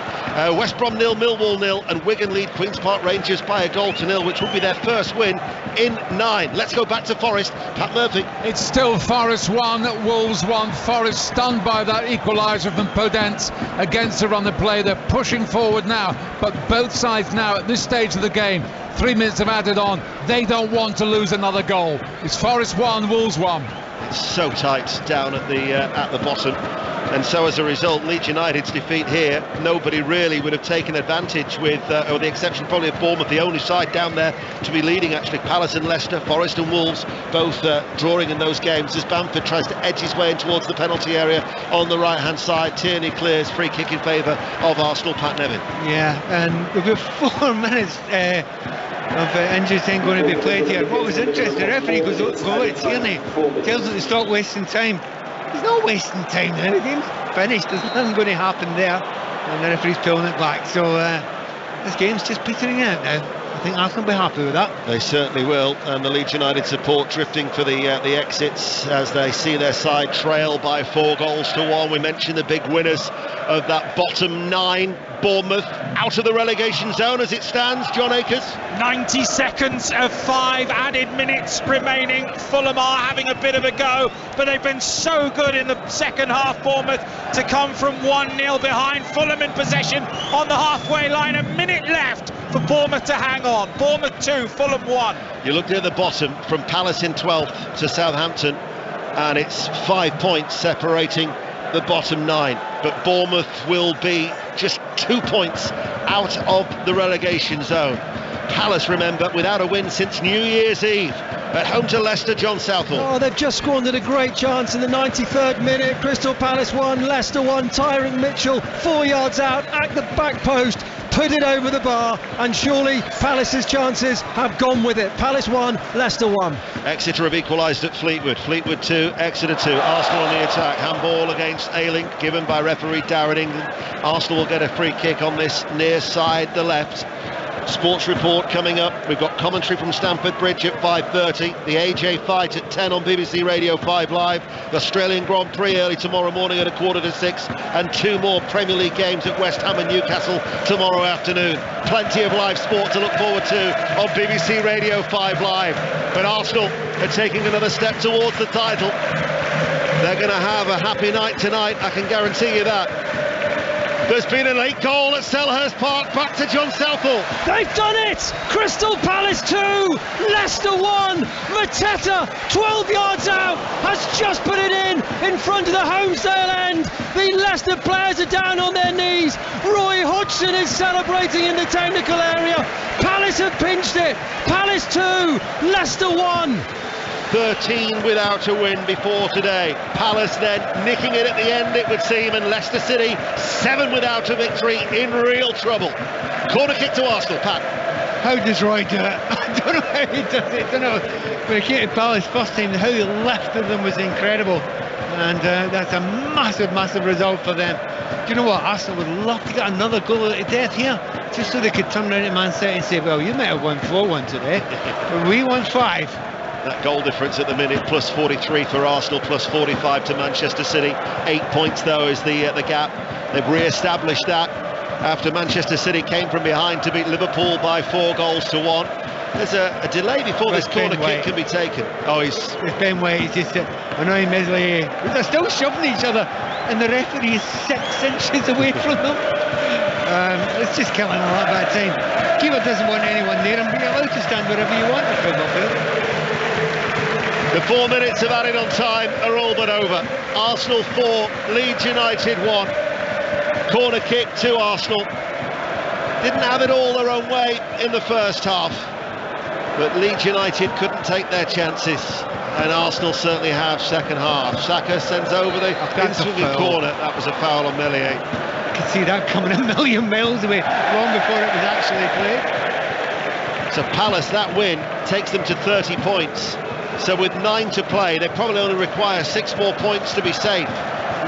West Brom 0, Millwall 0, and Wigan lead Queen's Park Rangers by 1-0, which will be their first win in 9. Let's go back to Forest. Pat Murphy. It's still Forest 1, Wolves 1. Forest stunned by that equaliser from Podence against the run of play. They're pushing forward now, but both sides now at this stage of the game, 3 minutes have added on, they don't want to lose another goal. It's Forest 1, Wolves 1. It's so tight down at the bottom. And so as a result, Leeds United's defeat here, nobody really would have taken advantage with, or the exception probably of Bournemouth, the only side down there to be leading actually. Palace and Leicester, Forest and Wolves, both drawing in those games as Bamford tries to edge his way in towards the penalty area on the right-hand side. Tierney clears, free kick in favour of Arsenal, Pat Nevin. Yeah, and we've got 4 minutes of injury time going to be played here. What was interesting, the referee goes at Tierney, tells him to stop wasting time. He's not wasting time now, the game's finished, there's nothing going to happen there, and the referee's pulling it back, so this game's just petering out now. I think Arsenal will be happy with that. They certainly will, and the Leeds United support drifting for the exits as they see their side trail by 4-1. We mentioned the big winners of that bottom 9. Bournemouth out of the relegation zone as it stands. John Akers. 90 seconds of 5 added minutes remaining. Fulham are having a bit of a go, but they've been so good in the second half, Bournemouth, to come from 1-0 behind. Fulham in possession on the halfway line. A minute left for Bournemouth to hang on. Bournemouth 2, Fulham 1. You look near the bottom, from Palace in 12th to Southampton, and it's 5 points separating the bottom 9, but Bournemouth will be just 2 points out of the relegation zone. Palace, remember, without a win since New Year's Eve. At home to Leicester, John Southall. Oh, they've just squandered a great chance in the 93rd minute. Crystal Palace 1, Leicester 1. Tyrone Mitchell 4 yards out at the back post, put it over the bar, and surely Palace's chances have gone with it. Palace 1, Leicester 1. Exeter have equalised at Fleetwood. Fleetwood 2, Exeter 2. Arsenal on the attack. Handball against Ayling, given by referee Darren England. Arsenal will get a free kick on this near side, the left. Sports report coming up. We've got commentary from Stamford Bridge at 5:30. The AJ fight at 10 on BBC Radio 5 Live. The Australian Grand Prix early tomorrow morning at 5:45. And 2 more Premier League games at West Ham and Newcastle tomorrow afternoon. Plenty of live sport to look forward to on BBC Radio 5 Live. But Arsenal are taking another step towards the title. They're going to have a happy night tonight, I can guarantee you that. There's been a late goal at Selhurst Park. Back to John Southall. They've done it! Crystal Palace 2, Leicester 1. Mateta, 12 yards out, has just put it in front of the Homesdale end. The Leicester players are down on their knees. Roy Hodgson is celebrating in the technical area. Palace have pinched it. Palace 2, Leicester 1. 13 without a win before today. Palace then nicking it at the end, it would seem, and Leicester City 7 without a victory, in real trouble. Corner kick to Arsenal, Pat. How does Roy do it? I don't know how he does it. I don't know. But he came to Palace first time, how he lifted them was incredible. And that's a massive result for them. Do you know what? Arsenal would love to get another goal at death here, just so they could turn around at Man City and say, well, you might have won 4-1 today, but we won 5. That goal difference at the minute, plus 43 for Arsenal, plus 45 to Manchester City. 8 points, though, is the gap. They've re-established that after Manchester City came from behind to beat Liverpool by 4 goals to 1. There's a delay before this corner kick can be taken. Oh, it's Ben White. He's just annoying miserably. They're still shoving each other, and the referee is 6 inches away from them. It's just killing a lot of that time. Keeper doesn't want anyone near him, but you're allowed to stand wherever you want to film up there. The 4 minutes of added on time are all but over. Arsenal 4, Leeds United 1. Corner kick to Arsenal. Didn't have it all their own way in the first half, but Leeds United couldn't take their chances, and Arsenal certainly have second half. Saka sends over the inswinging corner. That was a foul on Meslier. You can see that coming a million miles away long before it was actually played. So Palace, that win takes them to 30 points. So with 9 to play, they probably only require 6 more points to be safe.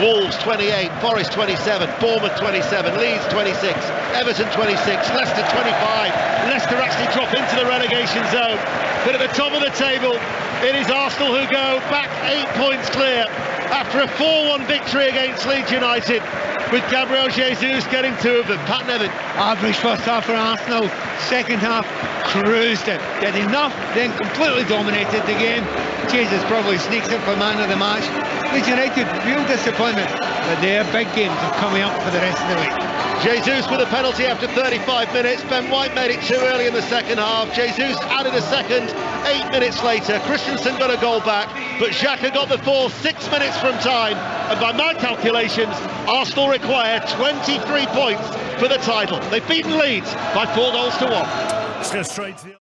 Wolves 28, Forest 27, Bournemouth 27, Leeds 26, Everton 26, Leicester 25. Leicester actually drop into the relegation zone. But at the top of the table, it is Arsenal who go back 8 points clear after a 4-1 victory against Leeds United, with Gabriel Jesus getting 2 of them. Pat Nevin. Average first half for Arsenal, second half cruised it, did enough, then completely dominated the game. Jesus probably sneaks it for man of the match. Leeds United, real disappointment, but their big games are coming up for the rest of the week. Jesus with a penalty after 35 minutes. Ben White made it too early in the second half. Jesus added a second 8 minutes later. Christensen got a goal back, but Xhaka got the 4 6 minutes from time. And by my calculations, Arsenal require 23 points for the title. They've beaten Leeds by 4 goals to 1. Let's go straight to the